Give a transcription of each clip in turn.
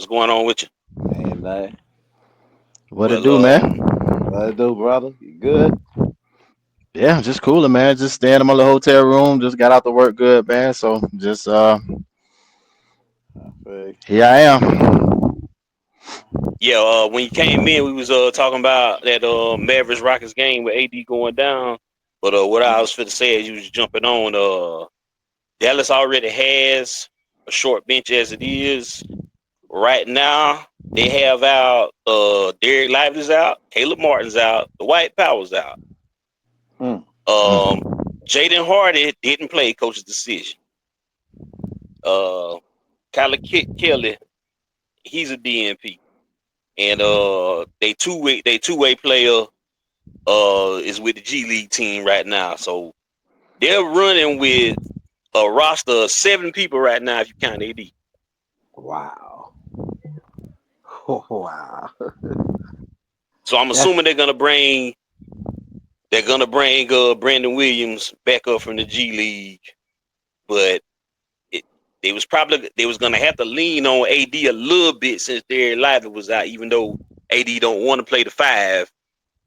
What's going on with you? Ain't nothing. What it Well, do, man? What it do, brother? You good? Yeah, just cooling, man. Just staying in my little hotel room. Just got out to work good, man. So just I feel here I am. yeah. When you came in, we was talking about that Mavericks Rockets game with AD going down. But what I was finna say is you was jumping on. Dallas already has a short bench as it is right now. They have out Derek Lively's out, Caleb Martin's out, the White Power's out. Mm. Um, Mm. Jaden Hardy didn't play, coach's decision. Kelly, he's a DNP, and they two way player is with the G League team right now. So they're running with a roster of 7 people right now if you count AD. Wow. Wow. So I'm That's assuming they're gonna bring Brandon Williams back up from the G League, but it, they was gonna have to lean on AD a little bit since Derek Lively was out, even though AD don't want to play the 5.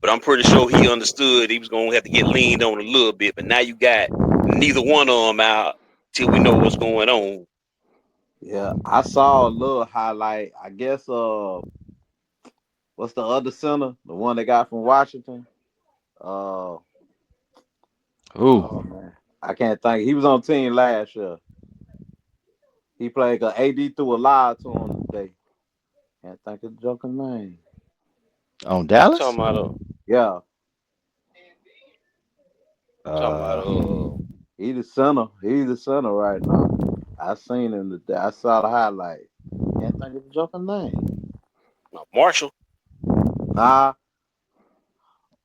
But I'm pretty sure he understood he was gonna have to get leaned on a little bit. But now you got neither one of them out till we know what's going on. yeah. I saw a little highlight. I guess what's the other center? The one they got from Washington? Uh oh Ooh. man. I can't think. He was on team last year. He played AD threw a lot to him today. Can't think of the joker name. On You Dallas? talking about Yeah. talking about Uh He the center. He's the center right now. I seen him today. I saw the highlight. Can't think of the joker name. Marshall. Nah,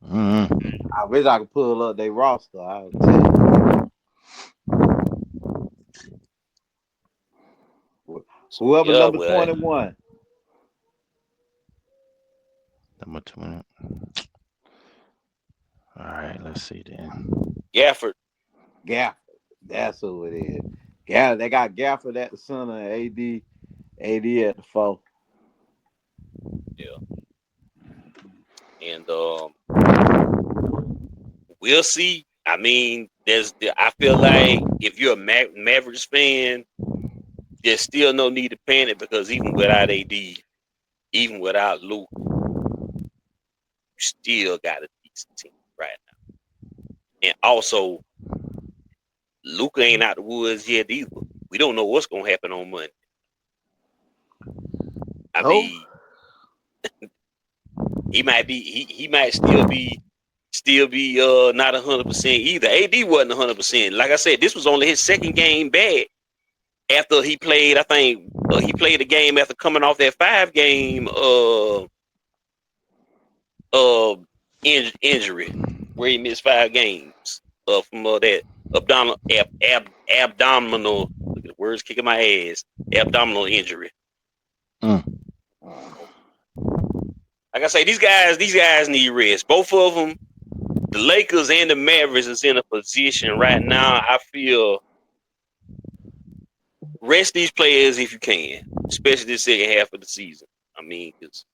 mm. I wish I could pull up their roster. I would tell you. So Whoever yeah, number well, 21. Number 20. All right, let's see then. Gafford. Gafford. That's who it is. They got Gafford at the center and AD at the four. Yeah, and we'll see. I mean, I feel like if you're a Mavericks fan, there's still no need to panic because even without AD, even without Luke, you still got a decent team right now. And also, Luka ain't out the woods yet either. We don't know what's gonna happen on Monday. I Oh, mean, he might still be not 100% either. AD wasn't 100%. Like I said, this was only his second game back after he played. I think he played a game after coming off that 5 game uh injury where he missed 5 games from that abdominal. Look at the words kicking my ass. Abdominal injury. Mm. Like I say, these guys need rest. Both of them, the Lakers and the Mavericks, is in a position right now. I feel rest these players if you can, especially this second half of the season. I mean, because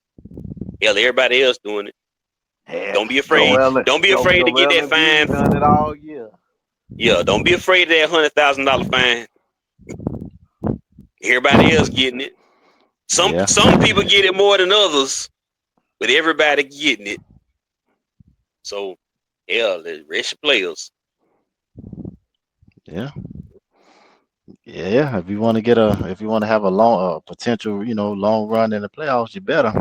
hell, everybody else doing it. yeah. Don't be afraid. Don't be afraid to get Joel that fine. Embiid done it all year. Yeah, don't be afraid of that $100,000 fine. Everybody else getting it. Some Yeah. some people get it more than others, but everybody getting it. So hell, the rest of players. Yeah. Yeah. If you want to have a long potential, long run in the playoffs, you better.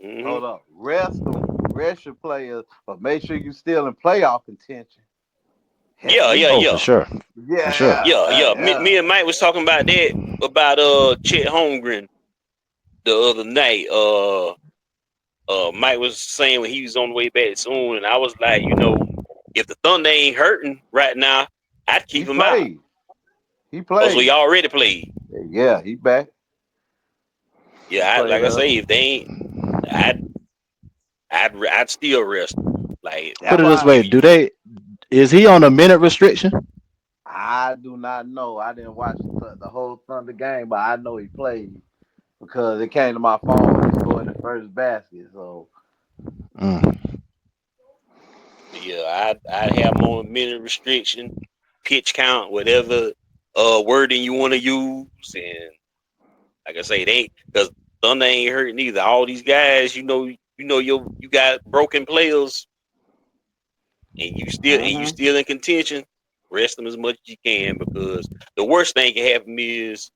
Mm-hmm. Hold up. Rest them. Rest your players, but make sure you still in playoff contention. Hell, Yeah, we yeah, Oh, yeah. for sure. For sure. yeah, Yeah, yeah. Me, yeah. me and Mike was talking about that about Chet Holmgren the other night. Mike was saying when he was on the way back soon, and I was like, if the Thunder ain't hurting right now, I'd He keep him out. played. He Oh, so he played. already played. Yeah, he back. He Yeah, played like I say, if they ain't, I'd I'd still rest him. Like Put That's it this why way, if you, is he on a minute restriction? I do not know. I didn't watch the whole Thunder game, but I know he played. because it came to my phone. He scored the first basket. So Mm. Yeah, I have him on a minute restriction, pitch count, whatever wording you want to use, and like I say, they ain't because Thunder ain't hurt neither. All these guys, you got broken players, and you mhm. still in contention. Rest them as much as you can because the worst thing can happen is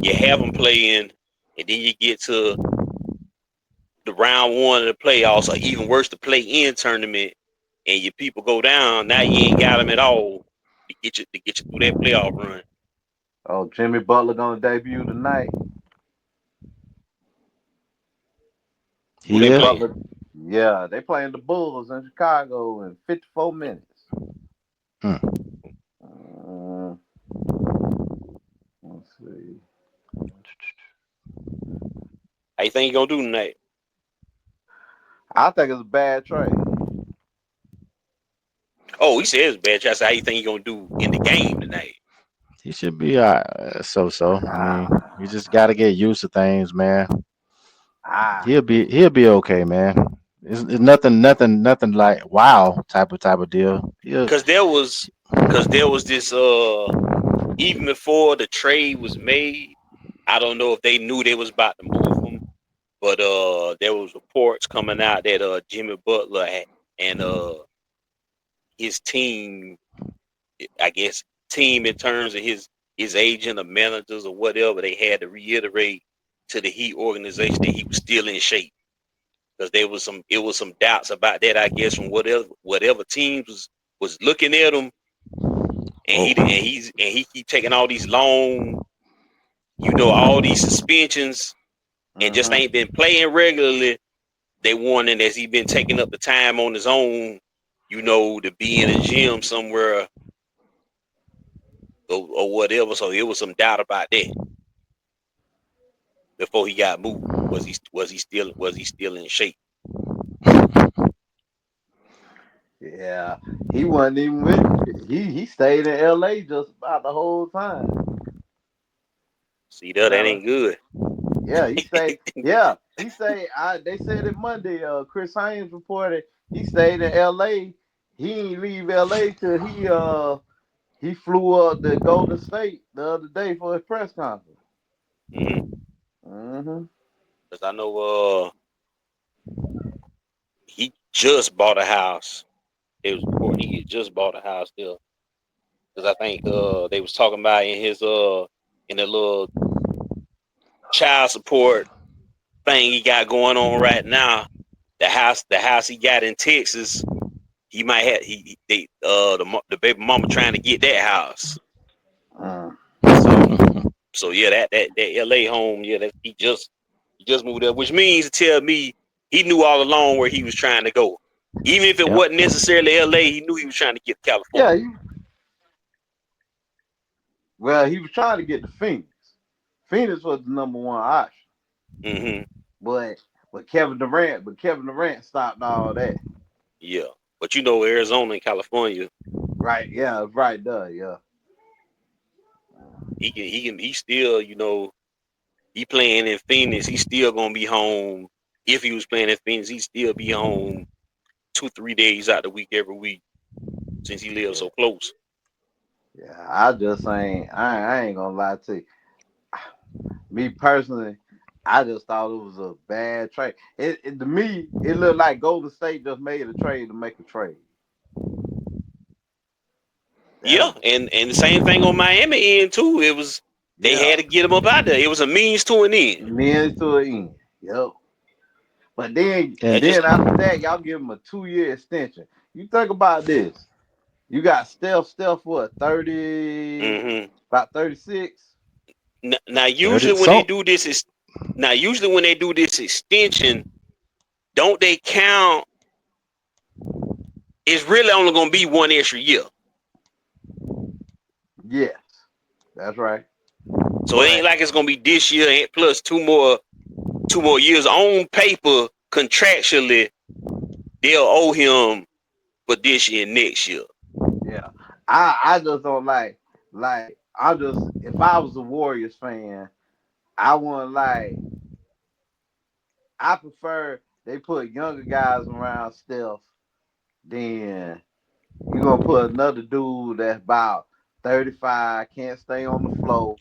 you have them playing, and then you get to the round one of the playoffs, or even worse, the play-in tournament, and your people go down. Now you ain't got them at all to get you through that playoff run. Oh, Jimmy Butler gonna debut tonight. Who He they Jimmy is. playing? Butler. Yeah, they playing the Bulls in Chicago in 54 minutes. Mm. Uh, let's see. How you think you gonna do tonight? I think it's a bad trade. Oh, he says bad chance. How you think you gonna do in the game tonight? He should be so. I mean, Ah, you just got to get used to things, man. ah. He'll be okay, man. It's nothing like wow type of deal. He'll, Cause there was this even before the trade was made. I don't know if they knew they was about to move him, but there was reports coming out that Jimmy Butler and his team, I guess team in terms of his agent or managers or whatever, they had to reiterate to the Heat organization that he was still in shape because there was some doubts about that, I guess, from whatever teams was looking at him, and oh, he keep taking all these long, all these suspensions, and just Mhm. ain't been playing regularly. They warning as he been taking up the time on his own, to be in a gym somewhere or whatever. So there was some doubt about that before he got moved. Was he still in shape? Yeah, he wasn't even with. He stayed in L.A. just about the whole time. See that Matter. ain't good. Yeah, he stayed. Yeah, he stayed. They said it Monday. Chris Haynes reported he stayed in L.A. He didn't leave L.A. till he flew up to Golden State the other day for his press conference. Mm-hmm. Hmm. Because I know he just bought a house. It was reporting he had just bought a house there. Because I think they was talking about in the little child support thing he got going on right now. The house he got in Texas, he might have the baby mama trying to get that house. Mm. So yeah, that LA home, yeah, he just moved up, which means to tell me he knew all along where he was trying to go. Even if it yep, wasn't necessarily LA, he knew he was trying to get to Yeah, California. he was trying to get to Phoenix. Phoenix was the number one option, Hmm. but Kevin Durant stopped all that. Yeah. But Arizona and California, Right? Yeah, right there. Yeah. he still, he playing in Phoenix, he's still gonna be home. If he was playing in Phoenix, he'd still be home 2-3 days out the week every week since he lives Yeah. so close. Yeah, I just ain't. I ain't gonna lie to you. Me personally, I just thought it was a bad trade. To me, it looked like Golden State just made a trade to make a trade. That Yeah, was, and the same thing on Miami end too. It was they yeah, had to get him up out there. It was a means to an end. men to an end. Yep. But then, That and just then after that, y'all give him a 2 year extension. You think about this. You got Steph, what, 30, hmm about 36? now 30 usually when they so do this is now usually when they do this extension, don't they count? It's really only gonna be one extra year, Yes, that's right. so it ain't But like it's gonna be this year and plus two more years on paper. Contractually, they'll owe him for this year and next year. yeah, I just don't like, I just, if I was a Warriors fan, I want like I prefer they put younger guys around Steph than you gonna put another dude that's about 35, can't stay on the floor,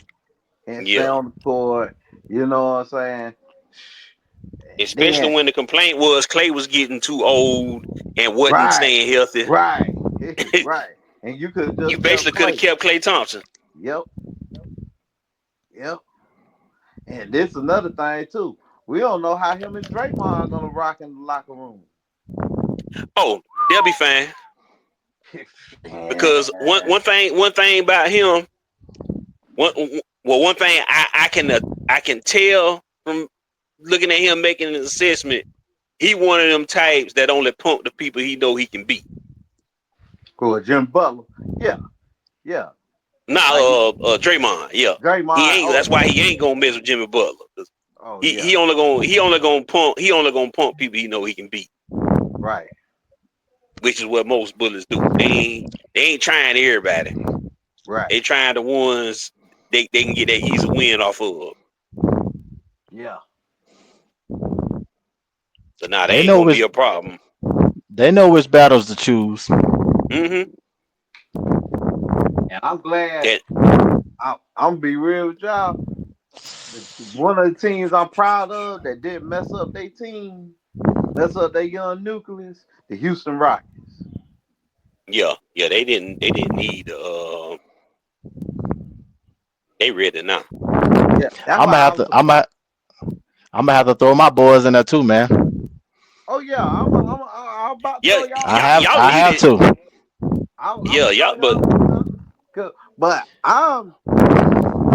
can't stay Yeah. on the court. You know what I'm saying? Then Especially when the complaint was Clay was getting too old and wasn't right, staying healthy. right, right, and you could have You just kept basically could have Clay. kept Clay Thompson. Yep, yep. And this another thing too. We don't know how him and Draymond gonna rock in the locker room. Oh, they'll be fine. And, Because one thing about him, one one thing I can tell from looking at him making an assessment, he one of them types that only pump the people he know he can beat. cool, Jim Butler. Yeah, yeah. Not Like Draymond, yeah. He Draymond. ain't. Oh, That's why he ain't gonna mess with Jimmy Butler. 'Cause oh He yeah. he only gonna he only gonna pump people he know he can beat, Right, which is what most bullets do. They ain't trying everybody. right. They trying the ones they can get that easy win off of. Yeah. So now they They ain't know gonna be which a problem. battles to choose. Mm-hmm. And I'm glad. That I'm gonna be real with y'all. One of the teams I'm proud of that didn't mess up their team, mess up their young nucleus, the Houston Rockets. yeah, they didn't need they ready now. Yeah, that's I'm why gonna I have was to. surprised. I'm gonna have to throw my boys in there too, man. Oh yeah, I'm about to Yeah, throw y'all y'all boys. y'all I need have it. to. I'm Yeah, gonna throw y'all but y'all boys. But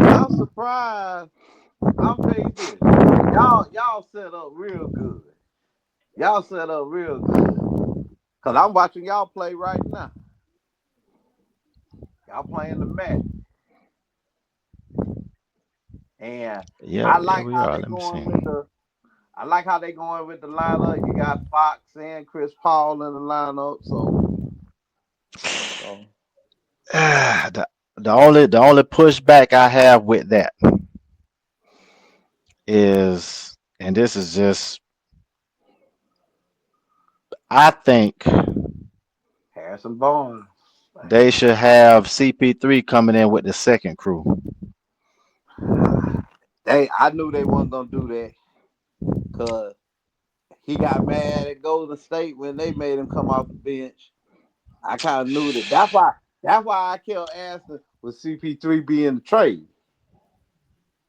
I'm surprised. I'll tell you this. Y'all set up real good. Y'all set up real good. Cause I'm watching y'all play right now. Y'all playing the match. And Yeah, I yeah, like we how are. they Let me see. going with the I like how they going with the lineup. You got Fox and Chris Paul in the lineup. So the the only pushback I have with that is, and this is just, I think Harrison Barnes. they should have CP3 coming in with the second crew. I knew they weren't gonna do that because he got mad at Golden State when they made him come off the bench. I kind of knew that. That's why I kept asking would CP3 be in the trade.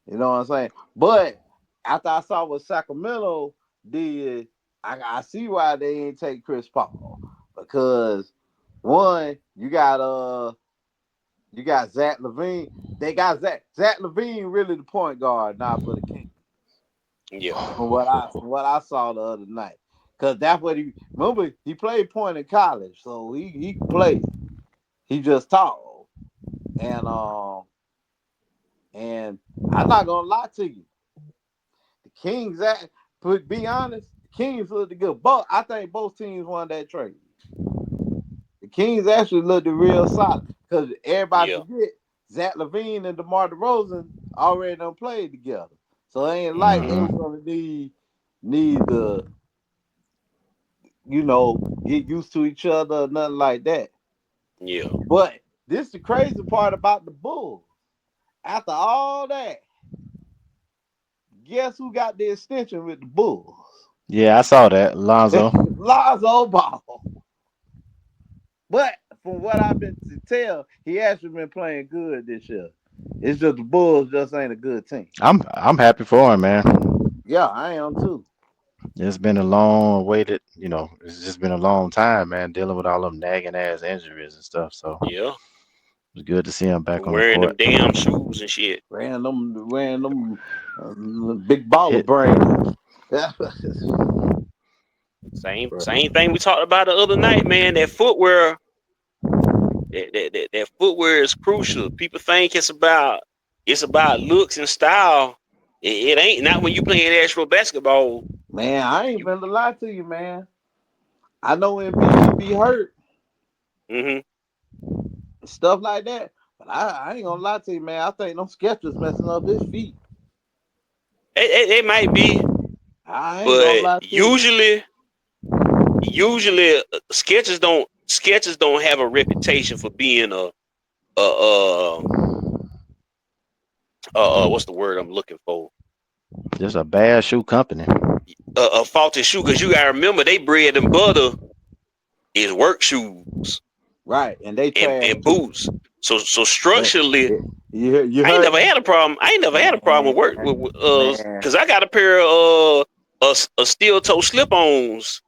You know what I'm saying? But after I saw what Sacramento did, I see why they ain't take Chris Paul. Because one, you got Zach Levine. They got Zach Levine really the point guard now for the Kings. yeah, From what I saw the other night. Cause that's what he played point in college, so he can play. He just tall. And I'm not gonna lie to you. The Kings be honest, the Kings looked good. But I think both teams won that trade. The Kings actually looked real solid. Because everybody yeah, forget Zach Levine and DeMar DeRozan already done played together. So it ain't like they Hmm. were gonna need to, get used to each other or nothing like that. yeah. But this the crazy part about the Bulls. After all that, guess who got the extension with the Bulls? Yeah, I saw that, Lonzo. Lonzo Ball. But from what I've been to tell, he actually been playing good this year. It's just the Bulls just ain't a good team. I'm happy for him, man. Yeah, I am too. It's been a long waited, it's just been a long time, man, dealing with all them nagging ass injuries and stuff. So Yeah. it's good to see him back on the Wearing them court. damn shoes and shit. Wearing them big baller Hit. brands. Same thing we talked about the other night, man. That footwear, that footwear is crucial. People think it's about looks and style. It ain't not when you playing actual basketball. Man, I ain't You gonna lie to you, man. I know Embiid be hurt mm-hmm. stuff like that, but I ain't gonna lie to you, man. I think them Skechers messing up his feet. It might be, I ain't gonna but lie to you. usually sketches don't have a reputation for being a what's the word I'm looking for? Just a bad shoe company. A faulty shoe, because you gotta remember they bread and butter is work shoes Right, and they and, trash and too. boots. So But structurally, you I ain't heard never me, had a problem. I ain't never had a problem man, with work with man. because I got a pair of steel toe slip ons,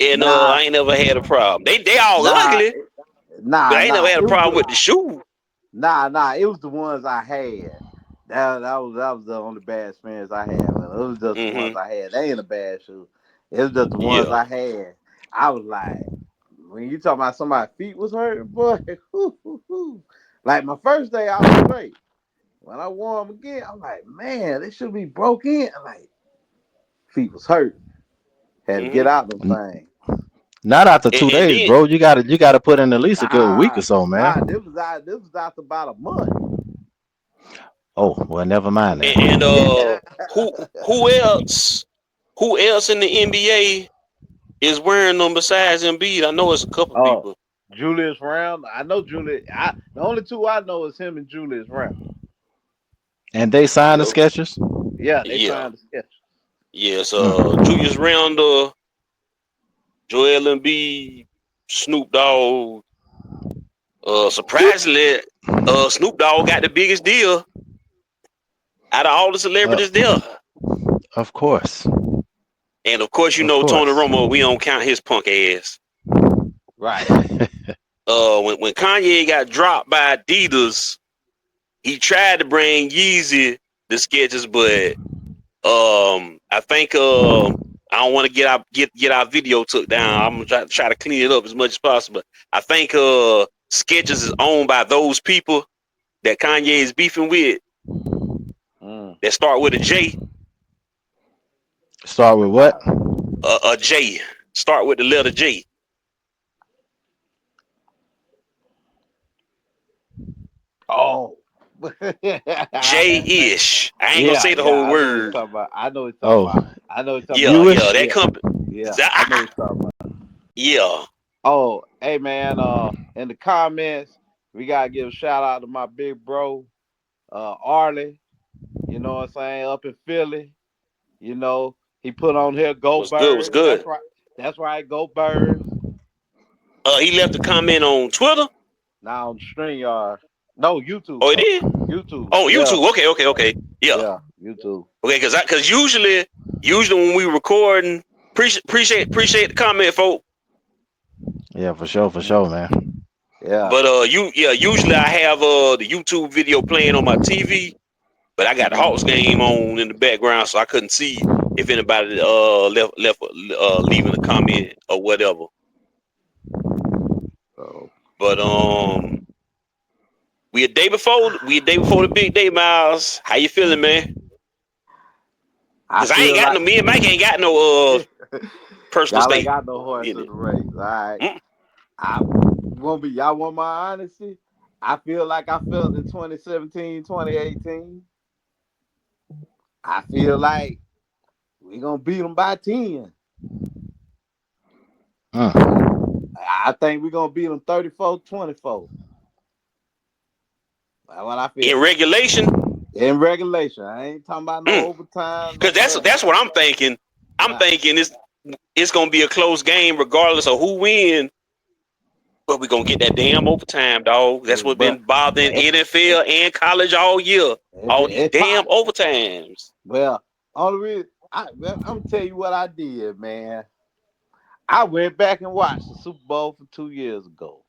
and Nah, I ain't never had a problem. They all nah, ugly, but nah, I ain't never nah. had a It was problem the with the shoe. nah. It was the ones I had. That was the only bad experience I had. Man. It was just the ones Mm-hmm. I had. They ain't a bad shoe. It was just the ones Yeah. I had. I was like, when you talking about somebody's feet was hurting, boy. Like my first day, I was straight. When I wore them again, I'm like, man, they should be broke in. I'm like, feet was hurting. Had to get Mm-hmm. out them things. Not after And, 2 days, then bro. You gotta put in at least a good week or Nah, so, man. nah, this was after about a month. Oh, well, never mind that. and Yeah. who who else who else in the NBA is wearing them besides Embiid? I know it's a couple Oh, people. Julius Round. I know Julius. The only two I know is him and Julius Round. And they signed the Yo, sketches. Yeah, they yeah, signed the sketch. yes. Mm. Julius Randle, Joel Embiid, Snoop Dogg. Surprisingly, Snoop Dogg got the biggest deal out of all the Uh, celebrities there. of course, And of course, of Tony course. Romo. We don't count his punk ass. Right. When Kanye got dropped by Adidas, he tried to bring Yeezy the sketches, but I think I don't want to get our video took down. I'm gonna try to clean it up as much as possible. I think sketches is owned by those people that Kanye is beefing with Mm. that start with a J. Start with what? Right. A J. Start with the letter J. Oh. J-ish. I ain't gonna Yeah, say the yeah. whole I know what you're word. talking about. I know what you're talking Oh, about. I know what you're talking about. Yeah, yeah. Jewish. That Yeah, company. yeah. I know what you're talking about. Yeah. Oh, hey man, in the comments, we gotta give a shout out to my big bro, Arlie. You know what I'm saying? Up in Philly. You know, he put on here Go Was good. Was Birds. That's good. right. That's right, Go Birds. He left a comment on Twitter. Now on StreamYard. No, YouTube. Oh, he did. YouTube. Oh, Yeah. YouTube. Okay, okay, okay. Yeah. Yeah. YouTube. Okay, because usually when we recording, appreciate the comment, folks. Yeah, for Mm. sure, man. Yeah. But usually I have the YouTube video playing on my TV, but I got the Hawks Mm. game on in the background, so I couldn't see if anybody left leaving a comment or whatever. So But we a day before the big day, Miles. How you feeling, man? I Cause I ain't feel got like no me and Mike ain't got no personal y'all ain't stake got no horse in in it. the race. All right. Mm. I won't be y'all want my honesty. I feel like I felt in 2017, 2018. I feel like we gonna beat them by 10. I, Mm. I think we're gonna beat them 34-24. That's what I In feel. regulation. In regulation. I ain't talking about no Mm. overtime, Cause none of that. that's what I'm thinking. I'm Nah. thinking it's gonna be a close game regardless of who wins. But we gonna get that damn overtime, dog. That's what been But bothering NFL and college all year. All these it's damn possible. overtimes. Well, only reason I'm gonna tell you what I did, man. I went back and watched the Super Bowl from 2 years ago.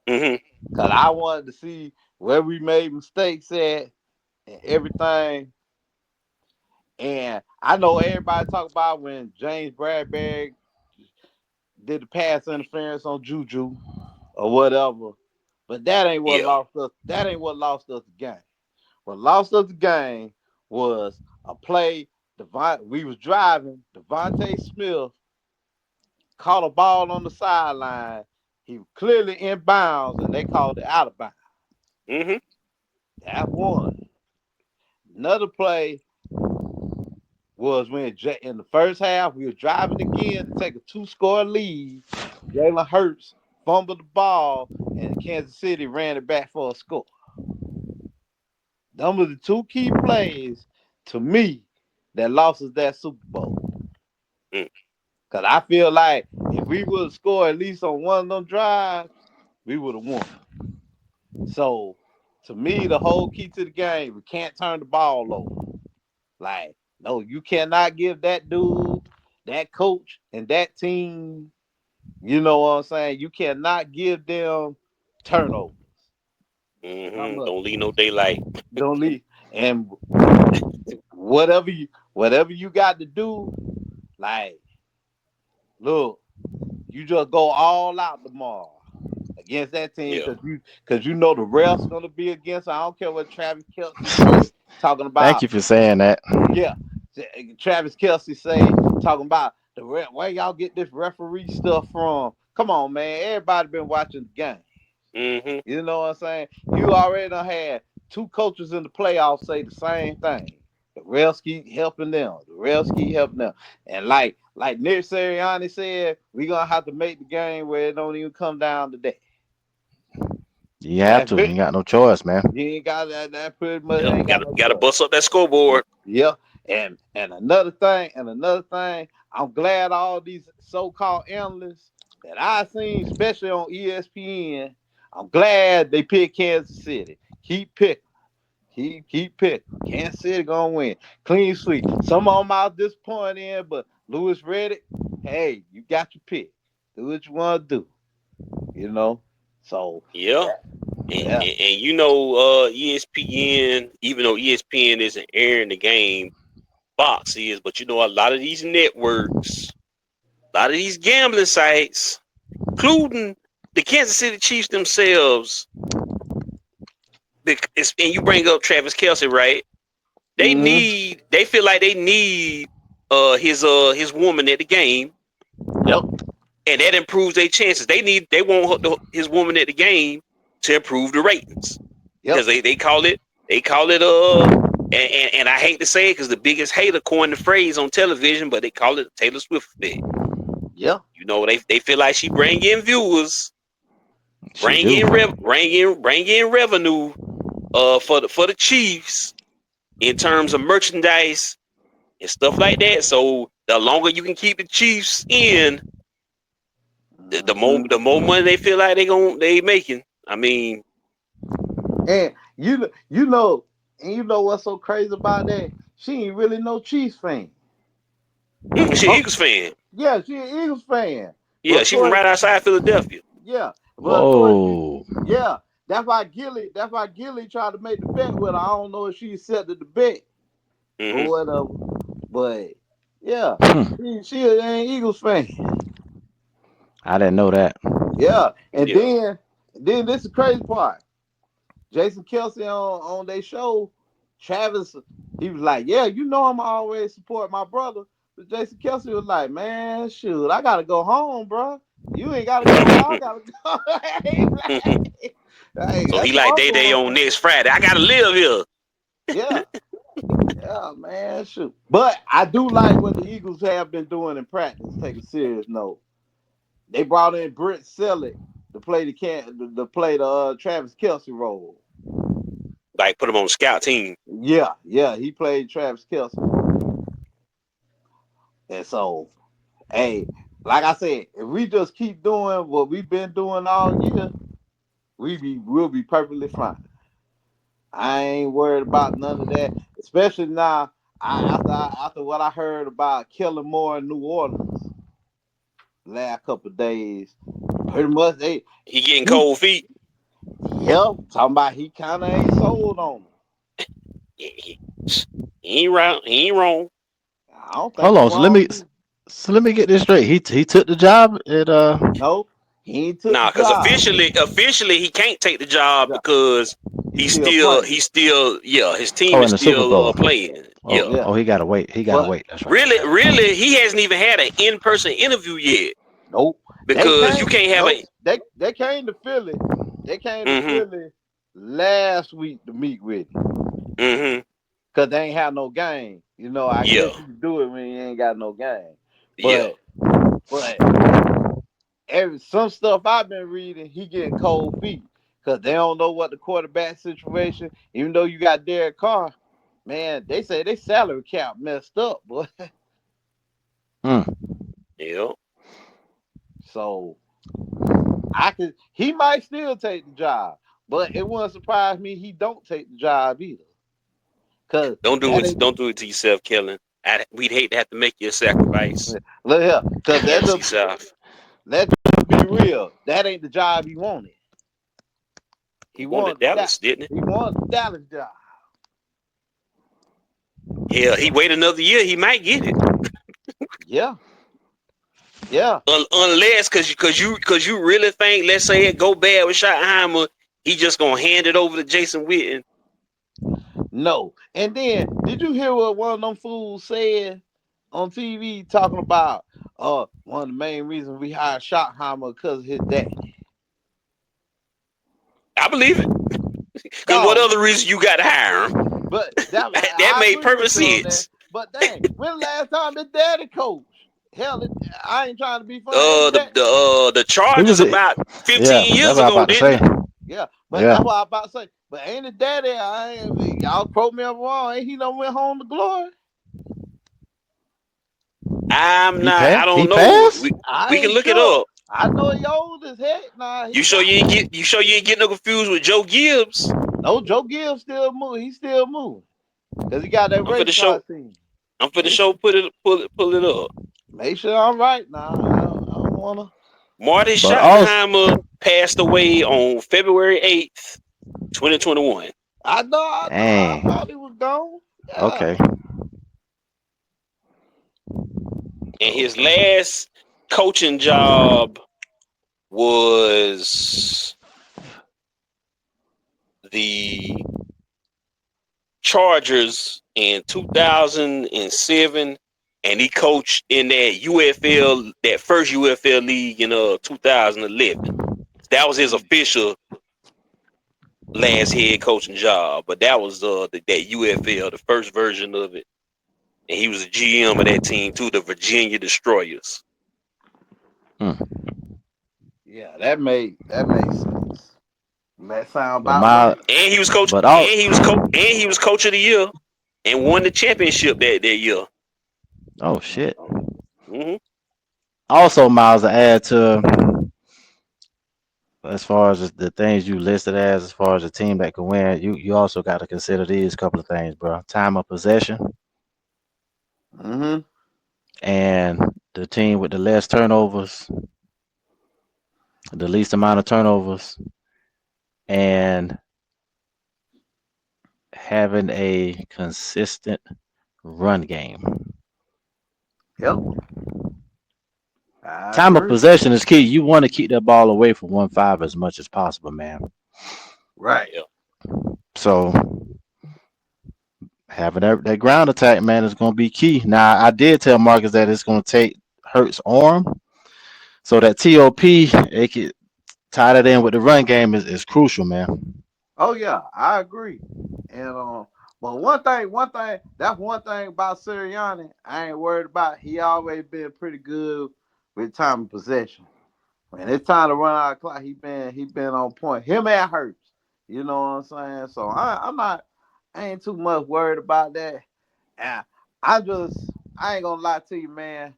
Mm-hmm. Cause I wanted to see where we made mistakes at and everything. And I know everybody talk about when James Bradbury did the pass interference on Juju or whatever. But that ain't what Yeah. lost us. That ain't what lost us the game. What lost us the game was a play. We was driving. Devontae Smith caught a ball on the sideline. He was clearly in bounds, and they called it out of bounds. Mm-hmm. That one. Another play. was when in the first half we were driving again to take a 2-score lead. Jalen Hurts fumbled the ball, and Kansas City ran it back for a score. Them were the two key plays to me that lost us that Super Bowl. Mm. Because I feel like if we would have scored at least on one of them drives, we would have won. So, to me, the whole key to the game, we can't turn the ball over. Like, no, you cannot give that dude, that coach, and that team, you know what I'm saying? You cannot give them turnovers. Don't leave no daylight. Don't leave. And whatever you got to do, like, look, you just go all out tomorrow against that team Yeah. because you know the refs gonna be against. I don't care what Travis Kelce say talking Thank about. you for saying that. Yeah, Travis Kelce say talking about the where y'all get this referee stuff from. Come on, man. Everybody been watching the game. Mm-hmm. You know what I'm saying? You already done had two coaches in the playoffs say the same thing. The refs keep helping them. The refs keep helping them. And like Nick Sirianni said, we gonna have to make the game where it don't even come down to that. You have That's to. You it. got no choice, man. You ain't got that. That pretty much Yep. ain't got no Gotta choice. bust up that scoreboard. Yeah. And another thing, I'm glad all these so-called analysts that I seen, especially on ESPN, I'm glad they picked Kansas City. Keep picking. Keep picking. Kansas City gonna win. Clean sweep. Some of them I was disappointed in, but Lewis Reddick, hey, you got your pick. Do what you want to do. You know? So Yeah. yeah. And you know, ESPN, even though ESPN isn't airing the game, Fox is, but you know, a lot of these networks, a lot of these gambling sites, including the Kansas City Chiefs themselves, and you bring up Travis Kelce, right? Mm-hmm. They feel like they need his woman at the game, Yep. and that improves their chances. They want his woman at the game to improve the ratings Yep. because they call it and I hate to say it because the biggest hater coined the phrase on television, but they call it Taylor Swift effect. Yeah. You know, they feel like she bring in viewers, She do. bring in revenue for the Chiefs in terms of merchandise and stuff like that. So the longer you can keep the Chiefs in, Mm-hmm. the more money they feel like they making. I mean, And and you know what's so crazy about that? She ain't really no Chiefs fan. she an Oh, Eagles fan. yeah, she an Eagles fan. But Yeah, of she from course, right outside Philadelphia. yeah, but of course, Whoa. yeah. That's why Gilly tried to make the bet with her. I don't know if she accepted the bet or Hmm. whatever. But yeah, Hmm. she an Eagles fan. I didn't know that. Yeah, and Yeah. then this is the crazy part. Jason Kelsey on their show, Travis, he was like, yeah, you know I'm always support my brother. But Jason Kelsey was like, man, shoot, I gotta go home, bro. You ain't gotta go where I gotta go. Hey, So he that's like where I'm Day going. on next Friday. I gotta live here. Yeah, yeah, man, shoot. But I do like what the Eagles have been doing in practice. Take a serious note. They brought in Brent Selleck to play the Travis Kelsey role. Like put him on the scout team. Yeah, he played Travis Kelsey role. And so, hey, like I said, if we just keep doing what we've been doing all year, we'll be perfectly fine. I ain't worried about none of that, especially now. After what I heard about Kellen Moore in New Orleans last couple of days, pretty much He getting he cold feet. yep, talking about he kind of ain't sold on him. He ain't wrong. He ain't wrong. I don't think Hold he on. wrong either. So let me get this straight. He took the job at No, he ain't took the Nah, because job. officially he can't take the job because He's still playing. yeah, his team is in the Super still Bowl. playing. Oh, Yeah. Yeah, oh, he gotta wait. He gotta but wait. That's right. Really, he hasn't even had an in-person interview yet nope. They because you came. can't have Nope. a They came to Philly. They came to mm-hmm, Philly last week to meet with him. mm-hmm. because they ain't have no game. I Yeah, guess you can do it when you ain't got no game. yeah. But some stuff I've been reading, he getting cold feet because they don't know what the quarterback situation. Even though you got Derek Carr, man, they say they salary cap messed up, boy. Mm. Yeah. So he might still take the job, but it wouldn't surprise me he don't take the job either. Cause Don't do that it. ain't Don't do it to yourself, Kellen. We'd hate to have to make you a sacrifice. look here, cause KC South. let's just be real. That ain't the job he wanted. He He wanted wanted that. Dallas, didn't He wanted the Dallas job. he? Hell, he So wait another year, he might get it. yeah, yeah. Unless, cause you really think, let's say it go bad with Schottenheimer, he just gonna hand it over to Jason Witten. No. And then, did you hear what one of them fools said on TV talking about one of the main reasons we hired Schottenheimer because of his daddy? I believe it. Cause what Dog, other reason you got to hire him? but that That I made agree perfect with you on that. sense. But dang, when the last time his daddy coached? Hell, I ain't trying to be funny. Ain't that? The He Chargers was a, about yeah, 15 that's years what I'm ago, about to didn't say. it? Yeah, but Yeah. that's what I about to say. But ain't his daddy? Y'all quote me if I'm wrong. Ain't he done went home to glory? I'm He not. I passed. He don't know. passed. I We can ain't look it sure. up. I know he old as heck. Nah, he You sure got you ain't get? You sure you ain't getting no confused with Joe Gibbs? no. Joe Gibbs still moving. He's still moving because he got that I'm for race the car show. team. I'm for the Make show. sure, Pull it up. make sure I'm right now. I don't wanna. Marty But also, Schottenheimer passed away on February 8th, 2021. I dang. thought he was gone. Yeah. Okay. And his Okay. last coaching job was the Chargers in 2007, and he coached in that UFL, that first UFL league in 2011. That was his Mm. official last head coaching job, but that was that UFL, the first version of it, and he was a GM of that team too, the Virginia Destroyers. Hmm. Yeah, that makes sense. That sound But about right. my, And he was coach, but all, and he was coach of the year, and won the championship that year. oh shit. Hmm. Also, Miles, to add to as far as the things you listed as far as a team that could win, you also got to consider these couple of things, bro. Time of possession Mm-hmm. and the team with the less turnovers, the least amount of turnovers, and having a consistent run game. Yep, I Time of agree. possession is key. You want to keep that ball away from 1-5 as much as possible, man. Right. Yeah. So having that ground attack, man, is going to be key. Now, I did tell Marcus that it's going to take Hurts' arm, so that TOP, it could tie that in with the run game is crucial, man. Oh yeah, I agree. And but that's one thing about Sirianni. I ain't worried about. He always been pretty good with time of possession. When it's time to run out of clock, he been on point. Him and Hurts. You know what I'm saying? So I'm not. I ain't too much worried about that. And I ain't gonna lie to you, man.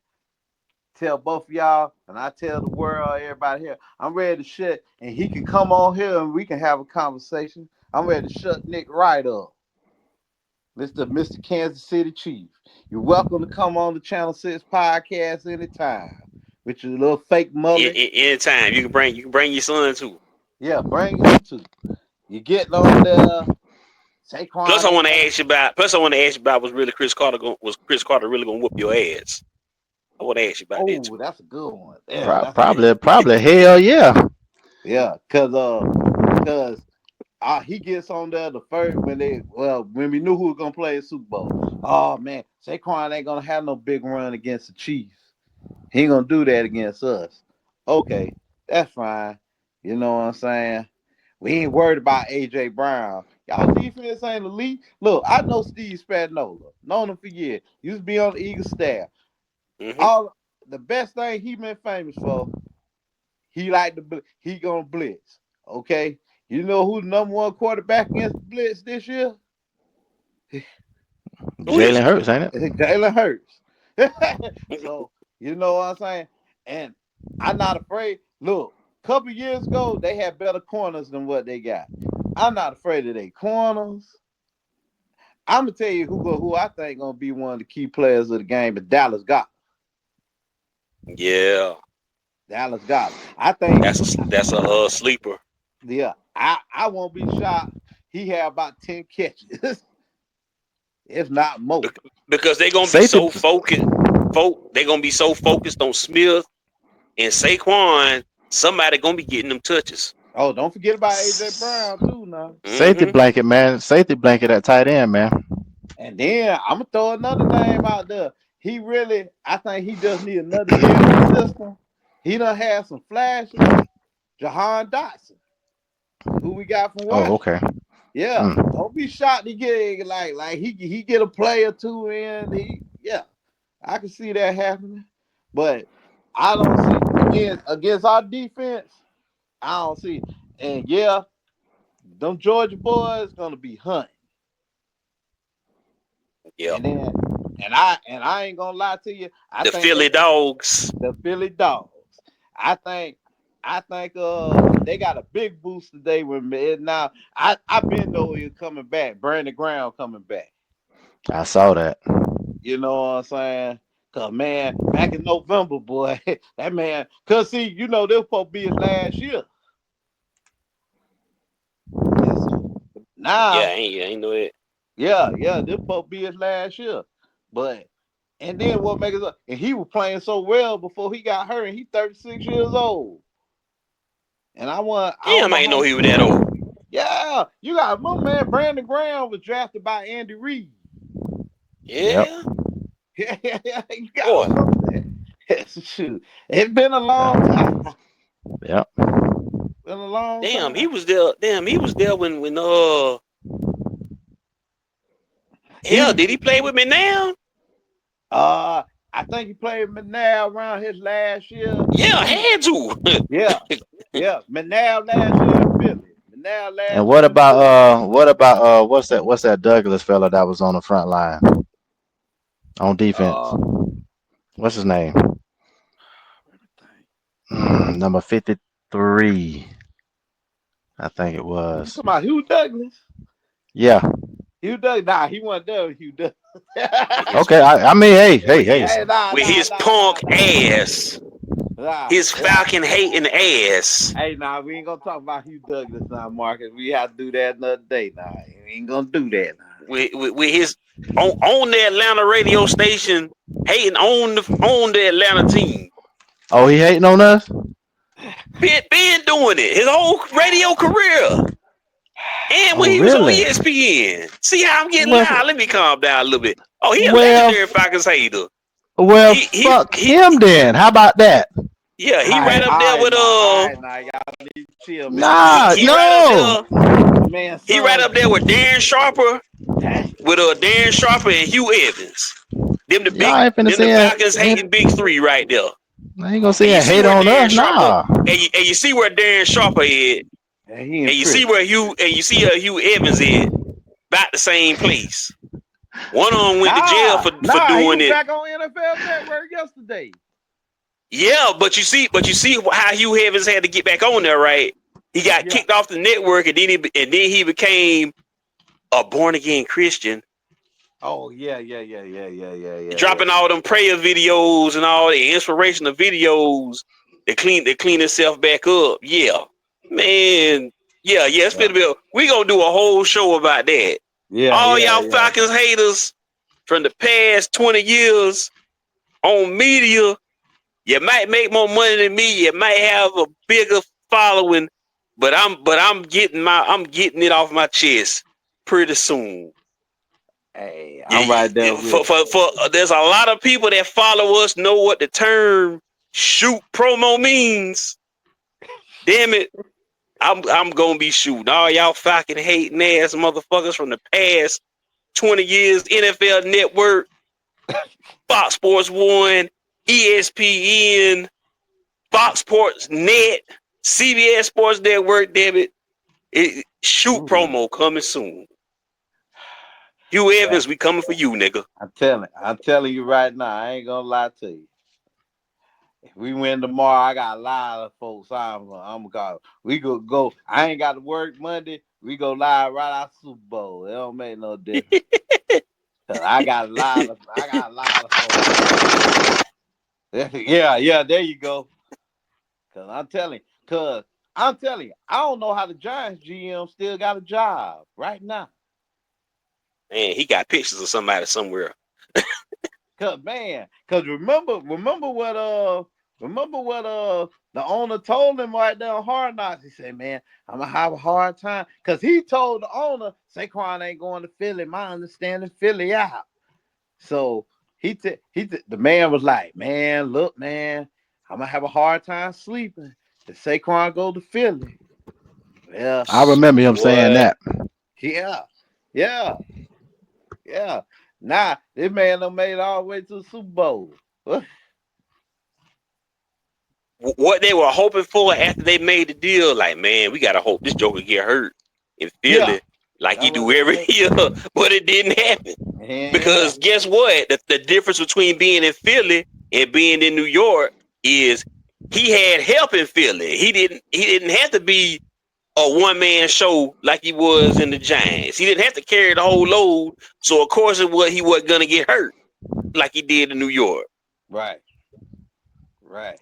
Tell both of y'all, and I tell the world, everybody here, I'm ready to shut, and he can come on here and we can have a conversation. I'm ready to shut Nick right up. Mr. Kansas City Chief. You're welcome to come on the Channel 6 podcast anytime with your little fake mullet. Anytime you can bring your son too. Yeah, bring him too. You getting on there. Plus, Saquon I ain't want to gonna. ask you about. Plus, I want to ask you about was Chris Carter really gonna whoop your ass? I want to ask you about that Oh, too. that's a good one. Yeah, that's a good Probably, one. probably, hell yeah. Yeah, cause he gets on there the first when we knew who was gonna play the Super Bowl. Oh man, Saquon ain't gonna have no big run against the Chiefs. He ain't gonna do that against us. Okay, that's fine. You know what I'm saying? We ain't worried about AJ Brown. Y'all defense ain't elite. Look, I know Steve Spagnuolo. Known him for years. Used to be on the Eagles staff. Mm-hmm. All the best thing he been famous for, he gonna blitz. Okay. You know who the number one quarterback against the blitz this year? Who is Jalen Hurts, ain't it? Jalen Hurts. So you know what I'm saying? And I'm not afraid. Look, a couple years ago, they had better corners than what they got. I'm not afraid of their corners. I'm gonna tell you who I think gonna be one of the key players of the game, but Dallas got. Yeah, Dallas got. I think that's a sleeper. yeah, I won't be shocked. He had about 10 catches, if not more. Because they're gonna be Safety. so focused. They're gonna be so focused on Smith and Saquon. Somebody gonna be getting them touches. Oh, don't forget about AJ Brown too now. Safety Mm-hmm. blanket, man. Safety blanket at tight end, man. And then I'm gonna throw another name out there. I think he just need another year in the system. He done had some flashes. Jahan Dotson, who we got from Oh, Washington. okay. Yeah, don't be shocked to get like he get a play or two in. I can see that happening, but I don't see against our defense. I don't see. And yeah, them Georgia boys gonna be hunting. Yeah. And then I ain't gonna lie to you. I The think Philly dogs. the Philly Dogs. I think they got a big boost today with me. Now I been know he coming back. Brandon Graham coming back. I saw that. You know what I'm saying? Cause man, back in November, boy, that man. Cause see, you know this supposed to be his last year. And so Yeah, now, I ain't know it. yeah, this supposed to be his last year. But and then what makes it up? And he was playing so well before he got hurt, and he 36 years old. And I don't Damn, I know ain't how. know he was that old. Yeah, you got my man Brandon Graham was drafted by Andy Reid. Yep. Yeah, Yeah, you boy. gotta remember that. Shoot, it's been a long time. Yep. Been a long Damn, he time. was there. Damn, he was there when He hell, did he play with me now? I think he played McNair around his last year. Yeah, had to. Yeah, yeah, McNair last year in Philly. McNair And last year in Philly. what about what's that Douglas fella that was on the front line on defense? Uh, What's his name? Number 53. I think it you was. talking about Hugh Douglas? Yeah. Hugh Douglas? Nah, he wasn't there with Hugh Douglas. with his Okay. I mean, with hey. his Hey, nah, with nah, his nah, nah, punk nah, ass, nah, his nah. Falcon hating ass. Hey, nah, we ain't gonna talk about Hugh Douglas now, Marcus. We have to do that another day. Nah, we ain't gonna do that. Nah. With his on the Atlanta radio station hating on the Atlanta team. Oh, he hating on us? Been doing it his whole radio career. And when Oh, he was on really? ESPN. See how I'm getting Well, loud? Let me calm down a little bit. Oh, he a well, legendary Falcons hater. well, fuck He him then. How about that? yeah, he right up there All with right, nah, y'all need to chill, man. Nah, he right up no. there. Man, He right son, up there with Darren Sharper, dang. with Darren Sharper and Hugh Evans. Y'all ain't finna Them the say Falcons hating big three right there. I ain't gonna And say you see hate where on Darren us. Sharper Nah. and you see where Darren Sharper is, Yeah, he in and you see prison. where Hugh Evans is, about the same place. One of them went to jail for He doing was it. back on NFL Network yesterday. Yeah, but you see how Hugh Evans had to get back on there, right? He got Yeah. kicked off the network, and then he became a born again Christian, Oh yeah. dropping all them prayer videos and all the inspirational videos to clean himself back up. Yeah, man. Yeah. It's gonna be. We gonna do a whole show about that. All y'all Yeah. Falcons haters from the past 20 years on media. You might make more money than me. You might have a bigger following, but I'm getting it off my chest pretty soon. Hey, I'm right there with For there's a lot of people that follow us know what the term shoot promo means. Damn it. I'm gonna be shooting all y'all fucking hating ass motherfuckers from the past 20 years. NFL Network, Fox Sports 1, ESPN, Fox Sports Net, CBS Sports Network. Damn it, shoot Ooh. promo coming soon. Hugh Yeah, Evans, we coming for you, nigga. I'm telling you right now, I ain't gonna lie to you. If we win tomorrow, I got a lot of folks. I'm gonna we go. I ain't got to work Monday. We go live right out Super Bowl. It don't make no difference. Cause I got a lot of folks. Yeah, there you go. Cause I'm telling you, I don't know how the Giants GM still got a job right now. Man, he got pictures of somebody somewhere. Cause remember what the owner told him right there on Hard Knocks. He said, "Man, I'm gonna have a hard time." Cause he told the owner Saquon ain't going to Philly. My understanding, Philly out. So the man was like, "Man, look, man, I'm gonna have a hard time sleeping if Saquon go to Philly." Well, I remember him saying boy, that. yeah, yeah, yeah. Nah, this man done made it all the way to the Super Bowl. What they were hoping for after they made the deal, like, man, we gotta hope this Joker get hurt in Yeah, Philly like he that's what do they every say. year, but it didn't happen. Yeah, Because guess what? The difference between being in Philly and being in New York is he had help in Philly. He didn't have to be a one man show like he was in the Giants. He didn't have to carry the whole load. So of course he wasn't gonna get hurt like he did in New York. right, right.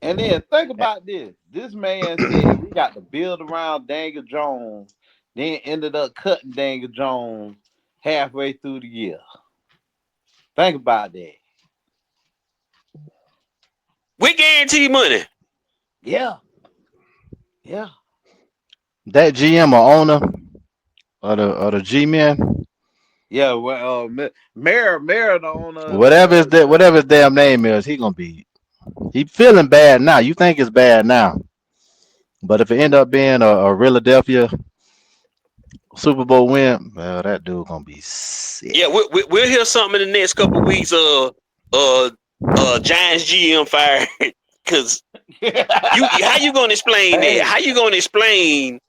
And then think about this. This man said we got to build around Daniel Jones, then ended up cutting Daniel Jones halfway through the year. Think about that. We guarantee money. Yeah, yeah, That GM or owner or the G man, yeah. Well, Mayor, the owner of whatever his damn name is, he feeling bad now. You think it's bad now, but if it end up being a Philadelphia Super Bowl win, well, that dude gonna be sick. Yeah, we'll hear something in the next couple of weeks. Uh, Giants GM fired because how you gonna explain that? Hey, How you gonna explain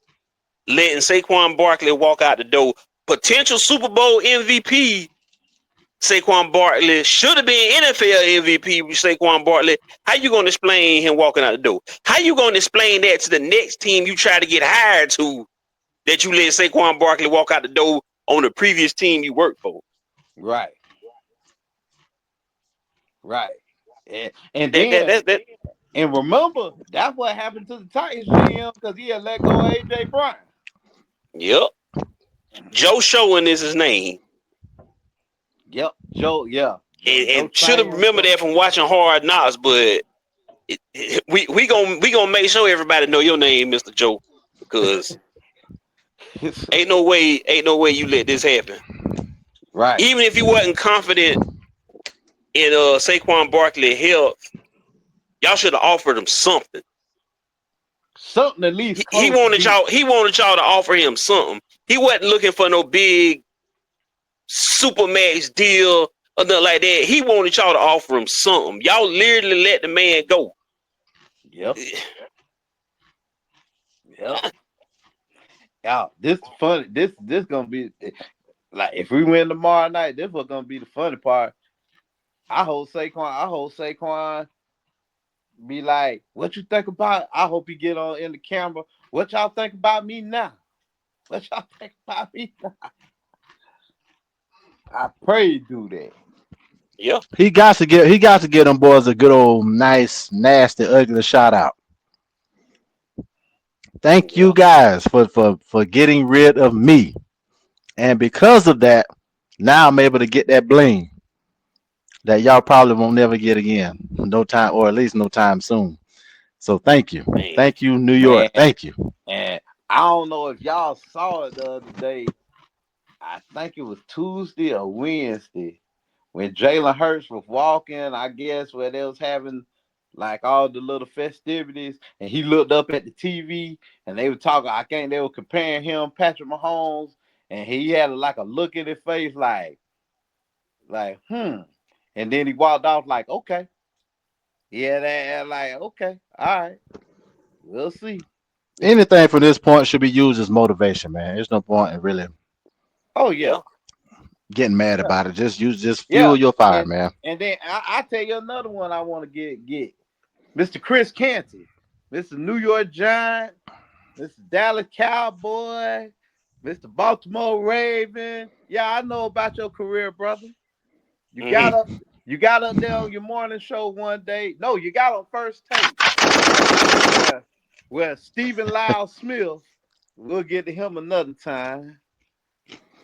letting Saquon Barkley walk out the door? Potential Super Bowl MVP Saquon Barkley should have been NFL MVP with Saquon Barkley. How you gonna explain him walking out the door? How you gonna explain that to the next team you try to get hired to that you let Saquon Barkley walk out the door on the previous team you worked for? right, right. And That that then that, that and remember that's what happened to the Titans GM because he had let go of AJ Brown. Yep. Joe Showing is his name. Yep, Joe. Yeah, Joe And should have Spain. remembered that from watching Hard Knocks, but we gonna make sure everybody know your name, Mr. Joe, because ain't no way you let this happen. Right. Even if you wasn't confident in Saquon Barkley health, y'all should have offered him something. Something at least He close to wanted decent. y'all. He wanted y'all to offer him something. He wasn't looking for no big supermax deal or nothing like that. He wanted y'all to offer him something. Y'all literally let the man go. Yep. Yep. Yeah. This funny. This gonna be like if we win tomorrow night. This was gonna be the funny part. I hope Saquon be like, "What you think about?" I hope he get on in the camera. What y'all think about me now? What y'all think about me now? I pray you do that. Yeah. He got to get them boys a good old nice, nasty, ugly shout out. Thank you Yeah. guys for getting rid of me. And because of that, now I'm able to get that bling that y'all probably won't never get again. No time, or at least no time soon. So thank you. Man. Thank you, New York. Man. Thank you. And I don't know if y'all saw it the other day. I think it was Tuesday or Wednesday when Jalen Hurts was walking. I guess where they was having like all the little festivities, and he looked up at the TV, and they were talking. I think they were comparing him, Patrick Mahomes, and he had like a look in his face, like. And then he walked off like, okay, yeah, that like, okay, all right, we'll see. Anything from this point should be used as motivation, man. There's no point in really Oh Yeah. yeah, getting mad yeah, about it. Just yeah. fuel your fire, And man. then I tell you another one I want to get Mr. Chris Canty, Mr. New York Giant, Mr. Dallas Cowboy, Mr. Baltimore Raven. Yeah, I know about your career, brother. You got Mm-hmm. up, you got up there on your morning show one day. No, you got on First Take where Stephen Lyle Smith. We'll get to him another time.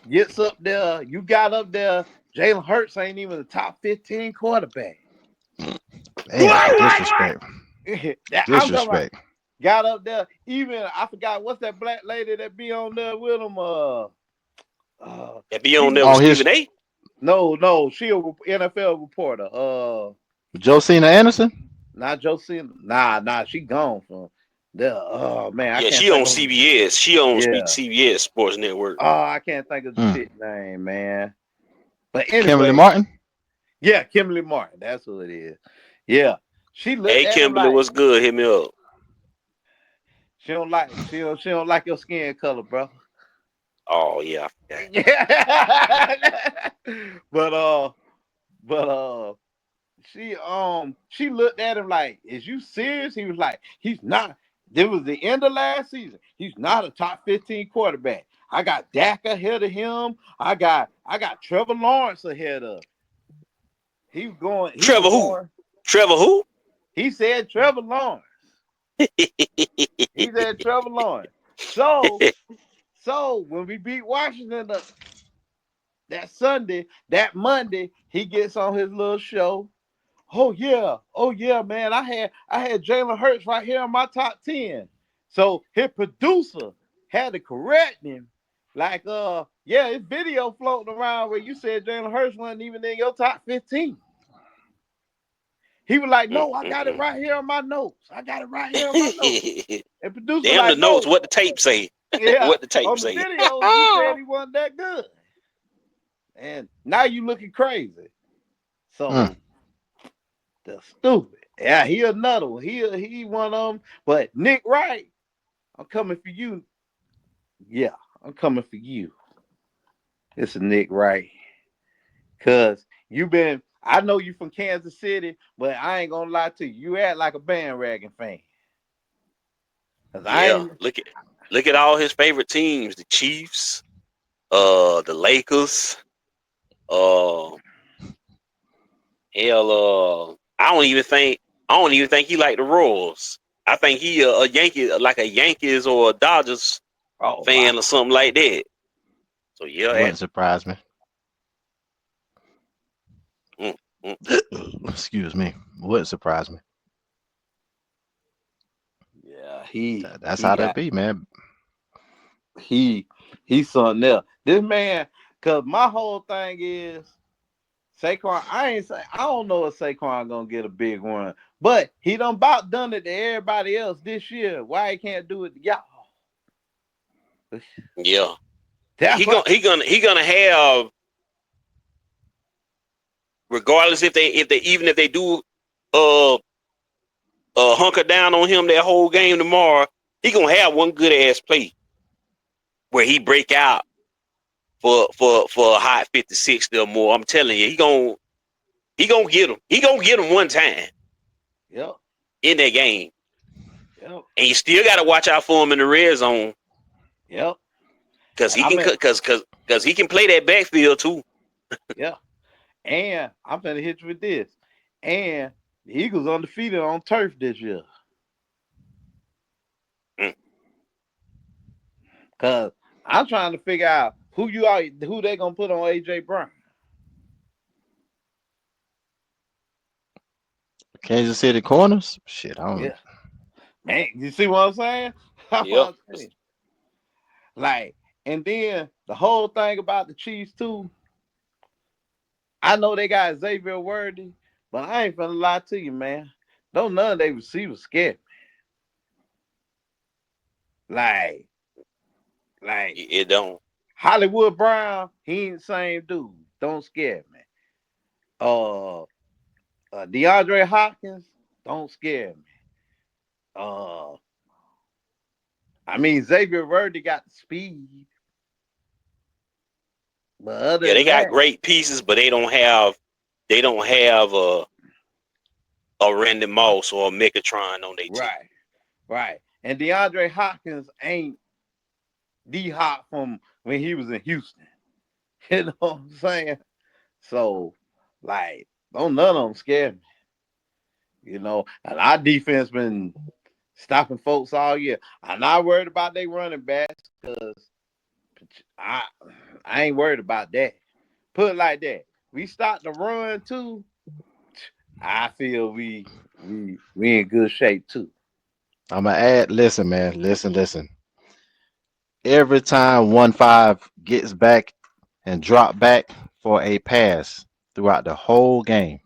Gets up there. You got up there. Jalen Hurts ain't even the top 15 quarterback. Damn, disrespect. I'm talking about Disrespect. got up there. Even I forgot what's that black lady that be on there with him. That be She on there with On his Stephen A. no, she a NFL reporter. Josina Anderson? Not Josie. Nah, she gone from the. Oh man, I Yeah, can't she on think of. CBS. She on Yeah. CBS Sports Network. Oh, I can't think of the Mm. chick name, man. But Kimberly anyway, Martin? yeah, Kimberly Martin. That's who it is. Yeah, she looked Hey, at him Kimberly, like what's good? Hit me up. she don't like your skin color, bro. Oh yeah, I forgot. Yeah. but she looked at him like, is you serious? He was like, he's not. This was the end of last season. He's not a top 15 quarterback. I got Dak ahead of him. I got Trevor Lawrence ahead of him. He was going, he was Trevor who? going, Trevor who? he said Trevor Lawrence. He said Trevor Lawrence. So when we beat Washington that Sunday, that Monday, he gets on his little show. Oh yeah, man. I had Jalen Hurts right here in my top 10. So his producer had to correct him. Like, yeah, his video floating around where you said Jalen Hurts wasn't even in your top 15. He was like, no, I got it right here on my notes. I got it right here on my notes. And producer Damn the like, notes. no, What the tape say? yeah, What the tape on the say? videos, you said he wasn't that good. And now you looking crazy. Mm. So the stupid. Yeah, he another one. He one of them. But Nick Wright, I'm coming for you. Yeah, I'm coming for you. It's a Nick Wright. Cause I know you from Kansas City, but I ain't gonna lie to you. You act like a bandwagon fan. Cause I Yeah. ain't Look at all his favorite teams: the Chiefs, the Lakers, uh, hell, I don't even think he like the Royals. I think he a Yankee, like a Yankees or a Dodgers oh wow. fan or something like that. So yeah, Wouldn't surprise me. mm, mm. Excuse me. Wouldn't surprise me. Yeah, he That's he how that got be, man. he he's something else. This man, cause my whole thing is Saquon. I don't know if Saquon gonna get a big one, but he done about done it to everybody else this year. Why he can't do it to y'all? Yeah. That's what. He gonna have, regardless if they do uh hunker down on him that whole game tomorrow, he gonna have one good ass play where he break out for a hot 56 or more. I'm telling you, he gonna get him. He gonna get him one time Yep, in that game, yep, and you still got to watch out for him in the red zone yep. because And he I can mean, because he can play that backfield too. yeah. And I'm gonna hit you with this. And the Eagles undefeated on turf this year. Mm. Cause I'm trying to figure out who they gonna put on AJ Brown. Kansas City corners? Shit, I don't. Yeah, man, you see what I'm saying? That's Yeah, what I'm saying. Like, and then the whole thing about the Chiefs too. I know they got Xavier Worthy, but I ain't gonna lie to you, man. don't none of they receivers scare me. Like It don't. Hollywood Brown, he ain't the same dude. Don't scare me. Uh, DeAndre Hopkins, don't scare me. Uh, I mean Xavier Worthy got the speed, but other Yeah, they than got that, great pieces, but they don't have a Randy Moss or a Megatron on their team. right. And DeAndre Hopkins ain't D Hop from when he was in Houston. You know what I'm saying? So, like, don't none of them scare me. And our defense been stopping folks all year. I'm not worried about they running backs because I I ain't worried about that. Put it like that. We start to run too. I feel we in good shape too. I'm gonna add. Listen, man. Listen. Every time 1-5 gets back and drop back for a pass throughout the whole game,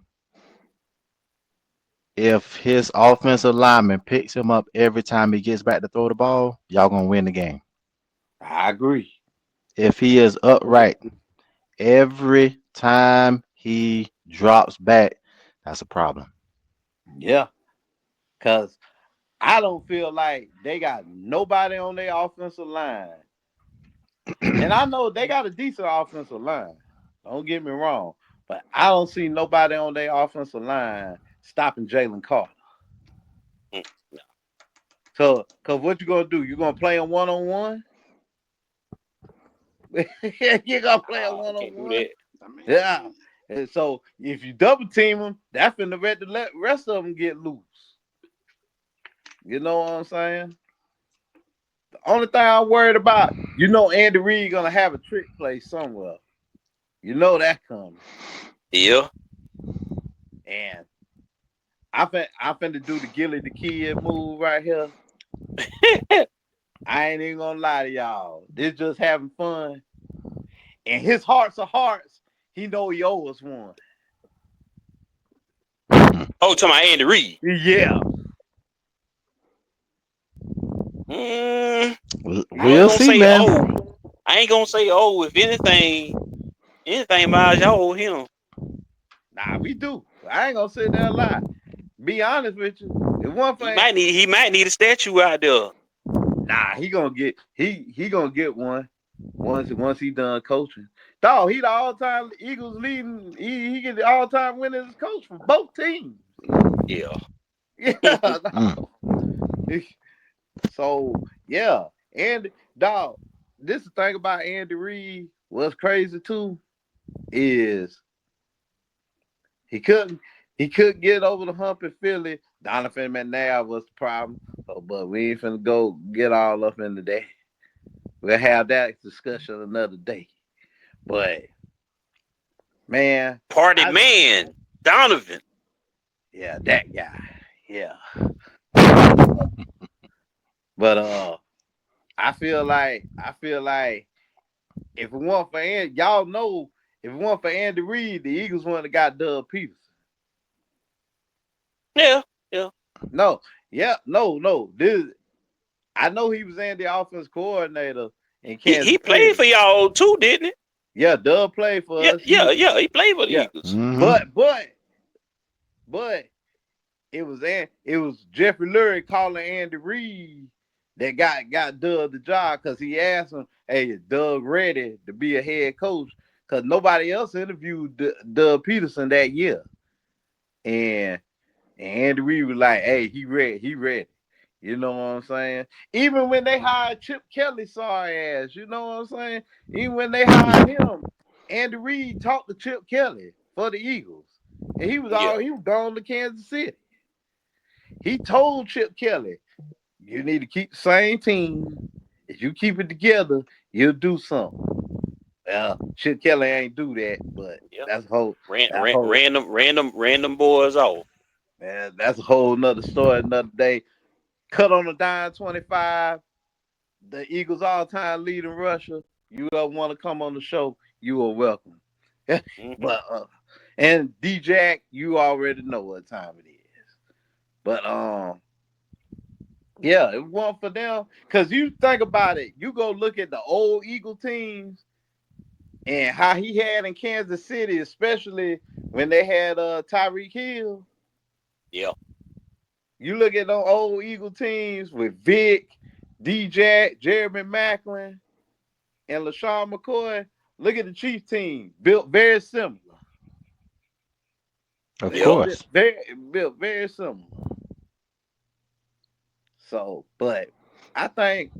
if his offensive lineman picks him up every time he gets back to throw the ball, y'all gonna win the game. I agree. If he is upright every time he drops back, that's a problem. Yeah, cause I don't feel like they got nobody on their offensive line. And I know they got a decent offensive line. Don't get me wrong. But I don't see nobody on their offensive line stopping Jalen Carter. Mm, no, So, cause what you gonna do? You gonna play him one on one? You gonna play him one I on can't do one? that. Yeah. And so if you double team him, that's finna let the rest of them get loose. You know what I'm saying? The only thing I'm worried about, Andy Reid gonna have a trick play somewhere. You know that coming. Yeah. And I finna do the Gilly the Kid move right here. I ain't even gonna lie to y'all. This just having fun. And his hearts of hearts, he know he owes one. Oh, to my Andy Reid. Yeah. Mm, I ain't We'll gonna see, say man. oh. I ain't gonna say oh. If anything, Miles, y'all owe him. Nah, we do. I ain't gonna sit there and lie. Be honest with you. If one He thing, might need he might need a statue out there. nah, he gonna get one once he done coaching. Dog, he the all time Eagles leading. He get the all time winners coach for both teams. Yeah. Yeah. Mm. So yeah, and dog, this the thing about Andy Reid. What's crazy too is he couldn't he couldn't get over the hump in Philly. Donovan McNabb was the problem. But we ain't finna go get all up into that. We'll have that discussion another day. But man, Party I man, Donovan. yeah, that guy. Yeah. But I feel like if it weren't for Andy, y'all know if it weren't for Andy Reid, the Eagles wouldn't have got Doug Peterson. Yeah, yeah. No, yeah, no. This I know he was Andy offense coordinator in He Kansas played City. for y'all too, didn't he? Yeah, Doug played for Yeah, us. He yeah, was yeah. He played for the yeah, Eagles. but Hmm. but it was Jeffrey Lurie calling Andy Reid that got Doug the job because he asked him, "Hey, is Doug ready to be a head coach?" Because nobody else interviewed Doug Peterson that year, and Andy Reid was like, "Hey, he ready, he ready." You know what I'm saying? Even when they hired Chip Kelly, sorry ass, you know what I'm saying? Even when they hired him, Andy Reid talked to Chip Kelly for the Eagles, and Yeah, he was gone to Kansas City. He told Chip Kelly, "You need to keep the same team. If you keep it together, you'll do something." Well, Chip Kelly ain't do that, but yeah. that's whole that's whole Random boys off. man, that's a whole nother story, another day. Cut on a dime 25. The Eagles all-time lead in Russia. You don't want to come on the show, you are welcome. Hmm. But and D-Jack, you already know what time it is. But yeah, it wasn't for them. Cause you think about it, you go look at the old Eagle teams and how he had in Kansas City, especially when they had Tyreek Hill. Yeah. You look at those old Eagle teams with Vic, DJ, Jeremy Maclin, and LaShawn McCoy. Look at the Chiefs team, built very similar. Of They Yep. course. built very similar. So, but I think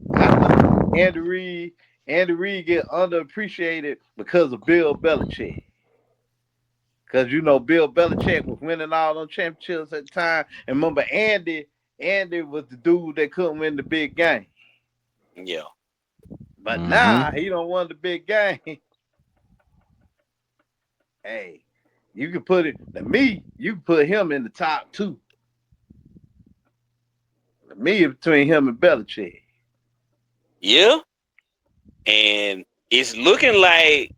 Andy Reid get underappreciated because of Bill Belichick. Because you know Bill Belichick was winning all those championships at the time. And remember Andy was the dude that couldn't win the big game. Yeah. But now Mm-hmm. he don't won the big game. Hey, you can put it to me, you can put him in the top two. To me, between him and Belichick. Yeah. And it's looking like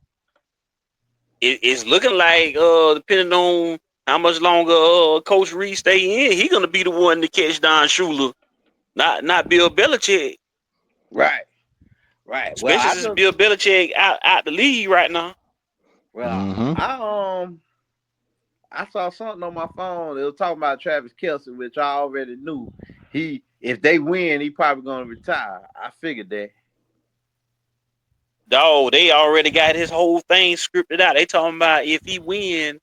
it's looking like depending on how much longer Coach Reed stay in, he gonna be the one to catch Don Shula, not Bill Belichick. Right. Right. Well, Especially since Bill Belichick out the league right now. well, Mm-hmm. I saw something on my phone. It was talking about Travis KELCE, which I already knew. If they win, he probably gonna retire. I figured that. Dog, they already got his whole thing scripted out. They talking about if he win,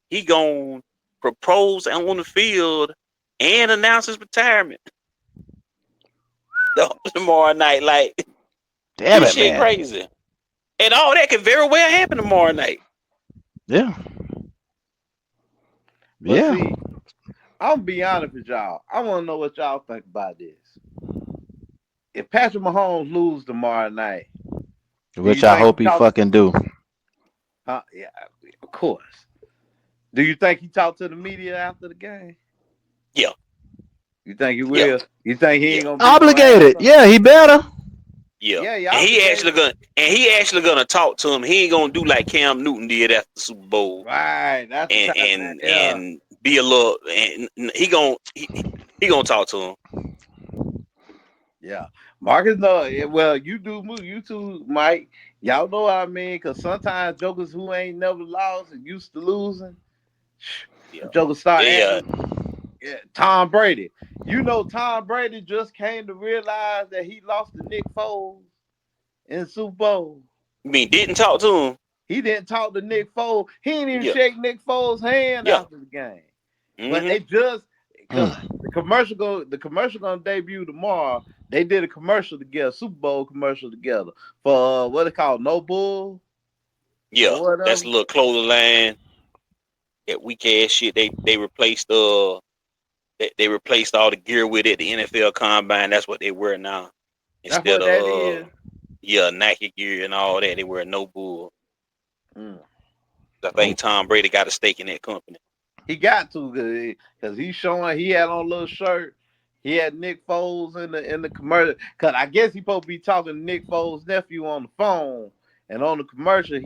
he gonna propose on the field and announce his retirement tomorrow night. Like Damn this it, shit man. crazy, and all that could very well happen tomorrow night. Yeah. But Yeah. see, I'm gonna be honest with y'all. I want to know what y'all think about this. If Patrick Mahomes lose tomorrow night, do Which you I think he hope he talked? fucking do. Huh? Yeah, of course. Do you think he talked to the media after the game? Yeah, You think he yeah, will? You think he yeah, ain't gonna be no Obligated. asshole? Yeah, he better. yeah. Yeah, he And obligated. he actually gonna talk to him. He ain't gonna do like Cam Newton did after the Super Bowl Right. That's the and type. and Yeah. and be a little. And he gonna talk to him. Yeah. Marcus, no. Well, you do move. You too, Mike. Y'all know what I mean? Because sometimes jokers who ain't never lost and used to losing, Yeah, jokers start yeah. acting. Yeah, Tom Brady. You know, Tom Brady just came to realize that he lost to Nick Foles in the Super Bowl. I mean, didn't talk to him. He didn't talk to Nick Foles. He didn't even Yeah, shake Nick Foles' hand yeah. after the game. But Mm-hmm. they just because Mm. the commercial gonna debut tomorrow. They did a commercial together, Super Bowl commercial together for what it called, No Bull Yeah, or that's whatever. a little clothing line. That weak ass shit. They replaced they replaced all the gear with it. The NFL Combine. That's what they wear now That's instead what of that is. yeah, Nike gear and all that. They wear no bull. Mm. I Oh, think Tom Brady got a stake in that company. He got to because he's showing he had on a little shirt. He had Nick Foles in the commercial. Cause I guess he supposed to be talking to Nick Foles' nephew on the phone. And on the commercial,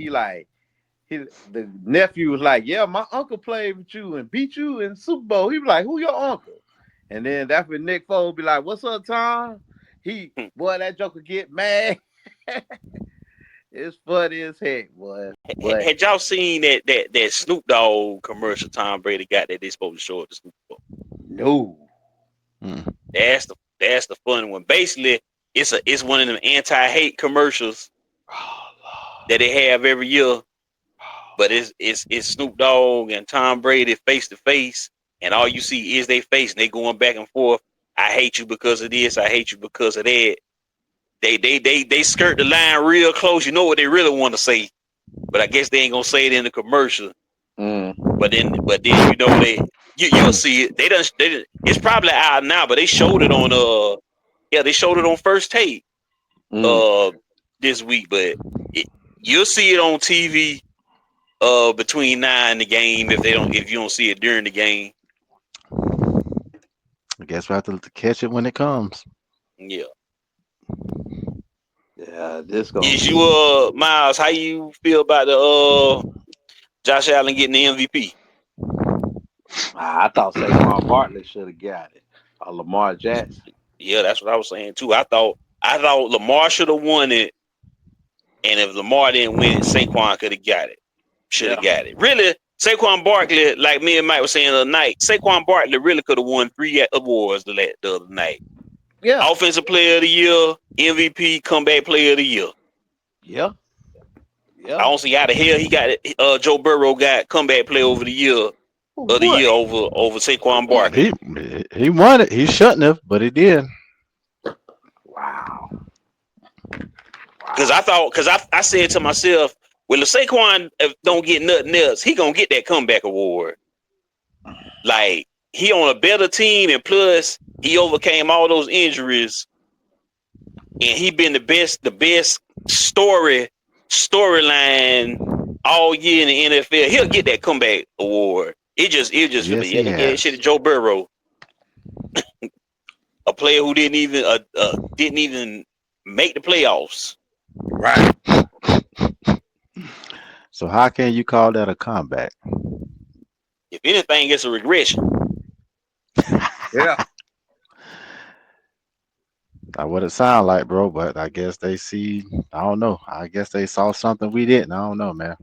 the nephew was like, "Yeah, my uncle played with you and beat you in Super Bowl." He was like, "Who your uncle?" And then that's when Nick Foles be like, "What's up, Tom?" Boy, that joker get mad. It's funny as heck, boy. But Had y'all seen that Snoop Dogg commercial Tom Brady got that they supposed to show at the Super Bowl? no. mm. That's the fun one. Basically, it's one of them anti-hate commercials Oh, that they have every year. But it's Snoop Dogg and Tom Brady face to face, and all you see is their face, and they going back and forth. I hate you because of this. I hate you because of that. They skirt the line real close. You know what they really want to say, but I guess they ain't gonna say it in the commercial. Mm, But then you know you'll see it. It's probably out now, but they showed it on they showed it on First Take mm. uh this week, but you'll see it on TV between now and the game if you don't see it during the game. I guess we have to catch it when it comes. Yeah. Yeah, this gonna Is be. you Miles, how you feel about the Josh Allen getting the MVP? I thought Saquon Barkley should have got it. Lamar Jackson. Yeah, that's what I was saying too. I thought Lamar should have won it, and if Lamar didn't win it, Saquon could have got it. Should have got it. Really, Saquon Barkley, like me and Mike was saying the other night, Saquon Barkley really could have won 3 awards the other night. Yeah. Offensive Player of the Year, MVP, Comeback Player of the Year. Yeah. Yeah. I don't see how the hell he got it. Joe Burrow got Comeback Player over the year over Saquon Barkley. He won it. He shouldn't have, but he did. Wow. Because I said to myself, well, if Saquon don't get nothing else, he gonna get that comeback award. Like, he on a better team, and plus he overcame all those injuries, and he been the best storyline all year in the NFL. He'll get that comeback award. It just Yes, they gave shit to Joe Burrow, a player who didn't even make the playoffs. Right. So how can you call that a comeback? If anything, it's a regression. Yeah. That's what it sound like, bro. But I guess they see. I don't know. I guess they saw something we didn't. I don't know, man.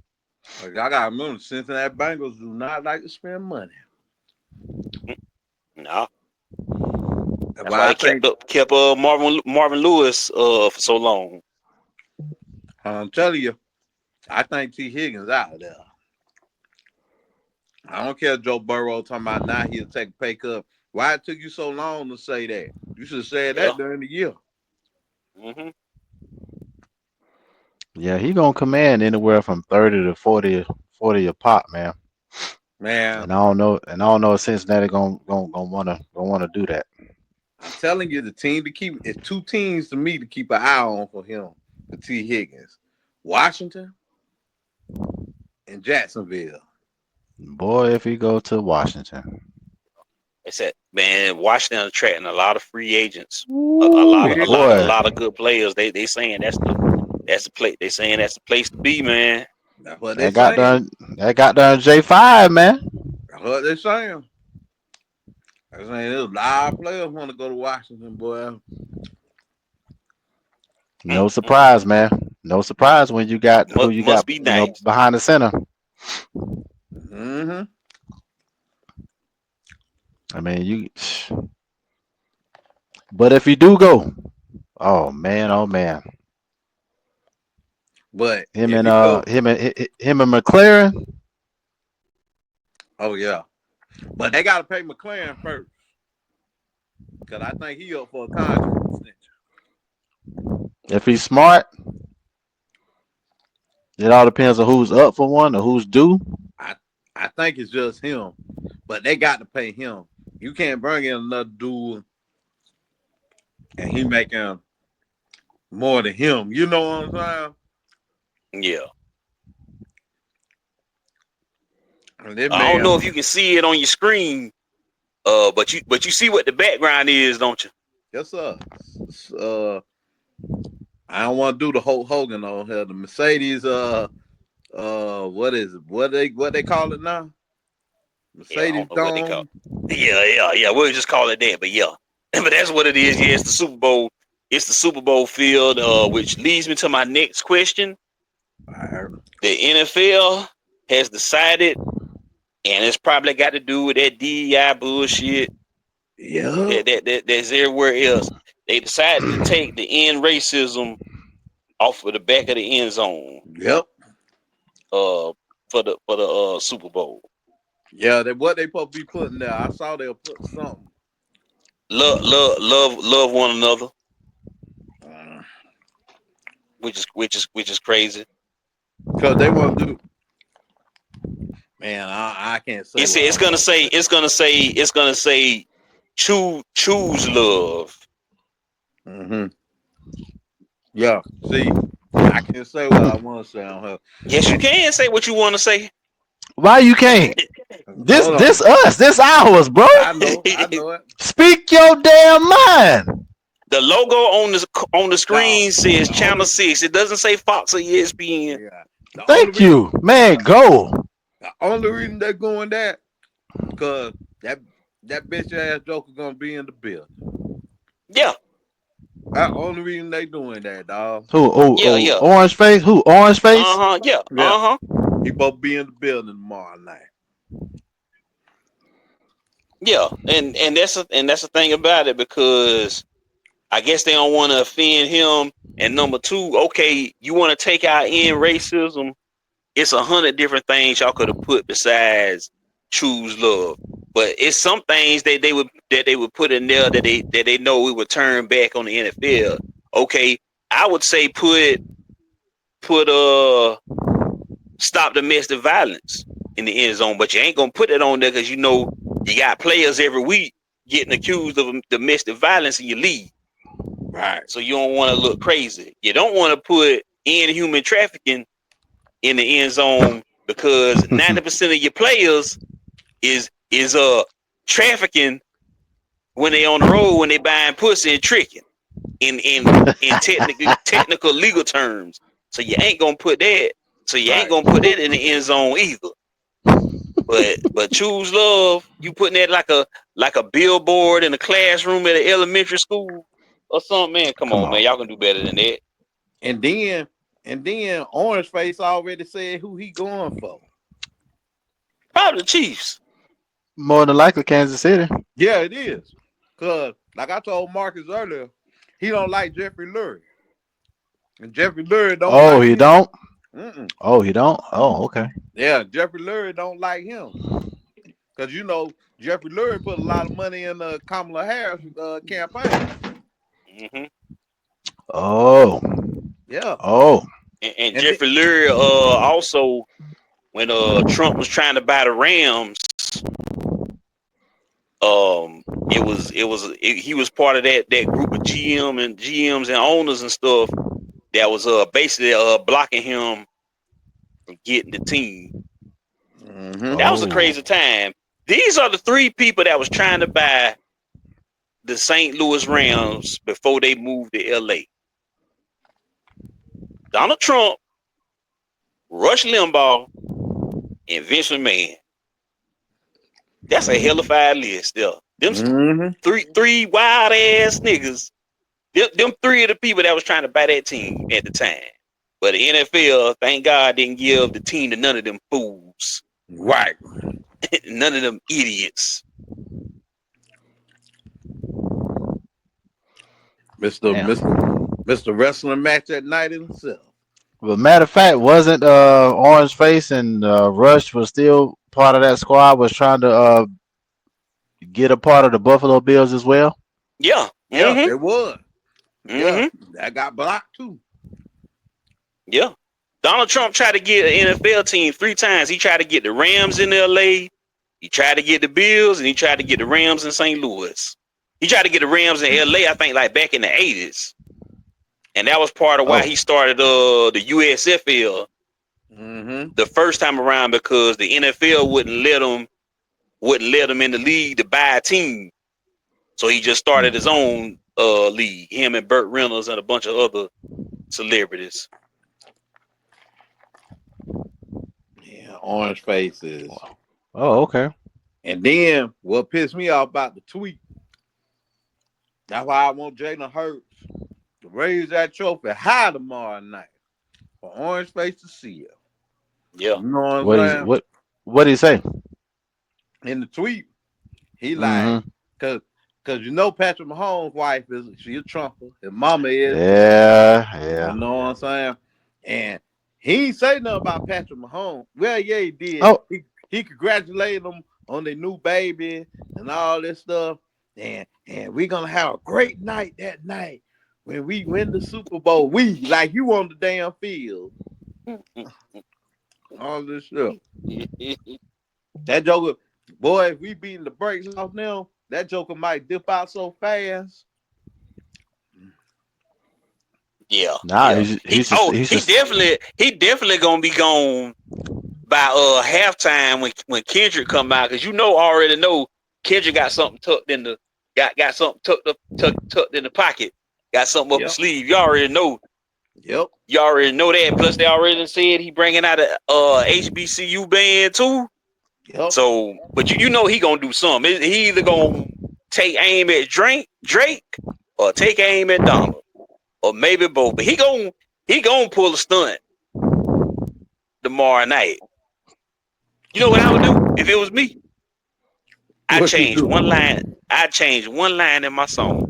Like, I gotta remember, Cincinnati Bengals do not like to spend money. No. That's why they kept Marvin Lewis for so long. I'm telling you, I think T. Higgins out of there. I don't care if Joe Burrow talking about now he'll take a pay cut. Why it took you so long to say that? You should have said that during the year. Mm-hmm. Yeah, he gonna command anywhere from 30 to 40 a pop, man. And I don't know if Cincinnati gonna wanna do that. I'm telling you, the team to keep it's 2 teams to me to keep an eye on for him, for T. Higgins. Washington and Jacksonville. Boy, if he go to Washington. They said, man, Washington attracting a lot of free agents, Ooh, a lot of good players. They saying that's the place. They saying that's the place to be, man. That's what they saying. That got done J5, man. That's what they saying. They're saying there's a lot of players want to go to Washington, boy. No surprise, man. No surprise when you got who you got nice. Behind the center. Mm-hmm. I mean, but if you do go, oh man. But him and McLaren. Oh yeah. But they gotta pay McLaren first. Cause I think he up for a contract extension. If he's smart, it all depends on who's up for one or who's due. I think it's just him. But they got to pay him. You can't bring in another dude and he making more than him. You know what I'm saying? Yeah. I don't know if you can see it on your screen, but you see what the background is, don't you? Yes, sir. I don't want to do the Hulk Hogan on here. The Mercedes, what is it? What they call it now? Mercedes Dome. Yeah. We'll just call it that, but yeah. But that's what it is. Yeah, it's the Super Bowl. It's the Super Bowl field, which leads me to my next question. The NFL has decided, and it's probably got to do with that DEI bullshit. Yeah. That's everywhere else. They decided to take the end racism off of the back of the end zone. Yep. For the Super Bowl. Yeah, what they supposed to be putting there. I saw they'll put something. Love one another. Which is crazy. Because they want to do. Man, I can't say. It's gonna say choose love. Mm-hmm. Yeah. See, I can say what I want to say on her. Yes, you can say what you want to say. Why you can't? This ours, bro. I know it. Speak your damn mind. The logo on the screen says Channel 6. It doesn't say Fox or ESPN. Yeah. Thank you, man. Go. The only reason they're going that because that that bitch ass Joker gonna be in the building. Yeah, That's the only reason they doing that, dog. Who? Oh, yeah, oh, yeah. Orange Face. Who? Orange Face. Yeah, Yeah, he supposed to be in the building tomorrow night. yeah. And that's the thing about it, because I guess they don't want to offend him. And number two, okay, you want to take out in racism. It's 100 different things y'all could have put besides choose love. But it's some things that they would put in there that they know it would turn back on the NFL. Okay, I would say put stop domestic violence in the end zone, but you ain't gonna put it on there because you know you got players every week getting accused of domestic violence in your league. Right. So you don't want to look crazy. You don't want to put human trafficking in the end zone because 90% of your players is trafficking when they on the road, when they buying pussy and tricking in technical legal terms. So you ain't gonna put that. So you ain't Right. gonna put that in the end zone either. But choose love. You putting that like a billboard in a classroom at an elementary school or something, man. Come Come on, on. man. Y'all can do better than that. And then Orange Face already said who he going for. Probably the Chiefs. More than likely, Kansas City. Yeah, it is. Cause like I told Marcus earlier, he don't like Jeffrey Lurie. And Jeffrey Lurie don't Oh, like he him. don't. Mm-mm. Oh, he don't. Oh, okay. Yeah, Jeffrey Lurie don't like him. Cause you know Jeffrey Lurie put a lot of money in the Kamala Harris campaign. Mm-hmm. Oh, Yeah. oh. And And Jeffrey Lurie also, when Trump was trying to buy the Rams, he was part of that group of GMs and owners and stuff that was basically blocking him from getting the team. mm-hmm. That was a Oh. crazy time. These are the three people that was trying to buy the St. Louis Rams before they moved to LA. Donald Trump, Rush Limbaugh, and Vince McMahon. That's a hellified list there. Them Mm-hmm. three wild ass niggas. Them three of the people that was trying to buy that team at the time. But the NFL, thank God, didn't give the team to none of them fools. Right. None of them idiots. Mr. Damn. Mr. Mr. Wrestling match at night himself. But matter of fact, wasn't Orange Face and Rush was still part of that squad? Was trying to get a part of the Buffalo Bills as well. Yeah. Yeah, Mm-hmm. it was. Yeah, Mm-hmm. that got blocked too. Yeah. Donald Trump tried to get an NFL team 3 times. He tried to get the Rams in LA. He tried to get the Bills, and he tried to get the Rams in St. Louis. He tried to get the Rams in LA, I think, like back in the 80s. And that was part of why Oh. he started the USFL Mm-hmm. the first time around, because the NFL wouldn't let him in the league to buy a team. So he just started his own league. Him and Burt Reynolds and a bunch of other celebrities. Yeah, Orange Faces. Oh, okay. And then what pissed me off about the tweet, that's why I want Jalen Hurts to raise that trophy high tomorrow night for Orange Face to see it. Yeah. You know what I'm What is saying? what did he say? In the tweet, he like, Mm-hmm. cause you know Patrick Mahomes' wife she a Trumper. His mama is too. Yeah, You yeah. know what I'm saying? And he ain't say nothing about Patrick Mahomes. Well, yeah, he did. Oh, He congratulated them on their new baby and all this stuff. And we're gonna have a great night that night when we win the Super Bowl. We like you on the damn field. All this stuff. That Joker, boy, if we beating the brakes off now, that Joker might dip out so fast. Yeah. nah. Yeah. He's just He definitely gonna be gone by halftime when Kendrick come out, because already know Kendrick got something tucked in the got something tucked in the pocket, got something up his Yep. sleeve. You already know. Yep. You already know that. Plus, they already said he bringing out a HBCU band too. Yep. So, but you know he gonna do something. He either gonna take aim at Drake, or take aim at Donald, or maybe both. But he gonna pull a stunt tomorrow night. You know what I would do if it was me? I What you change do? one line. I change one line in my song.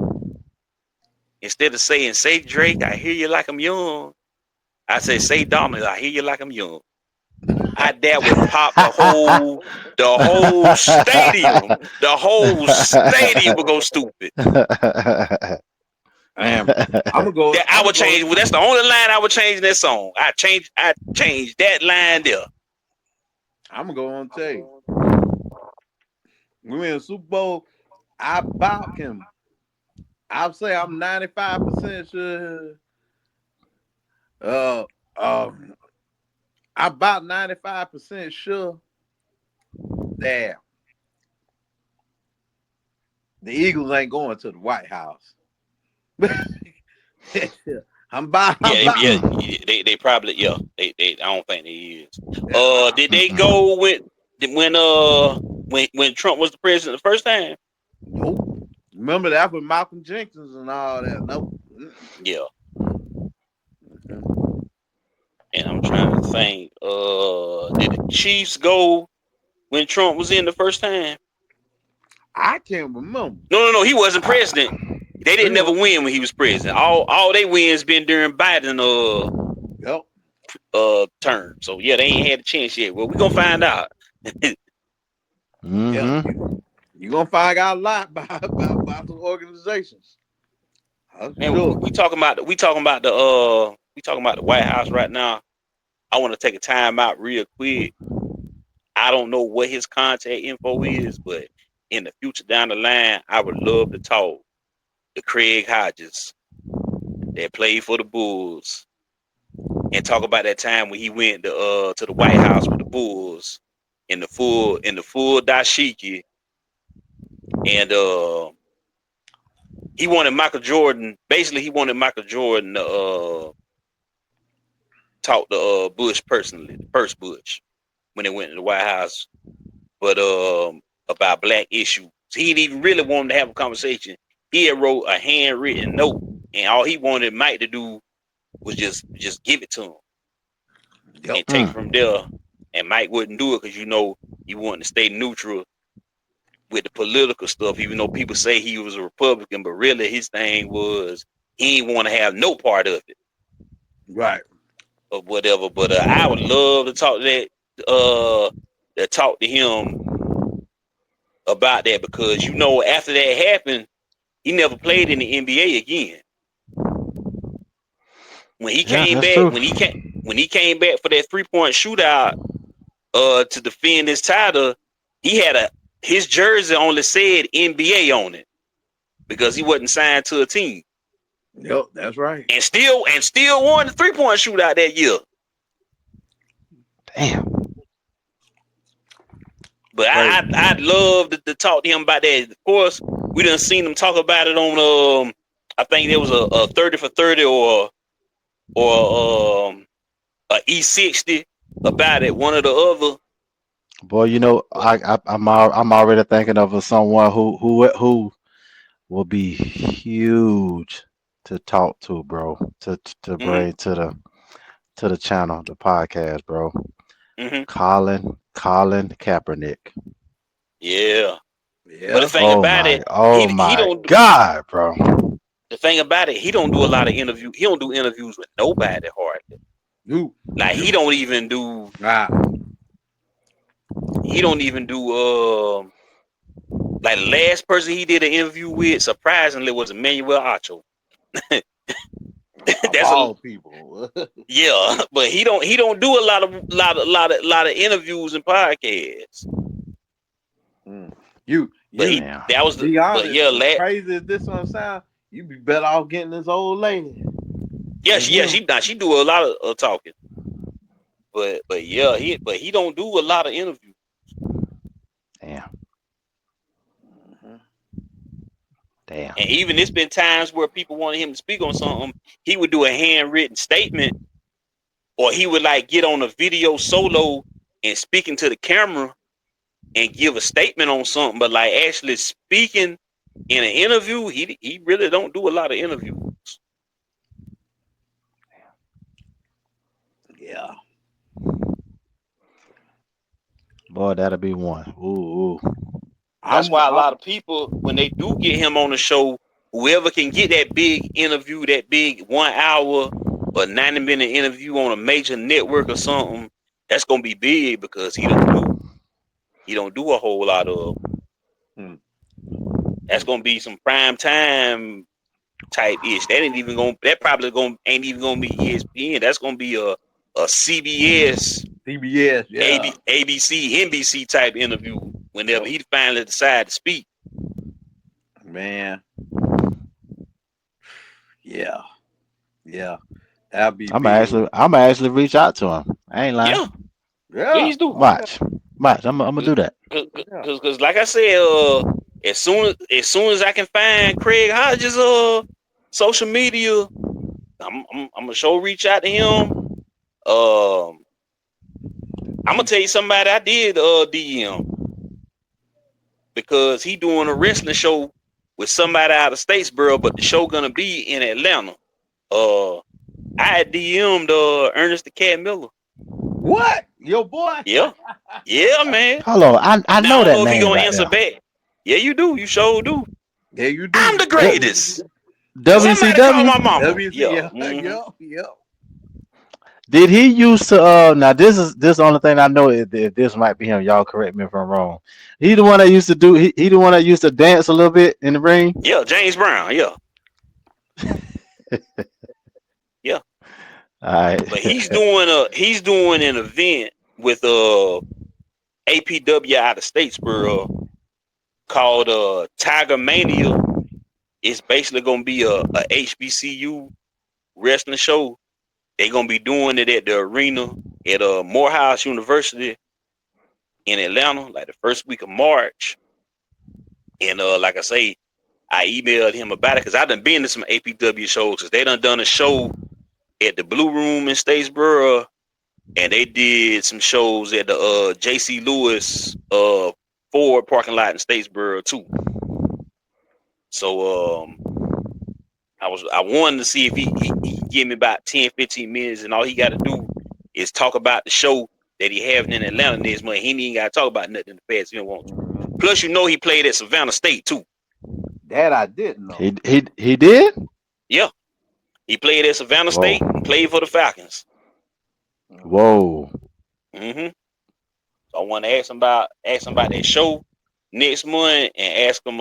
Instead of saying "Say Drake, I hear you like I'm young," I say Donald, I hear you like I'm young. That would pop the whole stadium. The whole stadium would go stupid. Damn. I'm gonna go. That I would change. Well, that's the only line I would change in that song. I change that line there. I'm gonna go on and tell you. We win the Super Bowl. I about him. I'll say I'm 95% sure. I'm about 95% sure that the Eagles ain't going to the White House. Yeah, they probably they I don't think they is. Did they Mm-mm. go with when Trump was the president the first time? Nope. Remember that with Malcolm Jenkins and all that? Nope. Yeah, Mm-hmm. and I'm trying to think. Did the Chiefs go when Trump was in the first time? I can't remember. No, he wasn't president. They didn't never win when he was president. All they wins been during Biden Yep. term. So yeah, they ain't had a chance yet. Well, we gonna find out. Yeah. Mm-hmm. You're gonna find out a lot about the organizations. That's Man, sure. we talking about the White House right now. I want to take a time out real quick. I don't know what his contact info is, but in the future down the line, I would love to talk to Craig Hodges that played for the Bulls and talk about that time when he went to the White House with the Bulls in the full dashiki, and he wanted Michael Jordan. Basically, he wanted Michael Jordan to talk to Bush personally, first Bush, when they went to the White House, but about black issues. He didn't even really want him to have a conversation. He had wrote a handwritten note, and all he wanted Mike to do was just give it to him Yep. and take from there. And Mike wouldn't do it because he wanted to stay neutral with the political stuff, even though people say he was a Republican, but really his thing was he didn't want to have no part of it Right. or whatever. But I would love to talk to him about that, because after that happened, he never played in the NBA again. When he Yeah, came that's back, true. when he came back for that 3-point shootout to defend his title, he had his jersey only said NBA on it because he wasn't signed to a team. Yep, that's right. And still won the 3-point shootout that year. Damn. But I'd love to talk to him about that. Of course, we done seen him talk about it on I think there was a 30 for 30 or a E60 about it, one or the other. Boy, I'm already thinking of someone who will be huge to talk to, bro. To Mm-hmm. bring to the channel, the podcast, bro. Mm-hmm. Colin Kaepernick. Yeah. But the Yeah. thing about it, Oh he my don't. God, bro. The thing about it, he don't do a lot of interviews. He don't do interviews with nobody hardly. You. Like he don't even do. Ah. He don't even do. Like the last person he did an interview with, surprisingly, was Emmanuel Acho. Of That's all people. yeah, but he don't do a lot of interviews and podcasts. You But Damn. that was be honest, yeah, as crazy as this one sound, you be better off getting this old lady. she do a lot of talking. But yeah, he don't do a lot of interviews. Damn. Mhm. Damn. And even it's been times where people wanted him to speak on something, he would do a handwritten statement, or he would like get on a video solo and speaking to the camera and give a statement on something, but like actually speaking in an interview, he really don't do a lot of interviews. Yeah. Boy, that'll be one. Ooh. That's I'm why a lot of people, when they do get him on the show, whoever can get that big interview, that big 1 hour or 90-minute interview on a major network or something, that's gonna be big because he don't do a whole lot of. Hmm. That's gonna be some prime time type ish. That probably ain't even gonna be ESPN. That's gonna be a CBS, CBS, yeah. ABC, NBC type interview whenever Yep. he finally decide to speak. Man. Yeah. Yeah. That'd be big. I'm actually reach out to him. I ain't lying. Yeah, Yeah. please do. Oh yeah. Watch. I'm gonna do that. Yeah. Cause like I said, as soon as I can find Craig Hodges social media, I'm gonna show reach out to him. Um, I'm gonna tell you somebody I did DM because he doing a wrestling show with somebody out of Statesboro, but the show gonna be in Atlanta. Uh, I DM'd Ernest the Cat Miller. What? Your boy? Yeah, yeah, man. Hold on. I Now I know don't that know if he name gonna right answer there. back. Yeah, you do. You sure do. Yeah, you I'm do. the Yep. greatest. Yep. Somebody call WCW? my mama. WC, Yeah. yeah, Mm-hmm. yep, yep. Did he used to now this is the only thing I know if this might be him. Y'all correct me if I'm wrong. He the one that used to do he the one that used to dance a little bit in the ring? Yeah, James Brown. Yeah. Yeah. Alright. But he's doing an event with APW out of Statesboro called Tiger Mania. It's basically gonna be a HBCU wrestling show. They're gonna be doing it at the arena at Morehouse University in Atlanta, like the first week of March. And like I say, I emailed him about it because I done been to some APW shows because they done a show at the Blue Room in Statesboro, and they did some shows at the JC Lewis Ford parking lot in Statesboro too. So I wanted to see if he can give me about 10-15 minutes, and all he got to do is talk about the show that he having in Atlanta next month. He ain't even got to talk about nothing in the past if he don't want to. Plus, he played at Savannah State too. That I didn't know. He did? Yeah, he played at Savannah Whoa. State and played for the Falcons. Whoa. Mm-hmm. So I want to ask him about that show next month and ask him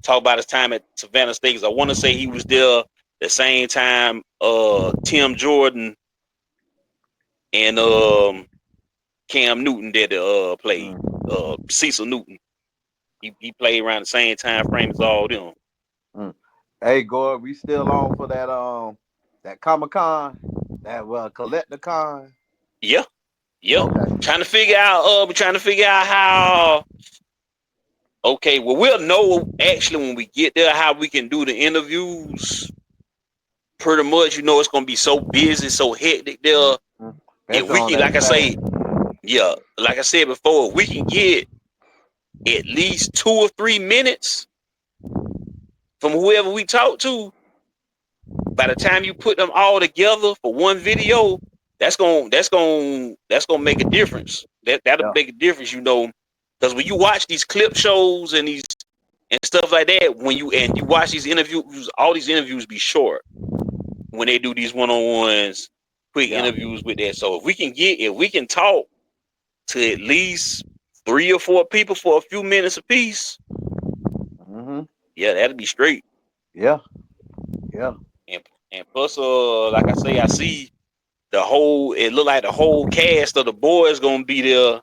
talk about his time at Savannah State. 'Cause I want to say he was there the same time Tim Jordan and Cam Newton did played. Cecil Newton. He played around the same time frame as all them. Hey, Gord, we still on for that Comic Con, that Collector Con. Yeah. Yeah. Okay. Trying to figure out we're trying to figure out how. Okay, well, we'll know actually when we get there how we can do the interviews. Pretty much, it's gonna be so busy, so hectic there. If Especially we on can, that like I say, Saturday. yeah, like I said before, if we can get at least 2 or 3 minutes from whoever we talk to, by the time you put them all together for one video, that's gonna make a difference. That'll Yeah. make a difference, because when you watch these clip shows and stuff like that, when you watch these interviews, all these interviews be short when they do these one-on-ones, quick Yeah. interviews with that. So if we can talk to at least 3 or 4 people for a few minutes apiece, Mm-hmm. yeah, that'll be straight. Yeah. Yeah. And and plus, like I say, I see it look like the whole cast of the boys gonna be there.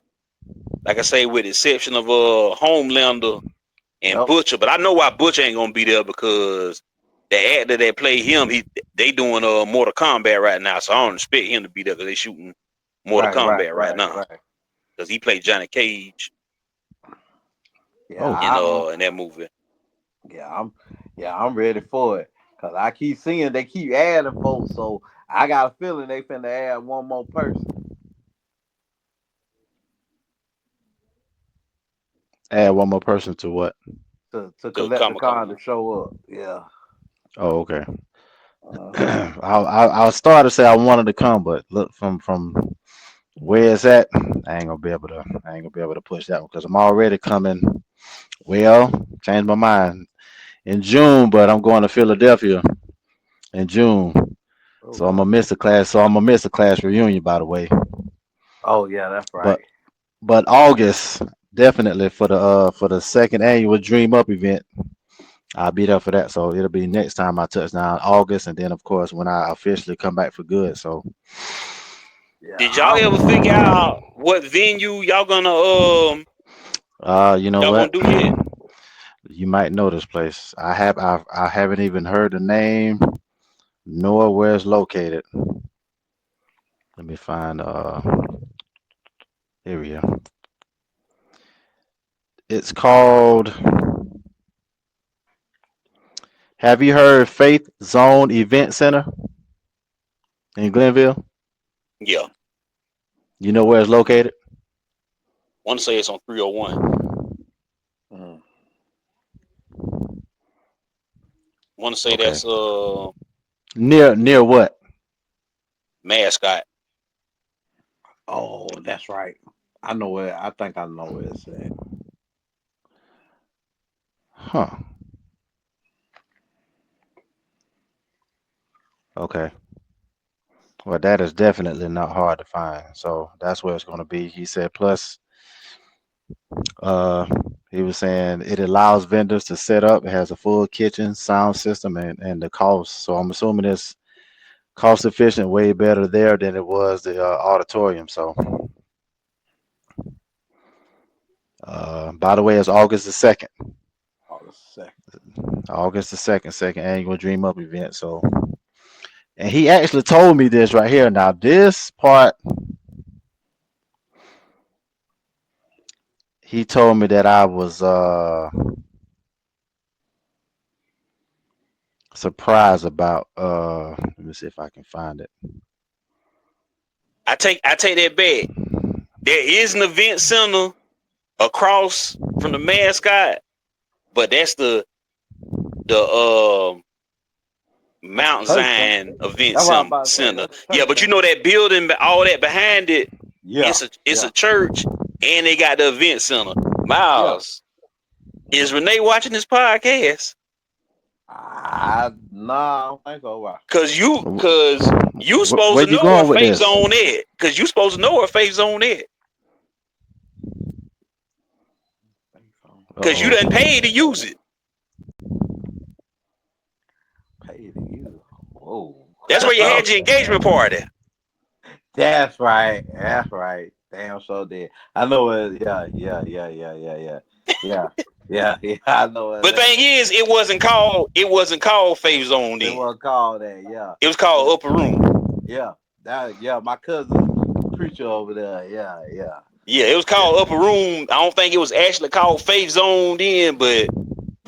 Like I say, with the exception of Homelander and Yep. Butcher, but I know why Butcher ain't gonna be there because the actor that played him, they doing Mortal Kombat right now, so I don't expect him to be there because they shooting Mortal Right. Right. Kombat right Right. now Right. because he played Johnny Cage Yeah. Oh. in that movie. Yeah. I'm ready for it. Cause I keep seeing they keep adding folks, so I got a feeling they finna add one more person. Add one more person to what? to to collect the Comic car Con. to show up. Yeah. Oh, okay. Uh-huh. I started to say I wanted to come, but look from where it's at, I ain't gonna be able to push that one because I'm already coming. Well, changed my mind in June, but I'm going to Philadelphia in June, Oh so I'm wow. gonna miss the class. So I'm gonna miss the class reunion, by the way. Oh yeah, that's But right. but August definitely for the second annual Dream Up event. I'll be there for that. So it'll be next time I touch down August, and then of course when I officially come back for good. So Yeah. Did y'all ever figure out what venue you know y'all gonna what? do yet? You might know this place. I haven't even heard the name nor where it's located. Let me find here we go. It's called, have you heard Faith Zone Event Center in Glenville? Yeah, You know where it's located? want to say it's on 301. Mm. Want to say Okay. that's Near what? Mascot. Oh, that's right. I know where. I think I know where it's at. Huh. Okay. Well, that is definitely not hard to find. So that's where it's going to be. He said, plus, uh, he was saying it allows vendors to set up. It has a full kitchen, sound system, and the cost. So I'm assuming it's cost efficient, way better there than it was the auditorium. So, by the way, it's August the 2nd. Oh, the second. August the 2nd, second annual Dream Up event. So, and he actually told me this right here. Now, this part, he told me that I was surprised about. Let me see if I can find it. I take that back. There is an event center across from the Mascot, but that's the That's the Mount church. Huh? Zion Event That's what I'm about to say. Center. That's the Yeah, church. but you Huh? know that building, all that behind it, Yeah. it's Yeah. a church, and they got the event center. Yeah. Miles, is Mm. Renee watching this podcast? Nah, I don't think so. Wow. Cause you supposed Where to you know where going with Faith this? Zone at. Cause you supposed to know where Faith Zone at. Think so. Uh Cause you oh. done paid to use it. Pay to you. Whoa. That's where you had your engagement party. That's right. That's right. Damn, so did. I know it. Yeah. Yeah. Yeah. Yeah. Yeah. Yeah. Yeah. Yeah. Yeah. I know But the it. thing is, it wasn't called Faith Zone They then. want to call that. Yeah. It was called Upper Room. Yeah. That. Yeah. My cousin preacher over there. Yeah. Yeah. Yeah, it was Yeah. called Upper Room. I don't think it was actually called Faith Zone then, but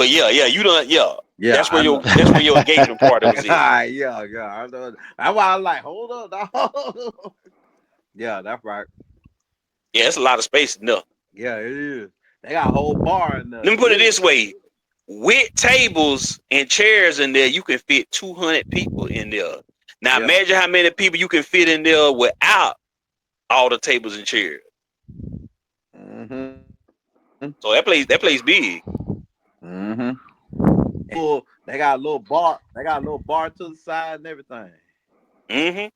yeah, you done Yeah. I know. that's where your engagement party was at. Yeah. Yeah. I know. That's why I'm like, hold up, dog. Yeah. That's right. Yeah, it's a lot of space enough. Yeah. It is. They got a whole bar in there. Let me put it Yeah. this way. With tables and chairs in there, you can fit 200 people in there. Now Yeah. imagine how many people you can fit in there without all the tables and chairs. Mm-hmm. So that place big. Mm-hmm. They got a little bar. They got a little bar to the side and everything. Mm-hmm.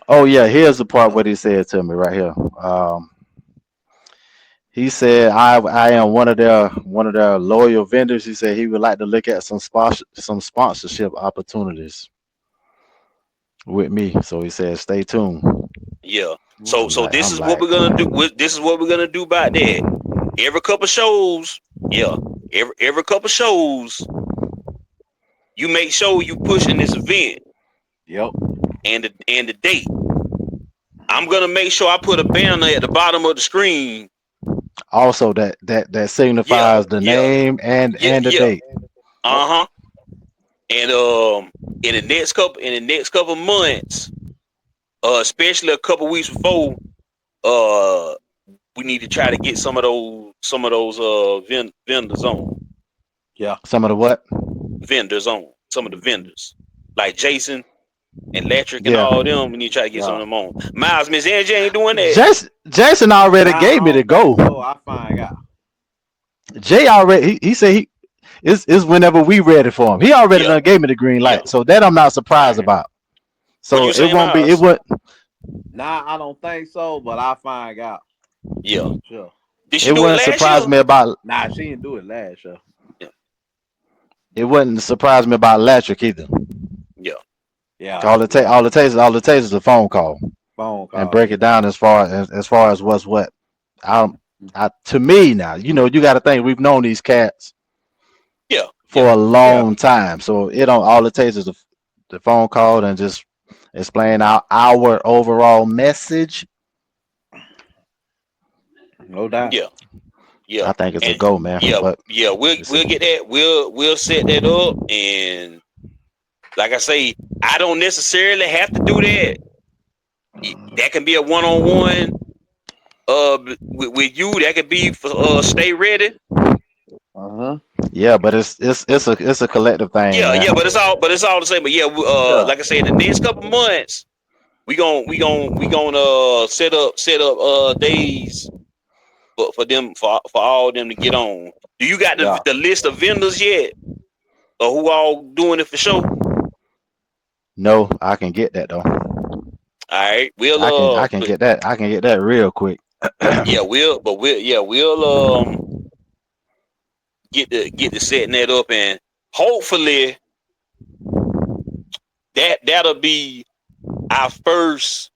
Oh yeah, here's the part what he said to me right here. He said I am one of their loyal vendors. He said he would like to look at some sponsorship opportunities with me. So he said stay tuned. Yeah. So this I'm is what like, we're gonna do. This is what we're gonna do about that. Every couple shows, yeah. Every couple shows, you make sure you pushing this event Yep. and the date. I'm gonna make sure I put a banner at the bottom of the screen. also that Yeah, signifies the yeah, name yeah, and the yeah. date. Uh-huh. And in the next couple months, especially a couple weeks before, uh we need to try to get some of those some of those vendors on. Yeah. Some of the what? Vendors on. Some of the vendors. Like Jason and Electric and Yeah. all them, we need to try to get some of Yeah. them on. Miles, Miss Angie ain't doing that. Jason already Nah, gave I me the don't think go. so. I find out. Jay already he said it's whenever we ready for him. He already Yeah, done gave me the green yeah. light. So that I'm not All surprised right. about. What So you it saying, won't be it Miles? would Nah, I don't think so, but I find out. Yeah. Sure. Did she it do it wouldn't last surprise year? me about Nah, she didn't do it last year. Yeah, it wouldn't surprise me about electric either. yeah, Yeah, yeah. All it takes is a phone call Phone and call. break Yeah. it down as far as what's what. I, to me now, you got to think we've known these cats yeah, yeah, for a Yeah. long time, so it don't all it takes is the phone call and just explain our overall message. No doubt. yeah, yeah. I think it's a And go, man. yeah, But yeah, let's we'll see. get that. We'll set that up. And like I say, I don't necessarily have to do that. That can be a one-on-one with you. That could be for stay ready. Uh-huh. Yeah, but it's a collective thing, Yeah, man. yeah, but it's all the same. But yeah, Yeah. like I said, the next couple months, we gon' set up days for them for all of them to get on. Do you got Yeah. the list of vendors yet, or who all doing it for sure? No, I can get that though. All right, I can get that. I can get that real quick. yeah, we'll get the setting that up, and hopefully that'll be our first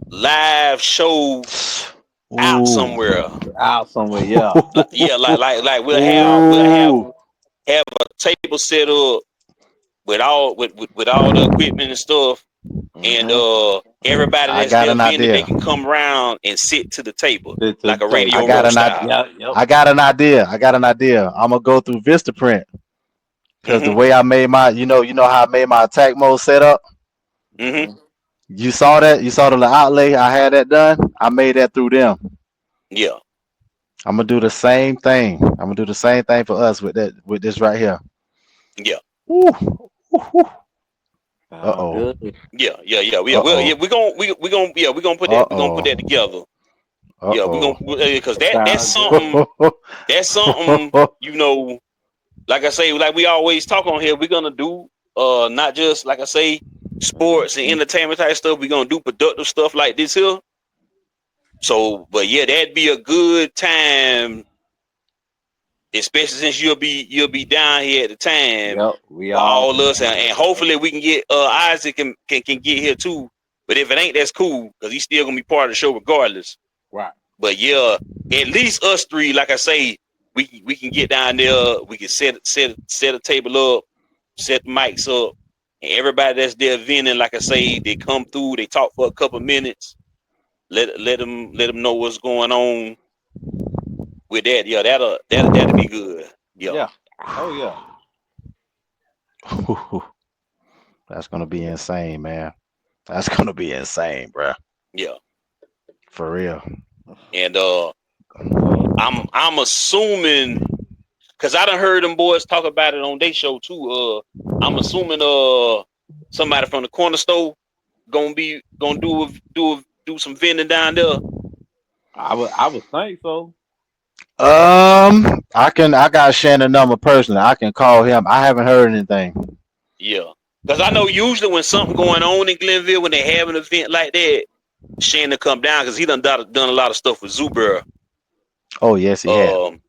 live show out Ooh. somewhere. Out somewhere. Yeah. Yeah, like Ooh. have a table set up with all the equipment and stuff, and Mm-hmm. everybody I that's got there an vending, they idea. can come around and sit to the table To the like a I Radio table. got Row an idea. style. Yeah. Yep. I got an idea. I got an idea. I'm gonna go through VistaPrint because the Mm-hmm. way I made my, how I made my attack mode setup. Mm-hmm. Mm-hmm. You saw that? You saw the outlay? I had that done. I made that through them. Yeah. I'm gonna do the same thing. I'm gonna do the same thing for us with this right here. Yeah. Ooh. Ooh. Uh Sound oh. good. Yeah. Yeah. Yeah. Yeah. Uh Well, yeah, oh. we gonna put Uh we're gonna put that oh. together. Uh Yeah, we oh. gonna because that's Sound good. something. That's something. Like I say, like we always talk on here. We're gonna do not just like I say sports and Mm-hmm. entertainment type stuff. We're gonna do productive stuff like this here. So, but yeah, that'd be a good time, especially since you'll be down here at the time Yep. We for all all of be us, down and there. Yep. hopefully we can get Isaac can get here too. But if it ain't, that's cool because he's still gonna be part of the show regardless. Right. But yeah, at least us three, like I say, we can get down there. We can set a table up, set the mics up, and everybody that's there venting, like I say, they come through, they talk for a couple minutes, let them know what's going on with that. Yeah, that'll be good. Yeah, Yeah. Oh yeah. That's gonna be insane, man. That's gonna be insane, bro. yeah, For real. and I'm assuming because I done heard them boys talk about it on their show too. I'm assuming somebody from the corner store gonna do some vending down there. I would think so. I got Shannon number personally. I can call him. I haven't heard anything. Yeah, because I know usually when something going on in Glenville, when they have an event like that, Shannon come down because he done a lot of stuff with Zuber Oh yes, he had. um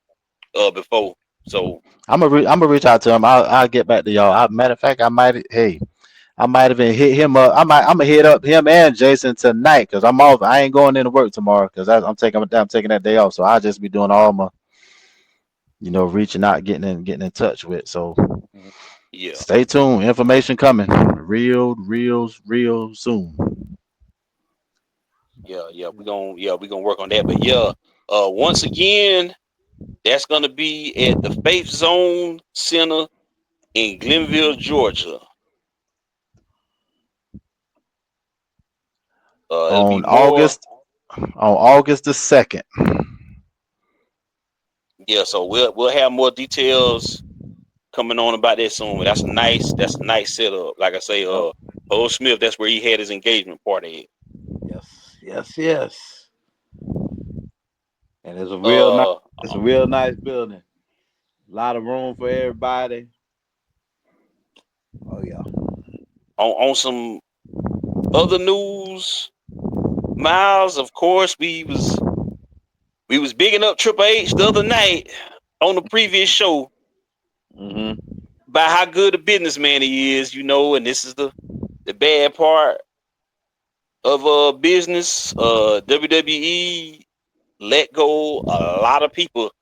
before. So I'm gonna reach out to him. I'll get back to y'all. Matter of fact, I might even hit him up. I'm gonna hit up him and Jason tonight because I'm off. I ain't going into work tomorrow because I'm taking that day off. So I'll just be doing all my reaching out, getting in touch with. So yeah, stay tuned. Information coming real soon. we gonna work on that. But yeah, once again, that's gonna be at the Faith Zone Center in Glenville, Georgia. It'll be On more. August on August the 2nd. Yeah, so we'll have more details coming on about that soon. That's a nice setup. Like I say, Yep. Old Smith, that's where he had his engagement party Yes. Yes. Yes. And it's a at. real nice. It's a real nice building. A lot of room for everybody. Oh yeah. On some other news, Miles, of course, we was bigging up Triple H the other night on the previous show Mm-hmm. by how good a businessman he is, and this is the bad part of business. WWE let go a lot of people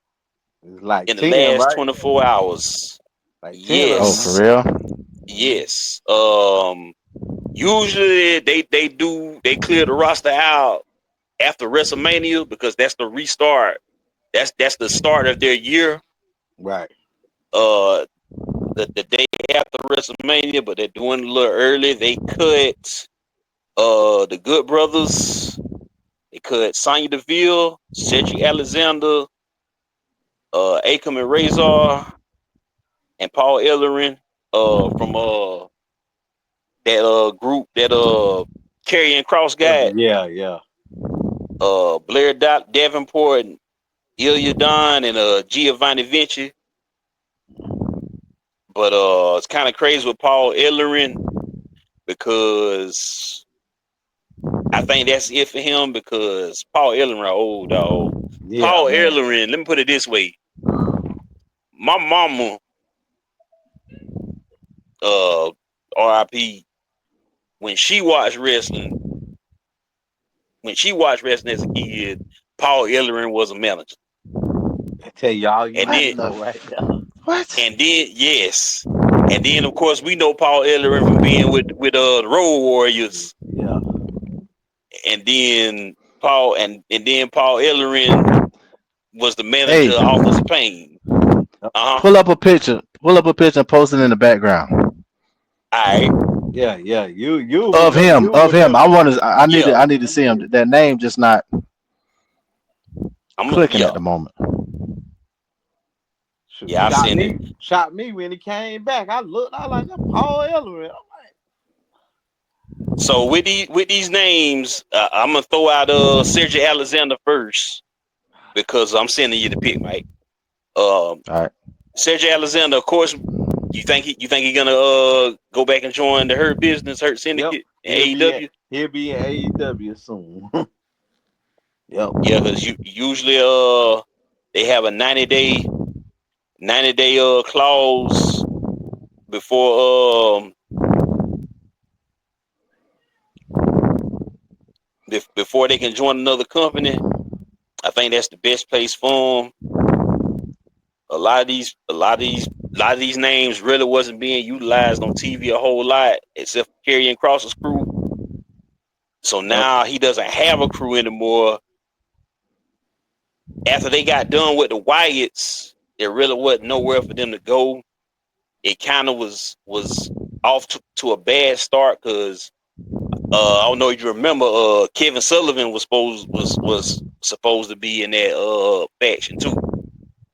It's like in the 10, last right? 24 hours. Like 10 of Oh, them. for Yes. real? Mm-hmm. Yes. Usually they clear the roster out after WrestleMania because that's the restart. That's the start of their year. Right. Uh the day after WrestleMania, but they're doing it a little early. They cut the Good Brothers, they cut Sonya Deville, Cedric Alexander, Akam and Razor, and Paul Ellering from that group that Karrion Cross got, Yeah. Yeah. Blair Davenport and Ilya Don and Giovanni Vinci. But it's kind of crazy with Paul Ellering because I think that's it for him because Paul Ellering old dog. Yeah, Paul man. Ellering, let me put it this way. My mama, uh RIP, when she watched wrestling, as a kid, Paul Ellering was a manager. I tell y'all you And need What to then the know right f- there. what? yes. And then of course we know Paul Ellering from being with the Road Warriors. Yeah. And then Paul Ellering was the manager Hey, of Authors of Pain. Yep. Uh-huh. pull up a picture. Pull up a picture and post it in the background All right. Yeah, yeah. You of remember him. you Of him. I remember want that. to. I need to. Yeah. I need to see him. That name just not clicking at Yeah. the moment. Shoot, Yeah, I seen it. shot me when he came back. I looked, I like that Paul Ellering. So with these names, I'm gonna throw out Sergio Alexander first because I'm sending you the pick, Mike. Um, All right. Sergio Alexander, of course. You think he gonna go back and join the Hurt Yep. Syndicate in AEW? He'll be in AEW soon. Yep. Yeah, because usually they have a 90 day clause before before they can join another company. I think that's the best place for them. A lot of these names really wasn't being utilized on TV a whole lot, except for Karrion Cross's crew. So Yep. now he doesn't have a crew anymore. After they got done with the Wyatts, there really wasn't nowhere for them to go. It kind of was off to a bad start because I don't know if you remember, Kevin Sullivan was supposed to be in that faction too,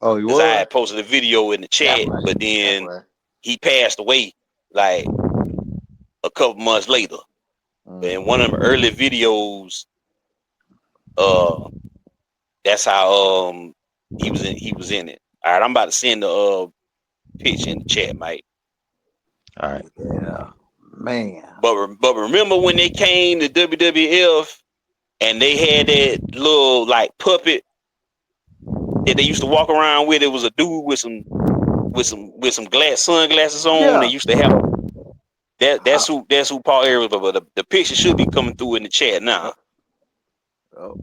Oh, he because I was? had posted a video in the That chat, right. but That then right. he passed away like a couple months later. In one of them early videos, uh, that's how he was in it. All right, I'm about to send the picture in the chat, Mike. All right. Yeah. Man. But remember when they came to WWF and they had that little like puppet that they used to walk around with? It was a dude with some glass sunglasses on. They Yeah. used to have that. I, That's who Paul Aaron was. But the picture should be coming through in the chat now. oh,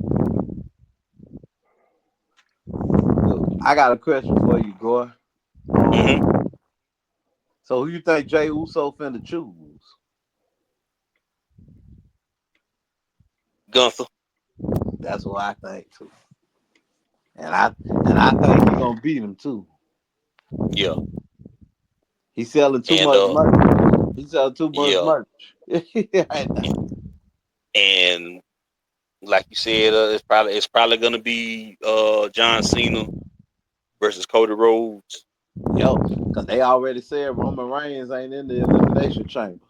look, I got a question for you, Gore. Mm-hmm. So who you think Jay Uso finna choose? Gunther. That's what I think too. And I think he gonna beat him too. Yeah. He's selling too And much merch. He's selling too much yeah. merch. Right now. And like you said, it's probably gonna be John Cena versus Cody Rhodes. Yo, because they already said Roman Reigns ain't in the elimination chamber.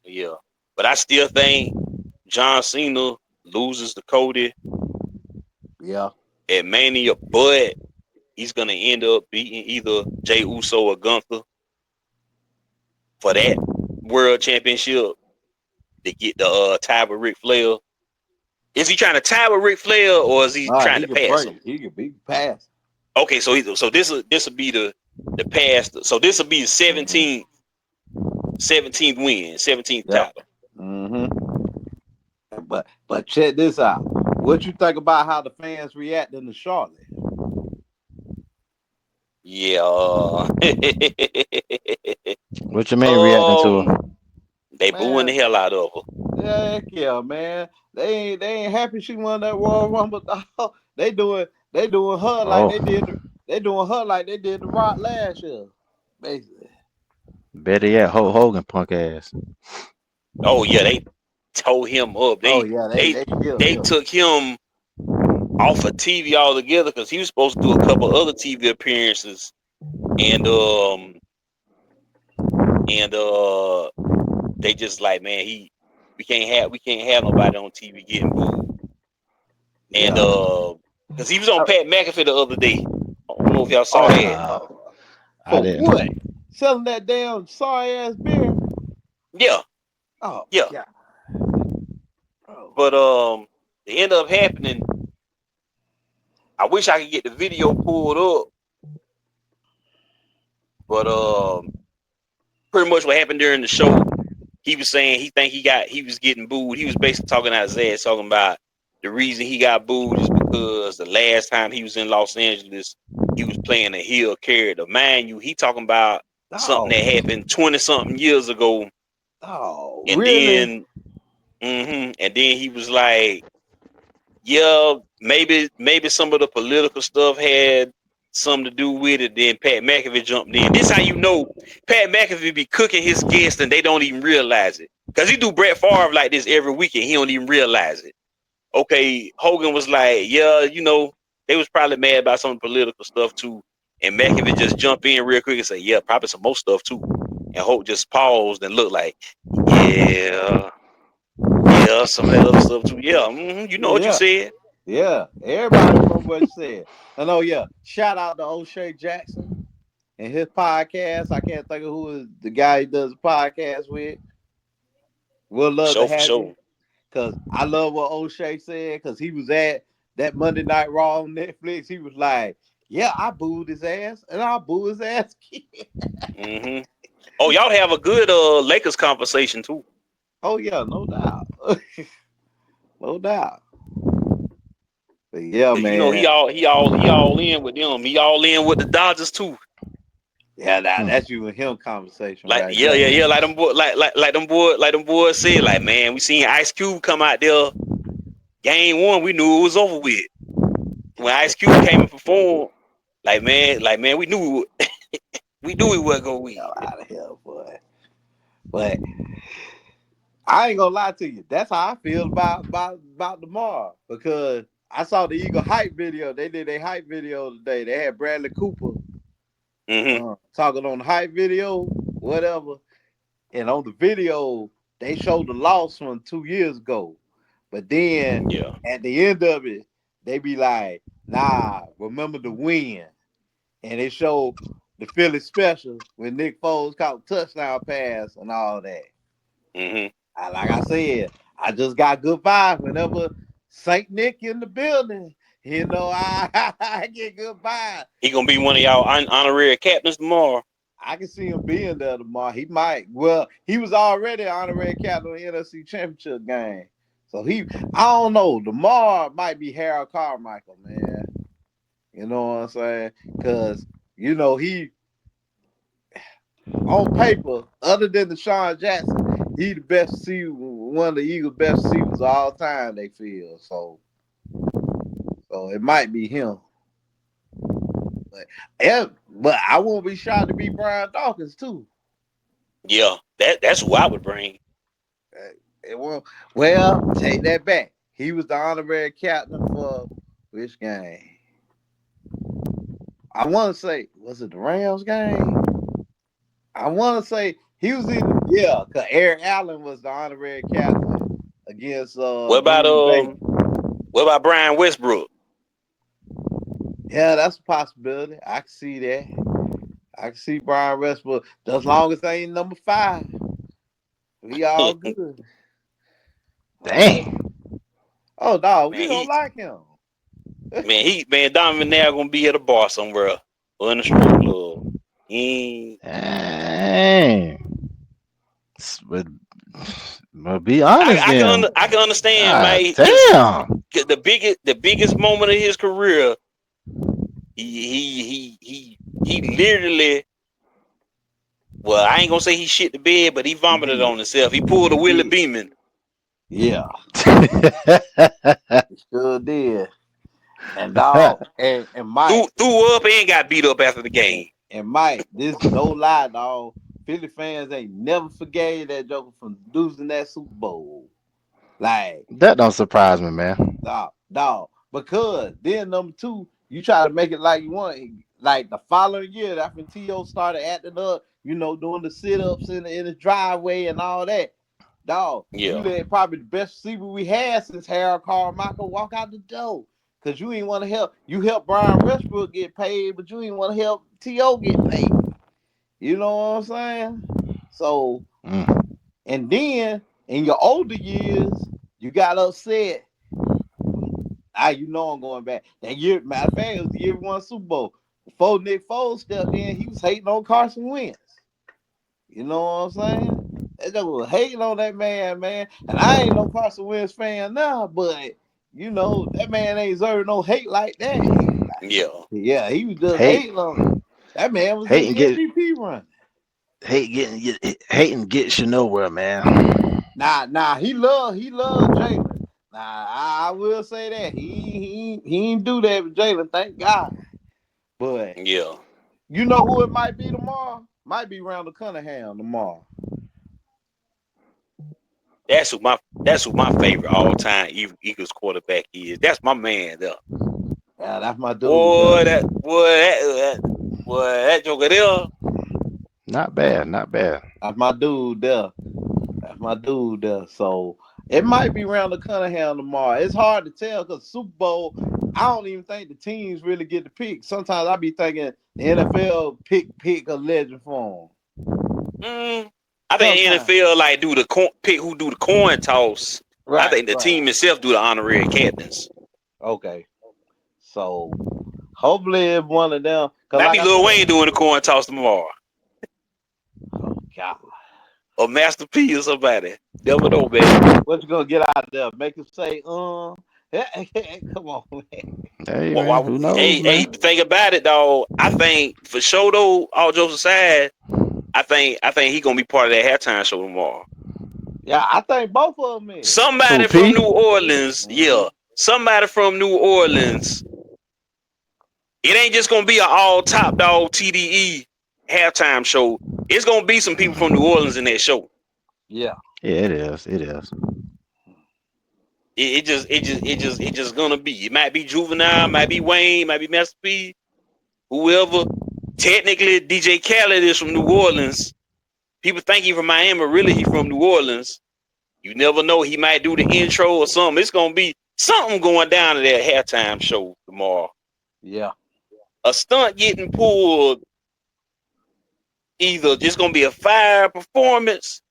Yeah, but I still think John Cena loses to Cody Yeah. at Mania, but he's gonna end up beating either Jey Uso or Gunther for that world championship to get the tie with Ric Flair. Is he trying to tie with Ric Flair or is he Nah, trying he to could pass break. him? He could be passed. Okay, so this will be the past. So this will be the Mm-hmm. 17th win, 17th Yep. title. But check this out. What you think about how the fans reacting to Charlotte? Yeah. What you mean reacting to her? They booing the Man, hell out of her. heck yeah, man. They ain't happy she won that Royal Rumble. Dog. They doing her like Oh, they did the Rock last year. Basically. better yet, Hulk Hogan punk ass. Oh yeah, they tore him up. Oh They yeah, they they killed they him. took him off of TV altogether because he was supposed to do a couple other TV appearances, and and they just like, man, we can't have nobody on TV getting booed, and Yeah. because he was on Pat McAfee the other day. I don't know if y'all saw Oh, that. Nah, I for didn't. what? Selling that damn sorry ass beer. Yeah, Oh yeah, god. Oh. but it ended up happening. I wish I could get the video pulled up, but pretty much what happened during the show, he was saying he was getting booed. He was basically talking out his ass, talking about the reason he got booed is because the last time he was in Los Angeles, he was playing a heel character. Mind you, he talking about something that Oh. happened 20 something years ago, Oh, and really? then and then he was like, yeah, maybe some of the political stuff had something to do with it. Then Pat McAfee jumped in. This how you know Pat McAfee be cooking his guests and they don't even realize it. Cause he do Brett Favre like this every weekend. He don't even realize it. Okay, Hogan was like, yeah, they was probably mad about some political stuff too. And McAfee just jump in real quick and say, yeah, probably some more stuff too. And Hope just paused and looked like, yeah, yeah, some of that other stuff too. Yeah, you know what you Yeah. said. Yeah. Everybody remember what you said. And oh yeah, shout out to O'Shea Jackson and his podcast. I can't think of who is the guy he does the podcast with. We'll For love to sure, for have sure. you. Cause I love what O'Shea said, cause he was at that Monday Night Raw on Netflix. He was like, yeah, I booed his ass and I'll boo his ass hmm Oh, y'all have a good Lakers conversation too. Oh yeah, no doubt. No doubt. But yeah, Cause he man. all in with them. He all in with the Dodgers too. Yeah, Hmm. that's you and him conversation Like right yeah, there. yeah, yeah. Like them boys said. Like man, we seen Ice Cube come out there. Game one, we knew it was over with. When Ice Cube came and performed, we knew we knew we wasn't gonna win. Hell out of here, boy. But I ain't gonna lie to you. That's how I feel about tomorrow. Because I saw the Eagle hype video. They did a hype video today. They had Bradley Cooper hmm talking on the hype video, whatever. And on the video, they showed the loss from 2 years ago. But then Yeah. at the end of it, they be like, nah, remember the win. And they showed the Philly special when Nick Foles caught a touchdown pass and all that. hmm Like I said, I just got good vibes whenever Saint Nick in the building. I get good vibes. He gonna be one of y'all honorary captains tomorrow. I can see him being there tomorrow. He might. Well, he was already honorary captain in the NFC Championship game. So I don't know. Tomorrow might be Harold Carmichael, man. You know what I'm saying? Because, he, on paper, other than Deshaun Jackson, he the best receiver, one of the Eagles' best receivers of all time, they feel. So it might be him. But I won't be shocked to be Brian Dawkins, too. Yeah, that's who I would bring. It won't. Well, take that back. He was the honorary captain for which game? I want to say, was it the Rams game? I want to say he was either, yeah, because Eric Allen was the honorary captain against What about Green Bay. what about Brian Westbrook? Yeah, that's a possibility. I can see that. I can see Brian Westbrook. As long as they ain't number 5, we all good. Dang. Oh, dog, we Man, don't like him. Donovan now gonna be at a bar somewhere or in a strip club. Dang. But be honest then. I can understand, God man. damn. The biggest moment of his career, he literally. Well, I ain't gonna say he shit the bed, but he vomited on himself. He pulled a Willie Beeman. Yeah, he sure did. And dog, and Mike threw up and got beat up after the game. and Mike, this no lie, dog. Philly fans ain't never forgave that joker from losing that Super Bowl. Like, That don't surprise me, man. dog. Because then number 2, you try to make it like you want. Like the following year, that's when T.O. started acting up, doing the sit-ups in his driveway and all that. Dog, you let probably the best receiver we had since Harold Carmichael walk out the door. Because you ain't want to help. You help Brian Westbrook get paid, but you ain't want to help T.O. get paid. You know what I'm saying? So, and then in your older years, you got upset. I'm going back. That year, matter of fact, it was the year we won Super Bowl. Before Nick Foles stepped in, he was hating on Carson Wentz. You know what I'm saying? That just was hating on that man. And I ain't no Carson Wentz fan now, but that man ain't deserve no hate like that. Yeah, he was just hating on him. That man was in the MVP run. Hating gets you nowhere, man. Nah, he loved Jalen. Nah, I will say that. He ain't do that with Jalen, thank God. But you know who it might be tomorrow? Might be Randall Cunningham tomorrow. That's who my favorite all-time Eagles quarterback is. That's my man there. Yeah, that's my dude. That joker there. Not bad. That's my dude there. So it might be Randall Cunningham tomorrow. It's hard to tell because Super Bowl, I don't even think the teams really get to pick. Sometimes I be thinking the NFL pick a legend for them. I think the NFL like pick who do the coin toss. Right, I think the team itself do the honorary captains. Okay. So hopefully it's one of them. Might be Lil Wayne doing the coin toss tomorrow. Oh God. Or Master P or somebody. Never know, man. What you gonna get out there? Make him say, Come on, man. Who knows? Hey, think about it, dog. I think for sure though, all jokes aside, I think he gonna be part of that halftime show tomorrow. Yeah, I think both of them is. Somebody from New Orleans, somebody from New Orleans. It ain't just gonna be an all top dog TDE halftime show. It's gonna be some people from New Orleans in that show. Yeah, it is. It just gonna be. It might be Juvenile, might be Wayne, might be Master P, whoever. Technically, DJ Khaled is from New Orleans. People think he from Miami, really he from New Orleans. You never know. He might do the intro or something. It's gonna be something going down to that halftime show tomorrow. Yeah. A stunt getting pulled. Either just gonna be a fire performance,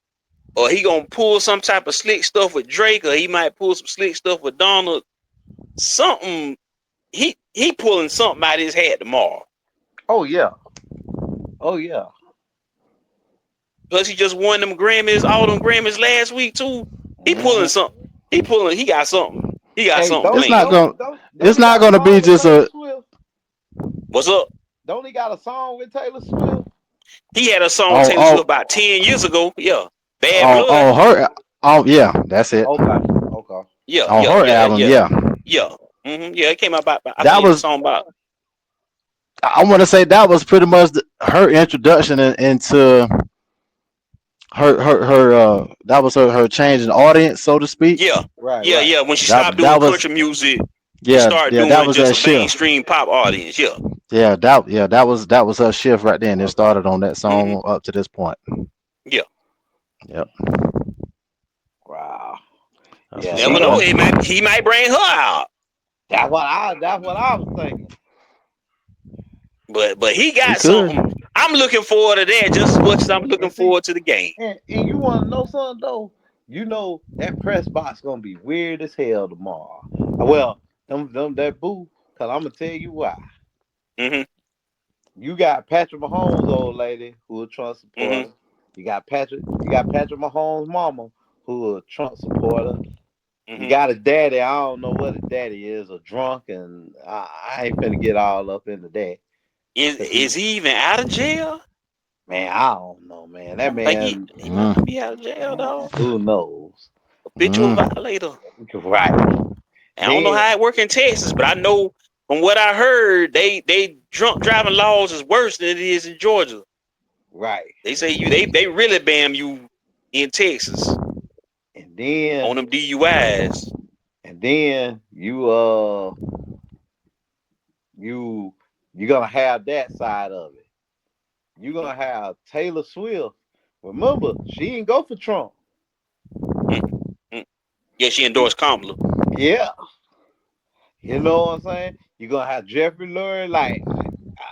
or he gonna pull some type of slick stuff with Drake, or he might pull some slick stuff with Donald. Something he pulling something out of his hat tomorrow. Oh yeah. Plus he just won them Grammys, all them Grammys last week too. He pulling something. He got something. He got something. It's not gonna be just a. What's up? Don't he got a song with Taylor Swift? He had a song with Taylor Swift about 10 years ago. Yeah. Bad Blood. Her. Oh yeah, that's it. Okay. Yeah. On her album, yeah. Mm-hmm. Yeah, it came out about. That was a song about. I want to say that was pretty much her introduction into her. That was her change in audience, so to speak. Yeah. Right. Yeah. When she stopped doing country music. and Yeah, start yeah, that doing was just that a shift. mainstream pop audience. Yeah. That was her shift right then. It started on that Hmm. song up to this point. Yeah. Yep, Wow. that's Yeah, what's Never up, know. man. He might bring her out. that's what I was thinking. But he He got could. something. I'm looking forward to that just as much as I'm looking And see, forward to the game. and you want to know something though? You know that press box gonna be weird as hell tomorrow. Well, them that boo, cause I'm gonna tell you why. Hmm. You got Patrick Mahomes' old lady who a Trump Hmm. supporter. You got Patrick Mahomes' mama who a Trump supporter. You Hmm. got a daddy. I don't know what his daddy is, a drunk, and I ain't finna get all up into that. Cause Is he even out of jail? man, I don't know, man. That Think man, he might not Mm, be out of jail though. who knows? Habitual mm. violator. Right. I don't know how Then, it work in Texas, but I know from what I heard, they drunk driving laws is worse than it is in Georgia. right. They say they really bam you in Texas And on then, them DUIs. and then you you're gonna have that side of it. You're gonna have Taylor Swift. Remember, she didn't go for Trump. Mm, mm. Yeah, she endorsed Kamala. Yeah. You know what I'm saying? You're gonna have Jeffrey Lurie. Like,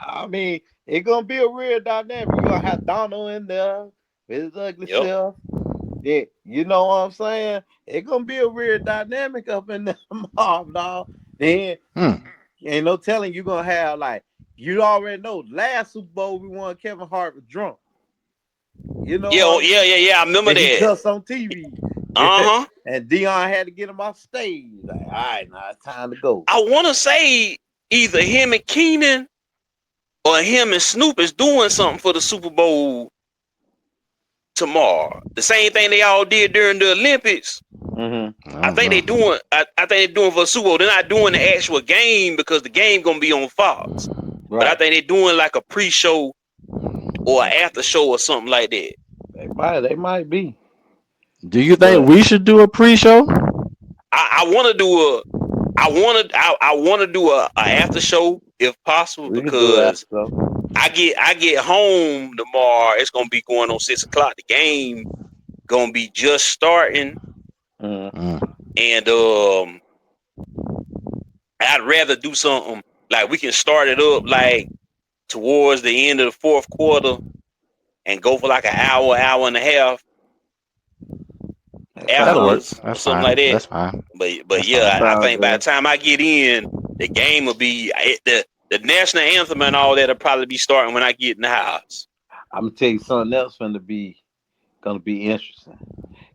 I mean, it's gonna be a real dynamic. You're gonna have Donald in there with his ugly Yep. self. Yeah, you know what I'm saying? It's gonna be a real dynamic up in the mob, dog. Then Hmm. ain't no telling you gonna have like you already know last Super Bowl we won Kevin Hart was drunk. You know Yeah, what oh, I yeah, mean? yeah, yeah. I remember Then he that. cussed on TV. Uh huh. And Dion had to get him off stage. Like, all right, now it's time to go. I want to say either him and Keenan or him and Snoop is doing something for the Super Bowl tomorrow. The same thing they all did during the Olympics. Mm-hmm. I I don't think they know. doing. I think they're doing for the Super Bowl. They're not doing the actual game because the game gonna be on Fox. But I Right. think they're doing like a pre-show or an after show or something like that. They might be. Do you think But we should do a pre-show? I want to do a. I want to do a after show if possible we could do because after. I get home tomorrow. It's gonna be going on 6 o'clock. The game gonna be just starting, Mm-hmm. Mm. and I'd rather do something like we can start it up like towards the end of the fourth quarter and go for like an hour, hour and a half That That'll sounds work. afterwards or That's something like fine. that. That's fine. But That's fine. yeah, I sounds think by the good. time I get in, the game will be the national anthem and all that will probably be starting when I get in the house. I'm gonna tell you something else gonna be interesting.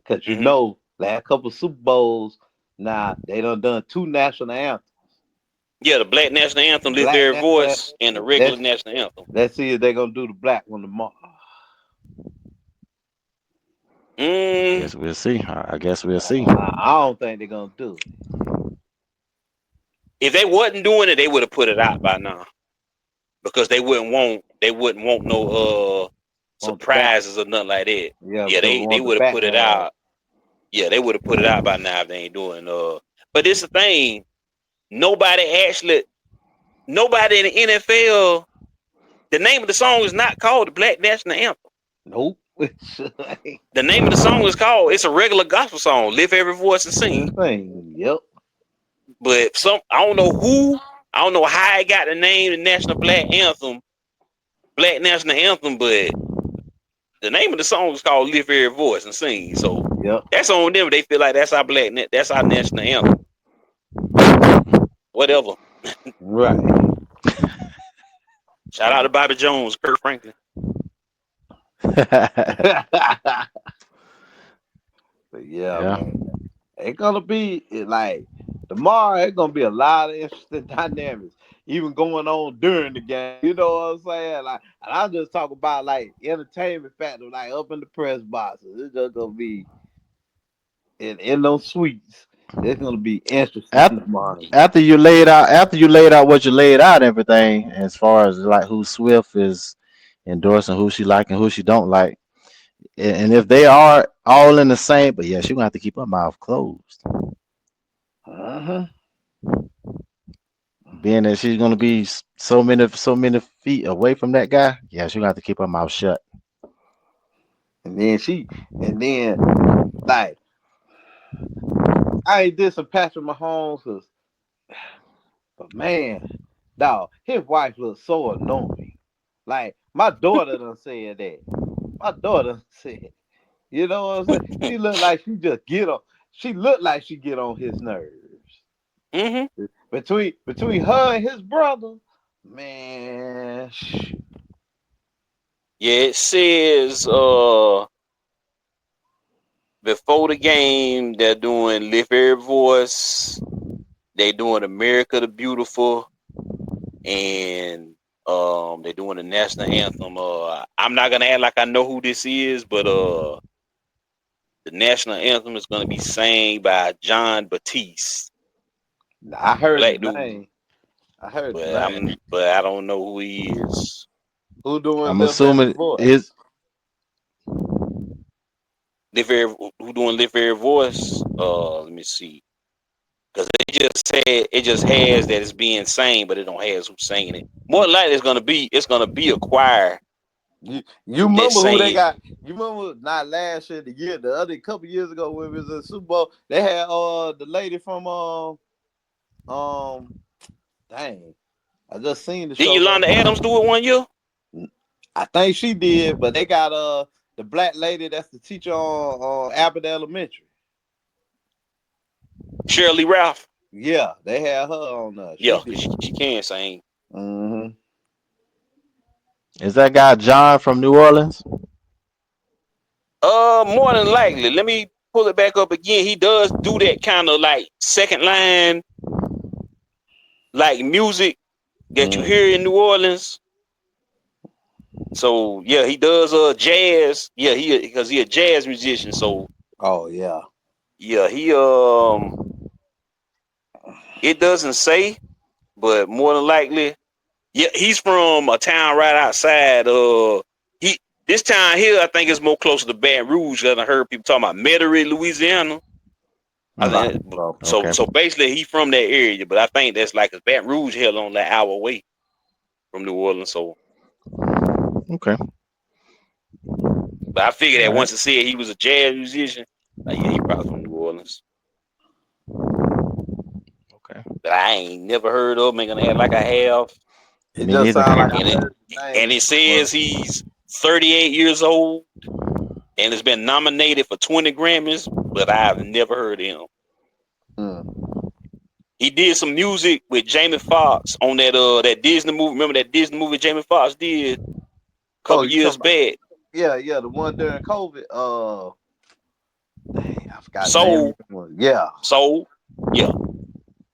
Cause you Hmm. know, last couple Super Bowls, now they done two national anthems. Yeah, the black national anthem, "Lift Black Every national anthem. Voice," and the regular Let's national anthem. let's see if they're gonna do the black one tomorrow. Mm, Guess we'll see. I guess we'll see. I don't think they're gonna do it. if they wasn't doing it, they would have put it out by now because they wouldn't want no Want the back one. surprises or nothing like that. Yeah, Yeah, because we they want the would have put it background. out. Yeah, they would have put it out by now if they ain't doing But it's the thing. Nobody actually, nobody in the NFL. The name of the song is not called the Black National Anthem. Nope. The name of the song is called. It's a regular gospel song. Lift every voice and sing. Yep. But I don't know who. I don't know how I got the name the National Black Anthem, Black National Anthem, but the name of the song is called "Lift Every Voice and Sing." So Yep. that's on them. They feel like that's our that's our national anthem. Whatever. Right. Shout out to Bobby Jones, Kurt Franklin. But yeah, Yeah. man. It's gonna be like tomorrow. It's gonna be a lot of interesting dynamics, even going on during the game. You know what I'm saying? Like, and I'm just talking about like entertainment factor, like up in the press boxes. It's just gonna be in those suites. It's gonna be interesting After tomorrow. after you laid out what you laid out, everything as far as like who Swift is endorsing, who she like and who she don't like, and if they are all in the same, but yeah, she gonna have to keep her mouth closed. Uh huh. Being that she's gonna be so many feet away from that guy, yeah, she's gonna have to keep her mouth shut. And then and then like I ain't did some Patrick Mahomes, but man, dog, his wife looks so annoying. Like my daughter done said that. My daughter said, you know what I'm saying? She look like she just get on. She looked like she get on his nerves. Mm-hmm. Between her and his brother, man. Yeah, it says before the game they're doing Lift Every Voice, they doing America the Beautiful, and they're doing the national anthem. I'm not gonna act like I know who this is, but the national anthem is gonna be sang by John Batiste, I heard the black dude, name. I heard the but name. I don't know who he is. Who doing I'm lift every assuming is voice? Who doing Lift Every Voice? Let me see. Because it just has that it's being sang, but it don't has who's singing it. More than likely it's gonna be a choir You that's remember who they saying. got? You remember not last year, the other couple years ago when it was a Super Bowl, they had the lady from um dang. I just seen the Didn't show last Yolanda night. Adams do it one year? I think she did, but they got the black lady that's the teacher on Abbott Elementary. Shirley Ralph. Yeah, they had her on there. She Yeah, did. she can sing. Mm-hmm. is that guy John from New Orleans? More than likely. Let me pull it back up again. He does do that kind of like second line, like music that you Mm. hear in New Orleans. So yeah, he does jazz. Yeah, because he a jazz musician. So Oh yeah. yeah, he it doesn't say, but more than likely, yeah, he's from a town right outside. He this town here, I think, is more closer to Baton Rouge. Cause I heard people talking about Metairie, Louisiana. I Mm, think So, okay, so. Basically, he from that area, but I think that's like a Baton Rouge hell on that hour away from New Orleans. So, okay, but I figured all that right, once I said he was a jazz musician, like yeah, he probably from New Orleans. okay. But I ain't never heard of him. Ain't gonna act like I have. it Me just neither. sounds like I And it heard the and name it before. says he's 38 years old and has been nominated for 20 Grammys, but I've never heard of him. Mm. He did some music with Jamie Foxx on that Disney movie. Remember that Disney movie Jamie Foxx did a Oh, couple you years talking about back? yeah, the one during COVID. Dang, I forgot the name of Soul, the one. Yeah. Soul, yeah.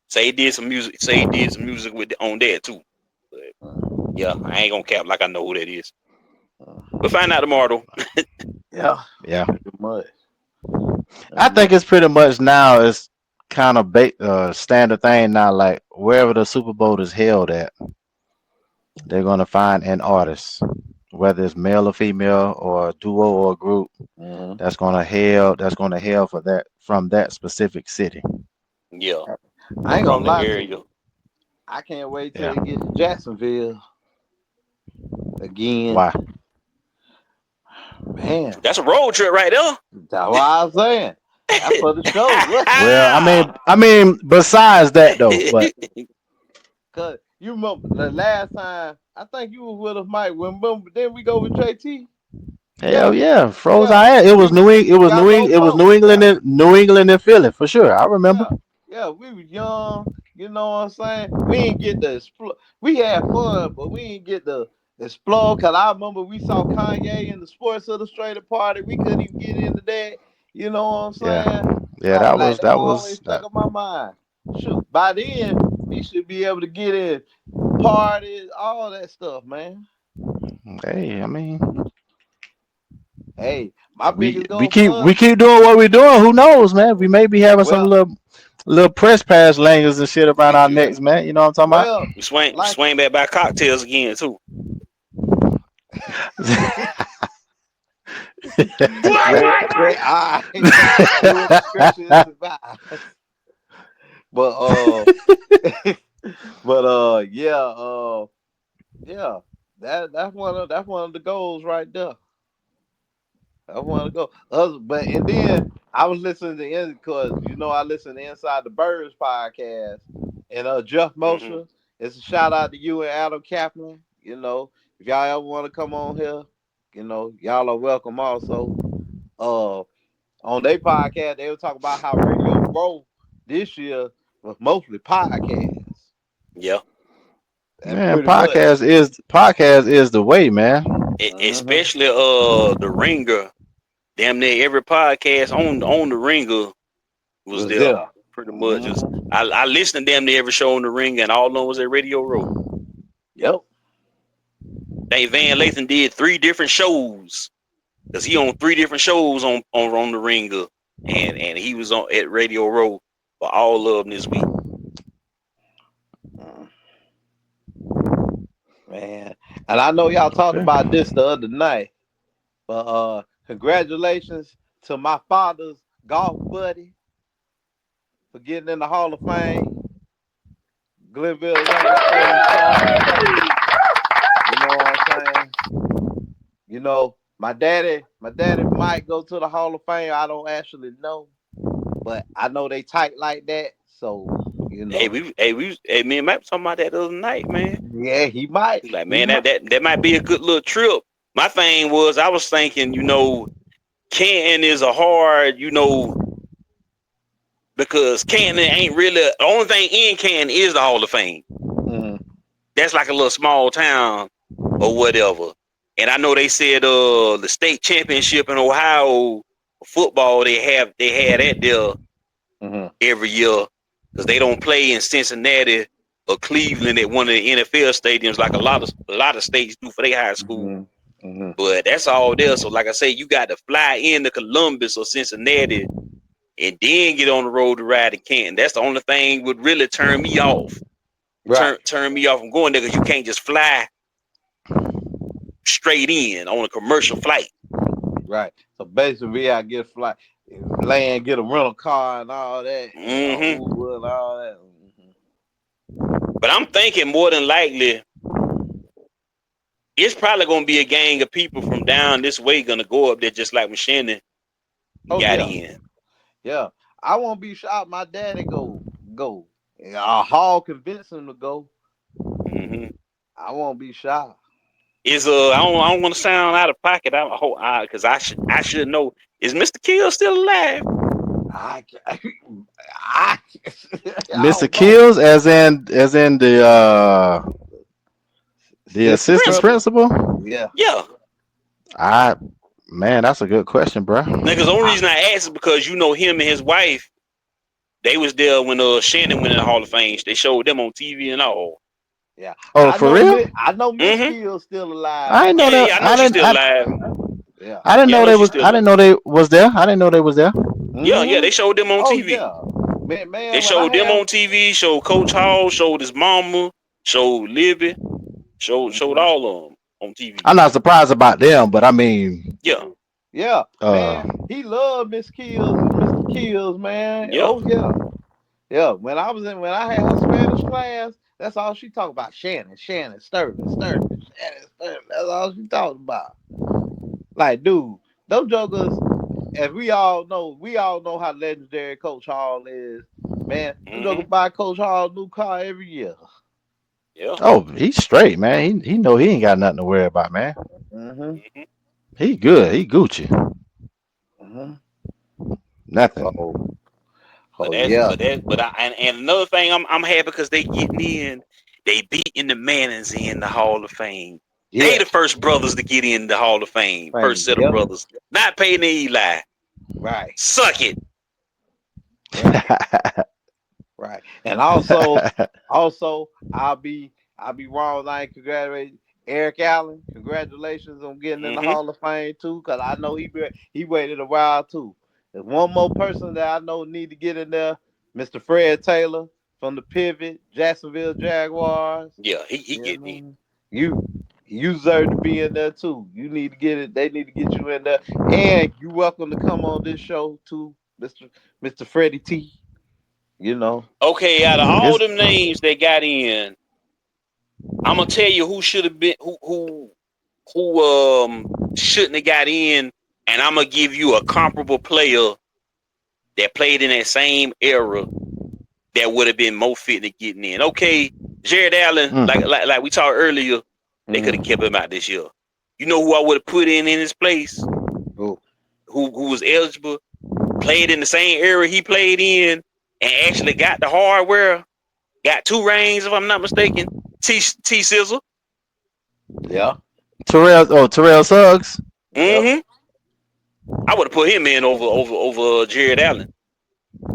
Say he did some music. Say he did some music with on that too. But yeah, I ain't gonna cap like I know who that is. We'll find out tomorrow though. Yeah. Yeah, Pretty much. I Pretty think much. it's pretty much now it's kind of standard thing now. Like wherever the Super Bowl is held at, they're gonna find an artist, whether it's male or female or a duo or a group Mm-hmm. that's gonna hail for that from that specific city. Yeah, I ain't from gonna the lie to area. you. I can't wait till Yeah. it get to Jacksonville again. Why? Man, That's a road trip right there. that's what I was saying. That's for the show. Look, Well, I mean, besides that though, but cause you remember the last time I think you was with us, Mike. Remember then we go with JT? hell Yeah, yeah, froze yeah. our ass. It We was New England. It we was got New low England. It was cost. New Yeah, England and New England and Philly for sure. I remember. yeah, yeah. We was young. You know what I'm saying? We didn't get to explore. We had fun, but we didn't get to explore. Cause I remember we saw Kanye in the Sports Illustrated party. We couldn't even get into that. You know what I'm Yeah, saying? yeah. Like, That like was that that always was stuck that. in my mind. Shoot, by then he should be able to get in parties, all that stuff, man. Hey, I mean, Hey, my we biggest we goal keep for we us. keep doing what we're doing. Who knows, man? We may be having some Well, little press pass langers and shit around our necks, man. You know what I'm well, we like swing back by cocktails again too. talking man, I viewer discretion is advised. But But yeah, that's one of the goals right there. I want to go. But and then I was listening to because I listen to Inside the Birds podcast, and Jeff Hmm. Mosher. It's a shout out to you and Adam Kaplan. If y'all ever want to come on here, y'all are welcome. Also, uh, on their podcast, they were talking about how Radio Row this year was mostly podcasts. Yeah. And Man, pretty much. podcast is the way, man. Uh-huh. Especially the Ringer. Damn near every podcast on the Ringer was Was there. there. Pretty much. Uh-huh. I listened to damn near every show on the Ringer, and all of them was at Radio Row. Yep. They Van Lathan did 3 different shows because he on 3 different shows on the Ringer, and he was on at Radio Row for all of them this week. Mm, Man. And I know y'all talked Okay. about this the other night, but congratulations to my father's golf buddy for getting in the Hall of Fame. Glenville's undisputed champ. You know what I'm saying? My daddy might go to the Hall of Fame. I don't actually know, but I know they tight like that. So, Me and Matt was talking about that the other night, man. yeah, he might. He's like, He man, might. that might be a good little trip. My thing was, I was thinking, Canton is a hard, because Canton ain't really the only thing in Canton is the Hall of Fame. Mhm. That's like a little small town or whatever. And I know they said the state championship in Ohio football they had that there Mhm. every year because they don't play in Cincinnati or Cleveland at one of the NFL stadiums like a lot of states do for their high school. Mhm. Mhm. But that's all there. So like I say, you got to fly into Columbus or Cincinnati and then get on the road to ride to Canton. That's the only thing would really turn me off. Right. Turn me off from going there because you can't just fly straight in on a commercial flight. Right. So basically, we gotta get a flight, land, get a rental car, and all that, Hmm. Uber and all that. But I'm thinking more than likely it's probably gonna be a gang of people from down this way gonna go up there just like when Shannon Oh got yeah, in. yeah. I won't be shocked. My daddy go. Hall convince him to go. Hmm. I won't be shocked. I don't want to sound out of pocket. I hope because I should know. Is Mr. Kill still alive? I I, I Mr. don't know. Kills, as in the Assistant assistant Principal. principal. principal. Yeah. Yeah. I Man, that's a good question, bro. Because the only I, reason I asked is because him and his wife. They was there when Shannon went in the Hall of Fame. They showed them on TV and all. yeah. Oh, for real? I know Miss Hmm. Kill's still alive I didn't know Yeah, that. yeah. I know she's still alive. Yeah. I didn't Yeah, I know know they she's was. still I alive. didn't know they was there. I didn't know they was there. Yeah, yeah. Hmm. They showed them on Oh TV. yeah. Man, They when I showed them have on TV. Showed Coach Hall. Showed his mama. Showed Libby. Showed Mhm. all of them on TV. I'm not surprised about them, but I mean, Yeah, Yeah, uh, man, he loved Miss Kills and Mr. Kills, man. yeah. Oh yeah, yeah. When I had her Spanish class, that's all she talked about. Shannon, Shannon, Sterling. That's all she talked about. Like, dude, those jokers, as we all know how legendary Coach Hall is. Man, them jokers Hmm. buy Coach Hall a new car every year. Yeah. oh, he's straight, man. He know he ain't got nothing to worry about, man. Mm-hmm. Hmm. He good. He Gucci. Mm-hmm. Nothing. Oh, But oh that's yeah, but that but I and another thing I'm happy because they getting in. They beating the Mannings in the Hall of Fame. They the yes, first brothers to get in the Hall of Fame. First fame. set of Yep, brothers. Not Peyton and Eli. right, Suck it. right. Right. And also, I'll be wrong. I ain't congratulate Eric Allen. Congratulations on getting in the Hmm. Hall of Fame too, because I know he waited a while too. There's one more person that I know need to get in there, Mr. Fred Taylor from the Pivot, Jacksonville Jaguars. Yeah, he You getting in. know, you you deserve to be in there too. You need to get it. They need to get you in there, and you welcome to come on this show too, Mr. Freddie T. You know. Okay, out of all His them names that got in, I'm gonna tell you who should have been who shouldn't have got in, and I'm gonna give you a comparable player that played in that same era that would have been more fit to getting in. Okay, Jared Allen, mm, like we talked earlier, they could have Mm. kept him out this year. You know who I would have put in his place? Who? Who was eligible, played in the same era he played in, and actually got the hardware, got 2 rings if I'm not mistaken. T Sizzle. Yeah. Terrell Suggs. Yep. Mm-hmm. I would have put him in over Jared Allen.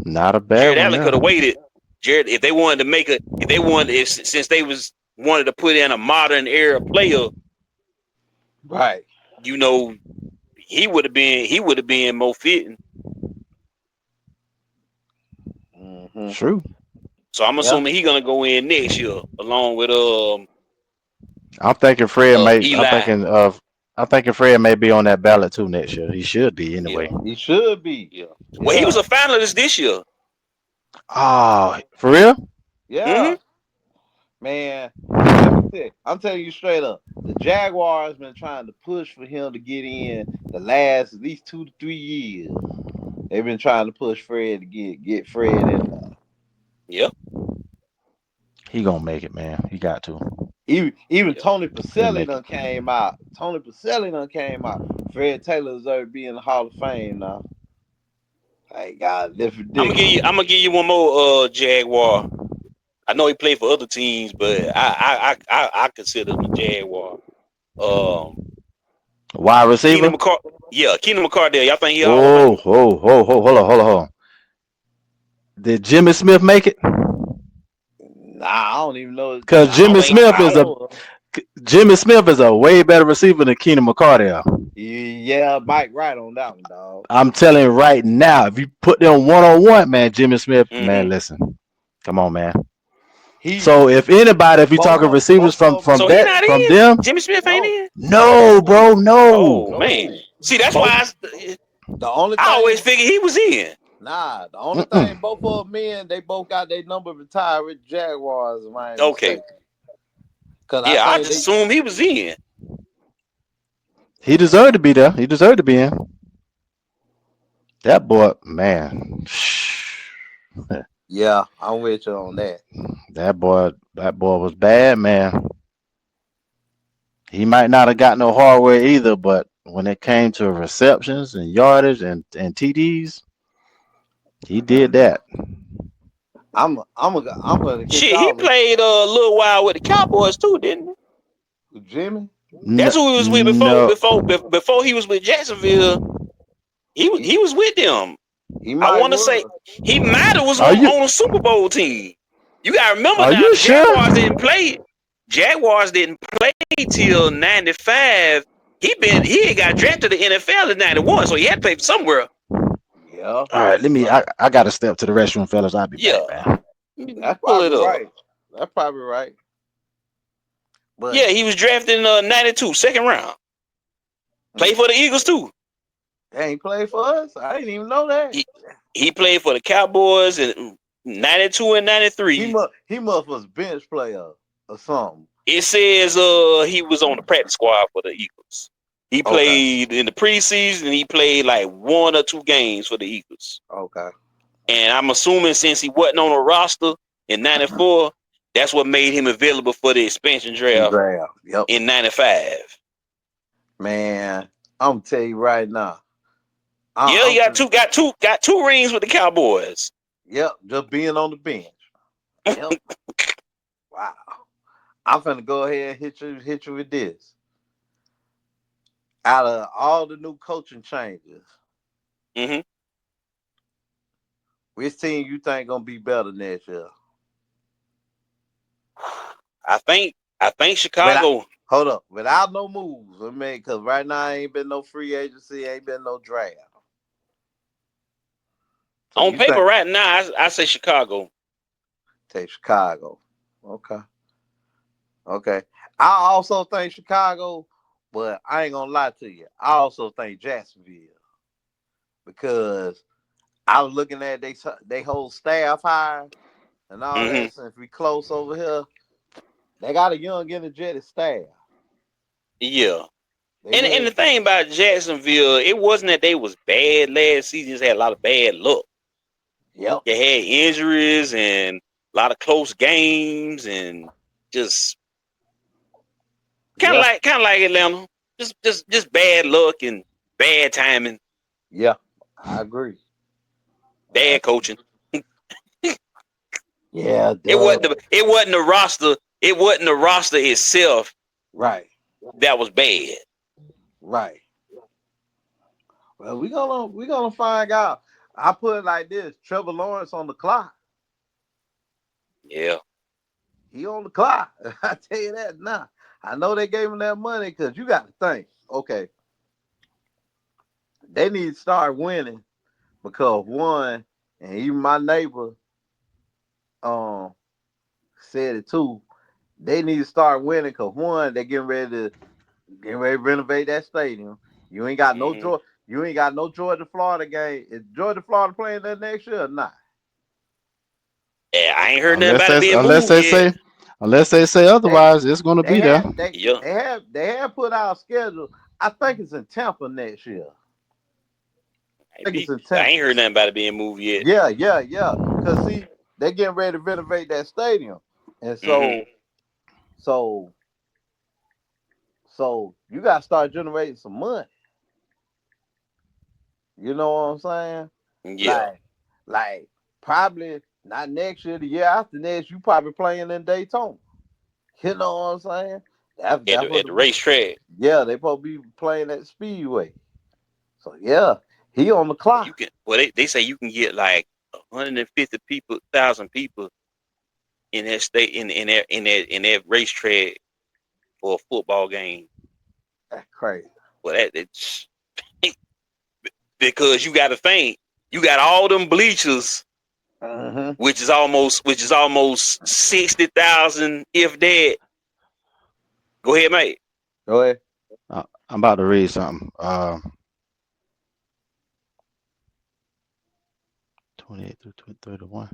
Not a bad Jared one Allen could now. have waited. Jared, if they wanted to make a, if they wanted, if since they wanted to put in a modern era player, Right. you know, he would have been more fitting. Mm-hmm. True. So I'm Yeah. assuming he gonna go in next year along with I'm thinking Fred may. Eli. I'm thinking Fred may be on that ballot too next year. He should be Yeah, anyway. He should be. yeah. Well, he was Yeah. a finalist this year. Oh, for real? Yeah. Mm-hmm. Man, let me tell you, I'm telling you straight up. The Jaguars been trying to push for him to get in the last at least 2 to 3 years. They've been trying to push Fred to get Fred in there. Yeah, He gonna make it, man. He got to. Even yeah. Tony He'll Pacelli make done it. came out. Tony Pacelli done came out. Fred Taylor deserves to be in the Hall of Fame now. Hey God, that's I'm gonna give ridiculous. you. I'm gonna give you one more. Jaguar. I know he played for other teams, but I consider him a Jaguar. Um, Wide Keenan receiver. McCart. Yeah, Keenan McCardell. Y'all think he a Hall of Oh, Famer? hold on. Did Jimmy Smith make it? Nah, I don't even know. Cause I I don't. think. I don't know. Jimmy Smith is a way better receiver than Keenan McCardell. Yeah, Mike, right on that one, dog. I'm telling you right now, if you put them 1-on-1, man, Jimmy Smith, man, Mm-hmm. listen, come on, man. He So if anybody, if you talking receivers both of them. So he not from in. them, Jimmy Smith ain't No, in. no, bro, no. Oh man. no. See, that's Both. why The only I always thing, figured he was in. nah. The only thing, Mm-mm. both of them men, they both got their number retired with Jaguars, if I ain't Okay. mistaken. Cause I Yeah, I think just they. assumed he was in. He deserved to be there. He deserved to be in. That boy, man, Yeah, I'm with you on that. that boy was bad, man. He might not have got no hardware either, but when it came to receptions and yardage and TDs, he did that. I'm gonna hit Shit, he y'all with played a little while with the Cowboys too, didn't he? Jimmy. That's No, who he was with no. before he was with Jacksonville. He He was with them. he I might want to say was. he might have was Are you on a Super Bowl team. You gotta remember are now, you the sure? Jaguars didn't play till '95. He ain't got drafted to the NFL in '91, so he had to play somewhere. Yeah, All right, let me. I got to step to the restroom, fellas. I'll be back, Yeah, man. that's pull it probably up. right. That's probably right. But Yeah, he was drafted in '92, second round. Played mm, for the Eagles too. they ain't played for us. I didn't even know that. He he played for the Cowboys in '92 and '93. He must was bench player or something. It says he was on the practice squad for the Eagles. He Okay. played in the preseason and he played like 1 or 2 games for the Eagles. Okay. And I'm assuming since he wasn't on a roster in '94, that's what made him available for the expansion draft Draft. Yep. in '95. Man, I'm tell you right now. Yeah, he I'm finna, got two rings with the Cowboys. yep, just being on the bench. Yep. Wow. I'm finna go ahead and hit you with this. Out of all the new coaching changes, Mm-hmm. which team you think gonna be better next year? I think Without Chicago hold up, without no moves. I mean, cause right now ain't been no free agency, ain't been no draft. So on you paper think right now, I say Chicago. take Chicago? Okay, okay. I also think Chicago, but I ain't gonna lie to you. I also think Jacksonville because I was looking at they whole staff hire and all Mm-hmm. that. Since we close over here, they got a young, energetic staff. Yeah. They And the really, thing about Jacksonville, it wasn't that they was bad last season. Just had a lot of bad luck. yep, They had injuries and a lot of close games and just yeah, kind of like Atlanta. Just bad luck and bad timing, yeah. I agree. bad coaching. Yeah, duh. It wasn't the roster. It wasn't the roster itself Right, that was bad. right. Well, we gonna find out. I put it like this: Trevor Lawrence on the clock. Yeah. He on the clock. I tell you that now. I know they gave him that money because you got to think. Okay, they need to start winning because one, and even my neighbor um said it too. They need to start winning because one, they getting ready to renovate that stadium. You ain't got no Mm-hmm. Georgia. You ain't got no Georgia Florida game. Is Georgia Florida playing that next year or not? Yeah, I ain't heard nothing Unless about it that's being moved yet. unless they say They otherwise, it's gonna they be there. have they Yeah. they have put out a schedule. I think it's in Tampa next year. I think it's in I Tampa. ain't heard nothing about it being moved yet. Yeah, yeah, yeah. Cause see, they getting ready to renovate that stadium, and Mm-hmm. so you got to start generating some money. You know what I'm saying? Yeah. Like, like probably not next year, the year after next, you probably playing in Daytona. You know what I'm saying? That's what At the racetrack. yeah, they supposed to be playing at Speedway. So yeah, he on the clock. You can they say you can get like 150,000 people in that state in that racetrack for a football game. That's crazy. Well, it's because you got to think you got all them bleachers, Mm-hmm. which is almost 60,000 if that. Go ahead, mate. Go ahead. I'm about to read something. 28 through 31.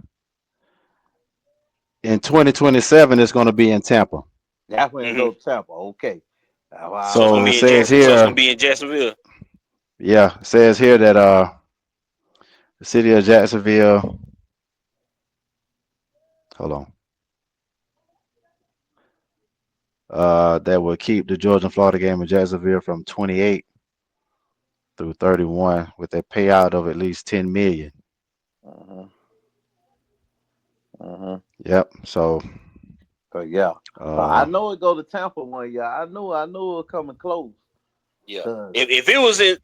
In 2027, it's going to be in Tampa. That's when it Mm-hmm. go to Tampa. Okay. That's why I So was it's gonna So it like, be in says Jackson. So it's gonna here, be in Jacksonville. yeah, it says here that the city of Jacksonville. Hold on. That will keep the Georgia and Florida game in Jacksonville from 28 through 31 with a payout of at least 10 million. uh-huh, uh-huh. Yep. So So yeah. So I uh, know it go to Tampa one year. I knew it was coming close. Yeah. Cause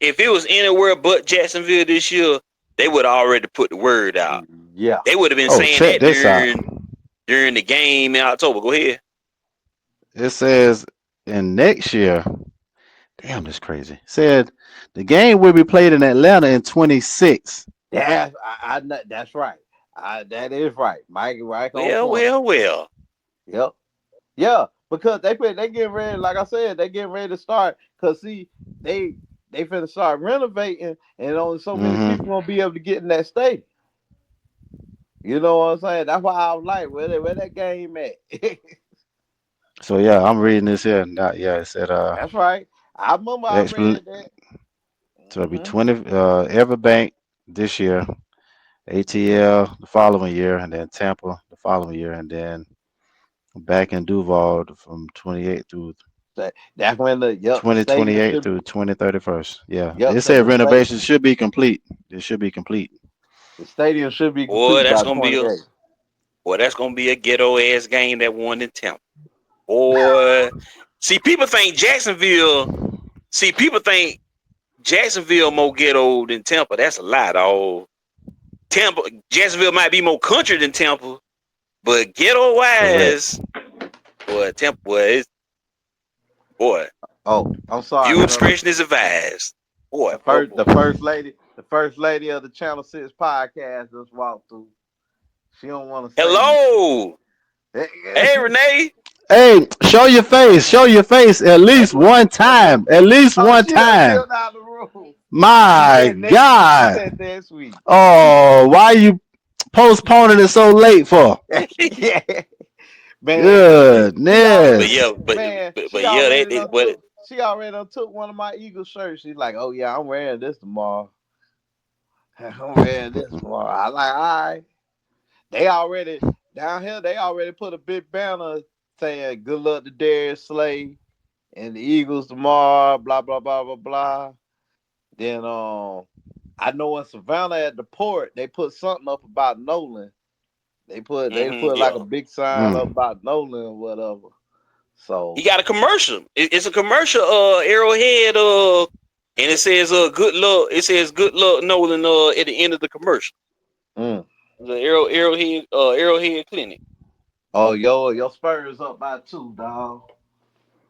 If it was anywhere but Jacksonville this year, they would have already put the word out. yeah. They would have been oh, saying check that this out. during the game in October. Go ahead. It says in next year. Damn, that's crazy. Said the game will be played in Atlanta in 26. That's right. That is right. Mike right on Well, point. well, well. Yep. Yeah, because they getting ready, like I said, they getting ready to start. Cause see, they they finna start renovating, and only so many people Mm-hmm. gonna be able to get in that stadium. You know what I'm saying? That's why I was like, where that game at? So yeah, I'm reading this here. Not yeah, it said That's right. I remember I expl- read that. so it'll be Hmm. 20 Everbank this year, ATL the following year, and then Tampa the following year, and then back in Duval from 28 through That's when the stadium 2028 should be. through 2031st. Yeah, Yep, it because said renovations should be complete. It should be complete. the stadium should be Boy, complete that's by gonna be 28. a ghetto ass game that won in Tampa. Boy, see people think Jacksonville. See people think Jacksonville more ghetto than Tampa. That's a lie, dog. Tampa, Jacksonville might be more country than Tampa, but ghetto Correct. wise, boy, Tampa, boy, Oh, I'm sorry, view brother. discretion is advised. Boy, The boy, first boy. the first lady of the Channel 6 podcast just walked through. She don't want to say Hello, hey nothing. Renee. Hey, show your face. Show your face at least one Look, time. At least oh, one she done time. dipped out the room. She My said next week. She God. said next week. Oh, why you postponing it so late for? Yeah, man. She But already, Goodness. yeah, man. but yeah, but She already done took one of my Eagle shirts. She's like, "Oh yeah, I'm wearing this tomorrow. I'm wearing this tomorrow." I like, all right. They already down here. They already put a big banner saying "Good luck to Darius Slay and the Eagles tomorrow." Blah blah blah blah blah. Then I know in Savannah at the port they put something up about Nolan. They put like a yeah. big sign up Mm. about Nolan or whatever. He So got a commercial. It's a commercial, Arrowhead, and it says good luck. It says good luck Nolan at the end of the commercial. mm. The Arrowhead Clinic. Oh your Spurs up by 2, dog.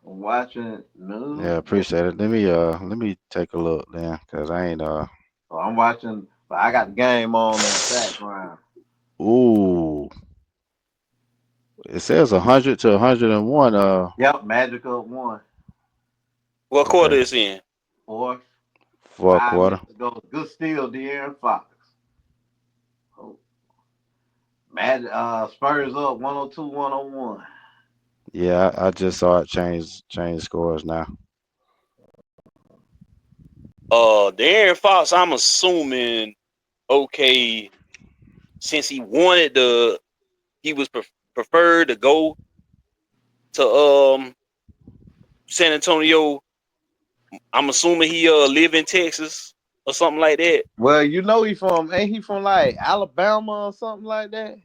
I'm watching Yeah, no. appreciate it. Let me take a look then, cause I ain't So I'm watching, but I got the game on in the background. ooh. It says 100 to 101 Yep, Magic up 1. What quarter okay. is in? Fourth, Fourth five quarter. minutes to go. Good steal, De'Aaron Fox. Oh, Magic Spurs up 102, 101. Yeah, I just saw it change scores now. Darren Fox. I'm assuming okay, since he was preferred to go to San Antonio. I'm assuming he live in Texas or something like that. Well, you know ain't he from like Alabama or something like that?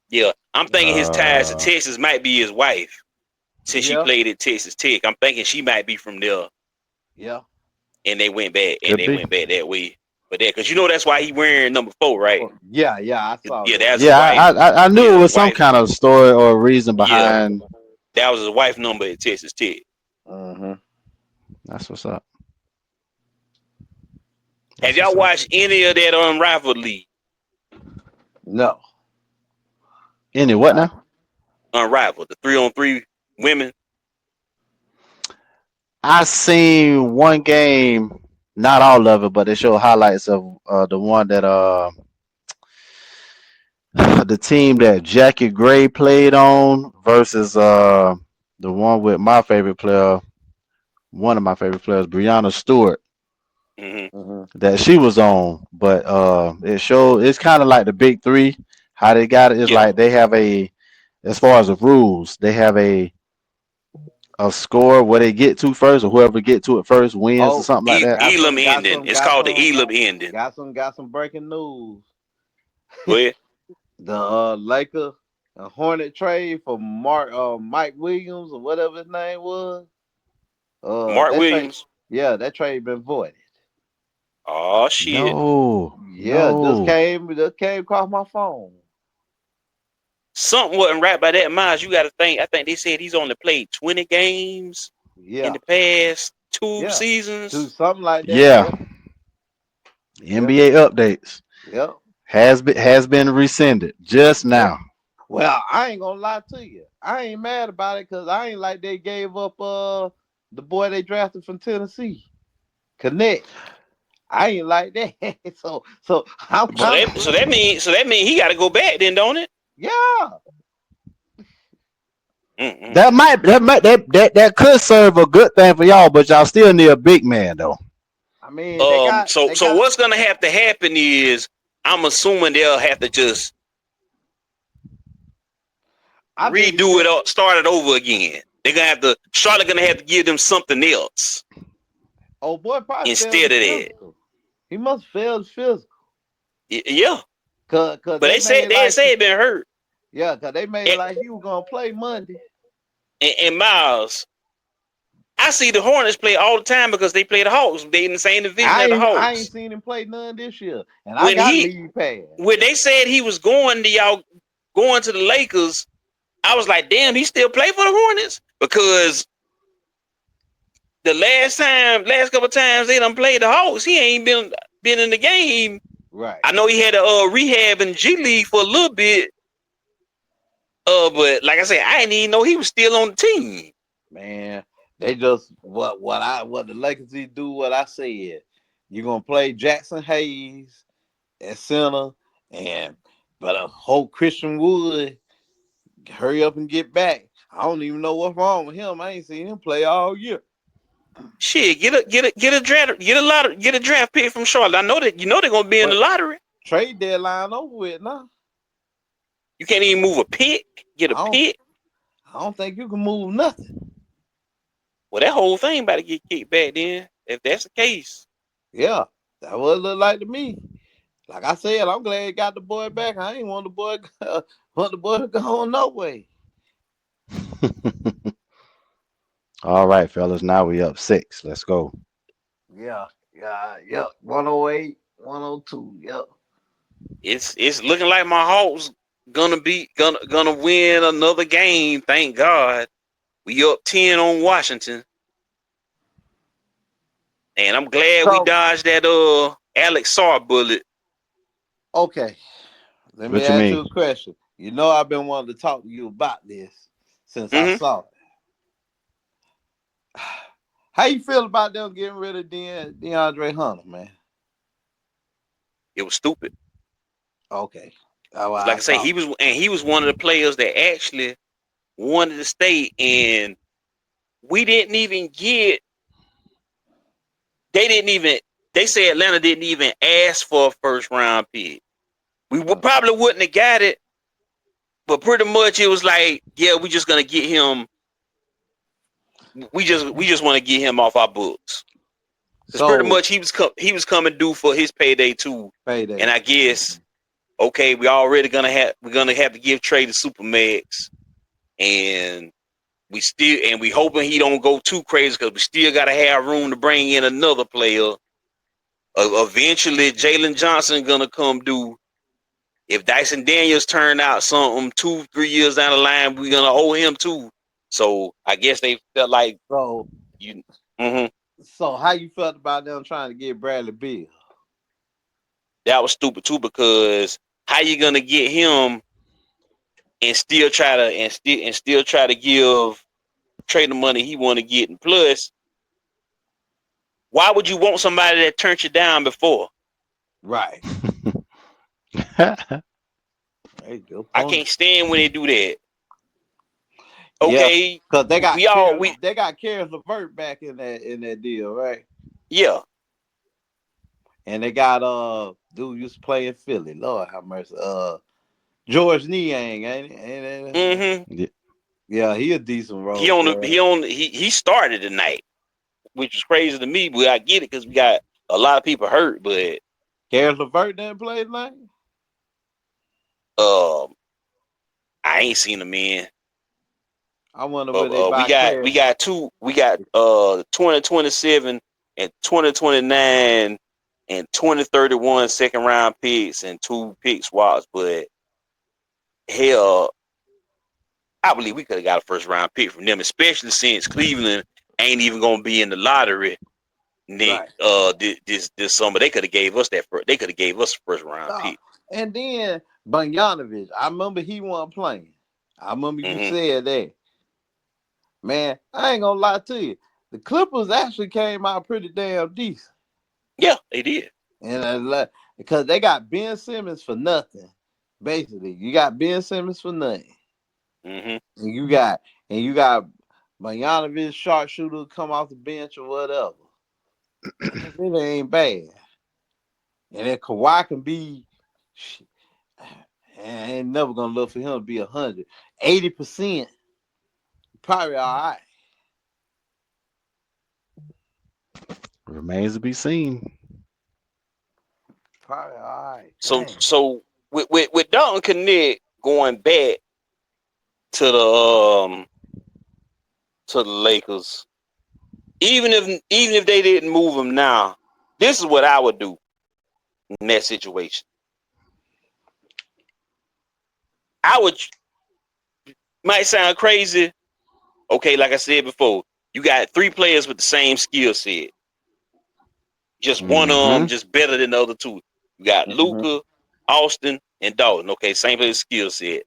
Yeah, I'm thinking his ties to Uh Texas might be his wife since she Yeah, played at Texas Tech. I'm thinking she might be from there, yeah. and they went back could be. that way. But that because you know that's why he wearing number 4, right? Oh, yeah, yeah. I saw Yeah, that. that's his Yeah, wife. I knew Yeah, it his was some wife. kind of story or reason Yeah, behind. that was his wife number at Texas Tech. Mm-hmm. That's what's up. Have That's y'all what's up. watched any of that Unrivaled League? No, Any what nah. now? Unrivaled, the 3-on-3 women. I seen one game, not all of it, but they show highlights of the one that the team that Jackie Gray played on versus the one with my favorite player, one of my favorite players, Brianna Stewart, Mm-hmm. Mm-hmm. that she was on. But it showed it's kind of like the big three. How they got it is Yeah, like they have a, as far as the rules, they have a score where they get to first, or whoever get to it first wins, or Oh, something like that. Elam ending. It's got called the some, Elam ending. got some breaking news. Go ahead. The Laker Hornet trade for Mike Williams or whatever his name was. Mark That trade, Williams. yeah, that trade been voided. Oh shit. No, Yeah, no. just came across my phone. Something wasn't right by that, Miles. You got to think. I think they said he's only played 20 games in Yeah, the past two yeah, do seasons. something like that. Yeah, Yeah, yeah, NBA updates yeah, has been rescinded just yeah. now. Well, I ain't gonna lie to you. I ain't mad about it because I ain't like they gave up the boy they drafted from Tennessee, Connect. I ain't like that. So So I'm that mean he got to go back then, don't it? yeah. That Mm-mm-mm. might that could serve a good thing for y'all, but y'all still need a big man though. I mean they got So they so got what's gonna have to happen is I'm assuming they'll have to just I think it's redo it just up, start it over again. They're gonna have to Charlotte gonna have to give them something else oh boy probably failed instead the of that. physical. He must fail the physical. Yeah, Cause but they they made said they like say it been hurt. yeah, cause they made And, like he was gonna play Monday. and Miles, I see the Hornets play all the time because they play the Hawks. They in the same division as the I ain't Hawks. seen him play none this year. And I When got he league pass. when they said he was going to y'all going to the Lakers, I was like, damn, he still play for the Hornets because the last couple times they done played the Hawks, he ain't been in the game. Right. I know he had a rehab in G League for a little bit. But like I said, I didn't even know he was still on the team. Man, they just what the Lakers do what I said. You're gonna play Jackson Hayes at center, and but I hope Christian Wood hurry up and get back. I don't even know what's wrong with him. I ain't seen him play all year. Shit, get a draft pick from Charlotte. I know that they're gonna be in the But lottery. trade deadline over with now. You can't even move a pick. Get a I don't. pick. I don't think you can move nothing. Well, that whole thing about to get kicked back then. If that's the case, Yeah, that what it look like to me. Like I said, I'm glad he got the boy back. I ain't want the boy want the boy to go on no way. All right, fellas. Now we up 6. Let's go. Yep. 108, 102. Yep. it's looking like my Hawks gonna win another game. Thank God. We up 10 on Washington, and I'm glad we So dodged that Alex Sarr bullet. okay, let me What you ask you mean? a question. You know I've been wanting to talk to you about this since I Mm-hmm. saw it. How you feel about them getting rid of DeAndre Hunter, man? It was stupid. Okay. That's what Like I I say, thought. he was one of the players that actually wanted to stay, and we didn't even get. They didn't even. They say Atlanta didn't even ask for a first round pick. We would probably wouldn't have got it, but pretty much it was like, yeah, we just gonna get him. We just want to get him off our books. Because pretty So much he was coming due for his payday too, and payday. I guess okay, we're gonna have to give Trey the Supermax, and we hoping he don't go too crazy because we still gotta have room to bring in another player. Eventually, Jalen Johnson gonna come due. If Dyson Daniels turn out something 2-3 years down the line, we're gonna owe him too. So I guess they felt like So you. Mm-hmm. so how you felt about them trying to get Bradley Beal? That was stupid too because how you gonna get him and still try to give Trey the money he want to get, and plus, why would you want somebody that turned you down before? Right. Hey, good I point. can't stand when they do that. Yeah, Okay, because they got we Karis LeVert back in that deal, right? yeah. And they got dude used to play in Philly. Lord have mercy. George Niang, ain't it? Mm-hmm. Yeah. Yeah, he a decent role player. He started tonight, which was crazy to me, but I get it because we got a lot of people hurt, but Karis LeVert didn't play tonight. um I ain't seen him in. I wonder But where they buy we Karis. got 2027 and 2029 and 2031 second round picks and 2 pick swaps. But hell, I believe we could have got a first round pick from them, especially since Cleveland ain't even gonna be in the lottery. Right. This summer they could have gave us they could have gave us a first round Oh, pick. and then Bogdanovich, I remember he wasn't playing. I remember you Mm-hmm. said that. Man, I ain't gonna lie to you. The Clippers actually came out pretty damn decent. Yeah, they did. And because they got Ben Simmons for nothing. Basically, you got Ben Simmons for nothing. Mm-hmm. And you got Bogdanovich sharpshooter come off the bench or whatever. That really ain't bad. And then Kawhi can be I ain't never gonna look for him to be 100. 80%, probably all right. Remains to be seen. Probably all right. So Dang. with Dalton Connect going back to the Lakers, even if they didn't move him now, this is what I would do in that situation. I would might sound crazy. Okay, like I said before, you got 3 players with the same skill set. Just one of them Mm-hmm. just better than the other 2. You got Mm-hmm. Luka, Austin, and Dalton. Okay, same player skill set.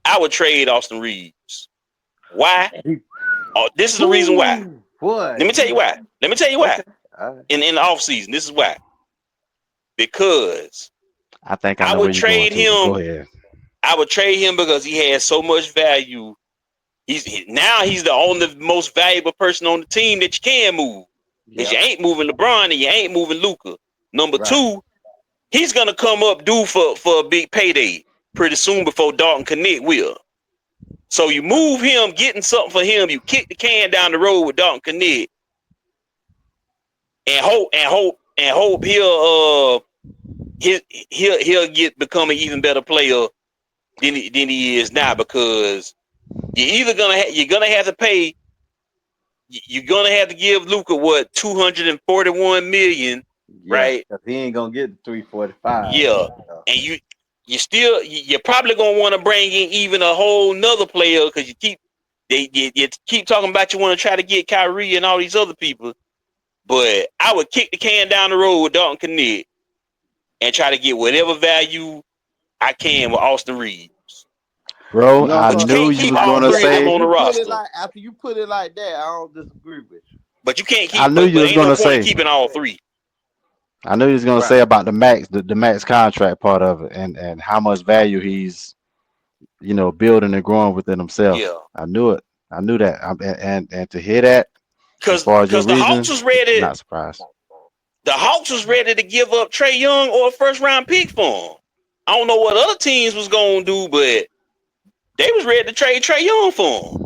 I would trade Austin Reeves. Why? Oh, this is the reason why. Ooh, boy. Let me tell you why. Let me tell you why. Okay. right. in the offseason. This is why. Because I think I I know where would you're going trade to, but him. go ahead. I would trade him because he has so much value. He's the only most valuable person on the team that you can move. Because Yeah. you ain't moving LeBron and you ain't moving Luka. Number Right. two, he's gonna come up due for a big payday pretty soon before Dalton Connect will. So you move him, getting something for him. You kick the can down the road with Dalton Connect, and hope he'll become an even better player than he is now, because you're gonna have to pay. You're gonna have to give Luka what 241 million, Yeah, right? because he ain't gonna get the 345. Yeah, and you're probably gonna want to bring in even a whole nother player, because you keep talking about you want to try to get Kyrie and all these other people, but I would kick the can down the road with Dalton Connect and try to get whatever value I can with Austin Reeves. Bro, You know I what But you I'm saying? knew can't you keep was all gonna three of them After say. on the you put it roster. like that, I don't disagree with you. But you can't I keep. knew you But was ain't no gonna point in say. keeping all three. I knew you was gonna Right. say about the max contract part of it, and how much value he's building and growing within himself. Yeah, I knew it. I knew that. And to hear that, as because far as your because the Hawks reasoning, was ready. not surprised. The Hawks was ready to give up Trae Young or a first round pick for him. I don't know what other teams was gonna do, but they was ready to trade Trae Young for him.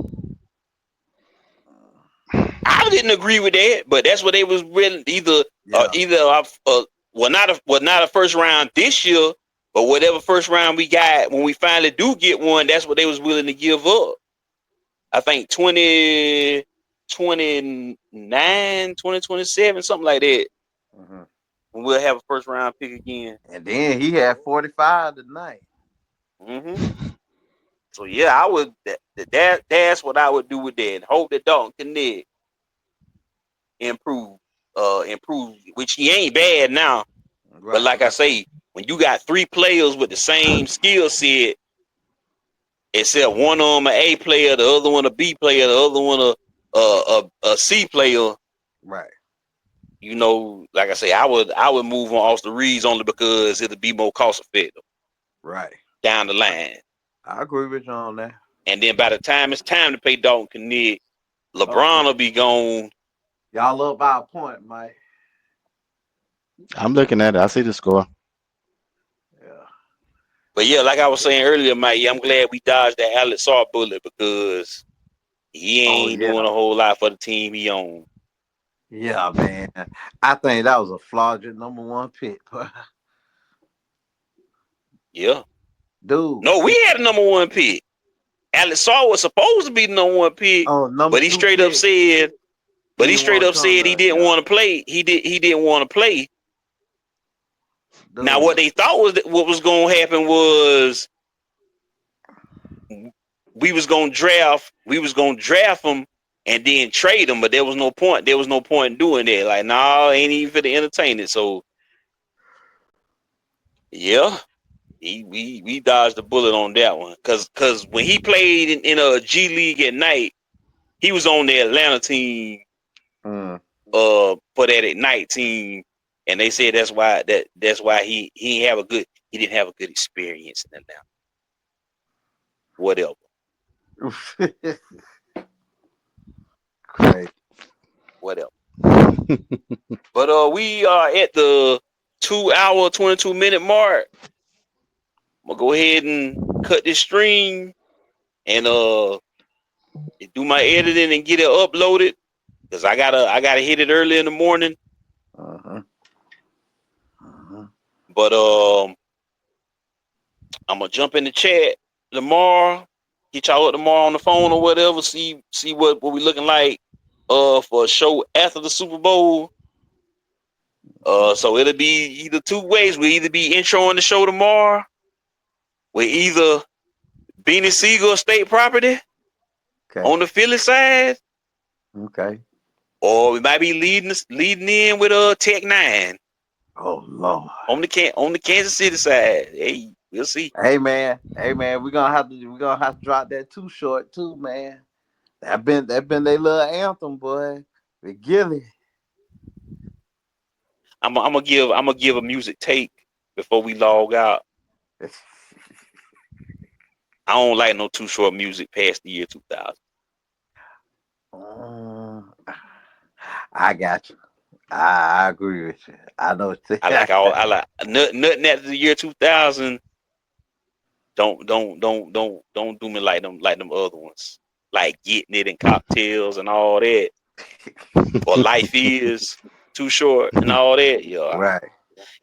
I didn't agree with that, but that's what they was ready. Yeah. Not a first round this year, but whatever first round we got when we finally do get one, that's what they was willing to give up. I think 2029, 2027, something like that. Hmm. We'll have a first round pick again. And then he had 45 tonight. Hmm. So yeah, I would. That's what I would do with that. Hope that Dalton Connect improve, which he ain't bad now. But Right. like I say, when you got three players with the same skill set, except one of them an A player, the other one a B player, the other one a C player. Right. Like I say, I would move on Austin Reeves only because it'll be more cost effective Right. down the line. I agree with you on that. And then by the time it's time to pay Dalton Connect, Uh-oh. LeBron will be gone. Y'all up by a point, Mike. I'm looking at it. I see the score. Yeah. But yeah, like I was saying earlier, Mike, I'm glad we dodged that Alex Sarr bullet, because he Oh ain't doing yeah. a whole lot for the team he on. Yeah, man. I think that was a fraudulent number one pick. Yeah. Dude, No, we had a number one pick. Alex Sarr was supposed to be the number one pick, oh, number but he two straight up pick. said, He didn't want to come he there. didn't Yeah. want to play. He didn't want to play. Now, what Dude. they thought was that what was going to happen was we was gonna draft him and then trade him, but there was no point. There was no point in doing that. Like, nah, ain't even for the entertain it. So yeah, we dodged the bullet on that one. Cause when he played in a G League at night, he was on the Atlanta team Mm. for that at night team, and they said that's why he didn't have a good experience in Atlanta. Whatever. Crazy. Whatever. But we are at the 2 hour 22 minute mark. I'm gonna go ahead and cut this stream and do my editing and get it uploaded, because I gotta hit it early in the morning. Uh-huh. Uh-huh. But I'm gonna jump in the chat tomorrow. Get y'all up tomorrow on the phone or whatever. See what we looking like for a show after the Super Bowl. So it'll be either two ways. We'll either be introing the show tomorrow. We're either Beanie Siegel State Property Okay. on the Philly side, Okay. or we might be leading in with Tech Nine Oh Lord. on the Kansas City side. Hey, we'll see. Hey man, we're gonna have to drop that too short too, man. That been their little anthem, boy. With Gilly. I'm gonna give a music take before we log out. I don't like no Too Short music past the year 2000. Uh, I got you. I agree with you. I know. I like nothing after the year 2000. Don't do me like them other ones, like Getting It and Cocktails and all that, or Life Is Too Short and all that. Yeah, Right.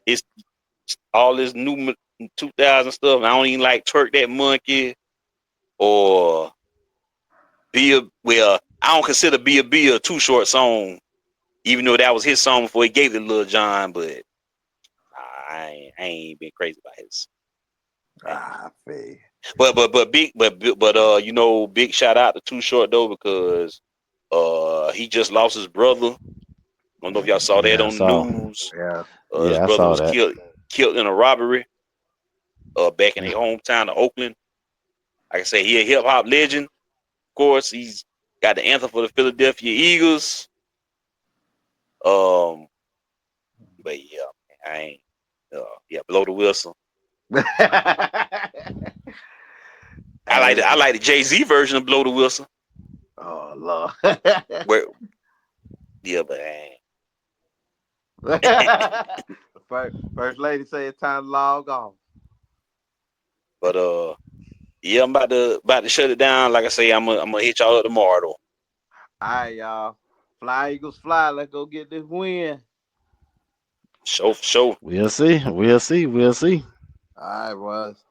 it's all this new 2000 stuff. I don't even like Twerk That Monkey or well, I don't consider Be a Too Short song, even though that was his song before he gave it to Lil Jon. But I ain't been crazy about his. I feel. You know, big shout out to Too Short though, because he just lost his brother. I don't know if y'all saw that Yeah, I on the saw. news. Yeah. His Yeah, I brother saw was that. killed in a robbery back in Mm. their hometown of Oakland. Like I say, he a hip hop legend. Of course, he's got the anthem for the Philadelphia Eagles. Um, but yeah, I ain't. Yeah, blow the whistle. I Hey. like the Jay-Z version of blow the whistle. Oh Lord. Where yeah, but I First lady say it's time to log off. but yeah, I'm about to shut it down. Like I say, I'm gonna hit y'all up tomorrow though. All right, y'all. Fly Eagles fly. Let's go get this win. Show for show. We'll see. We'll see. We'll see. All right, boys.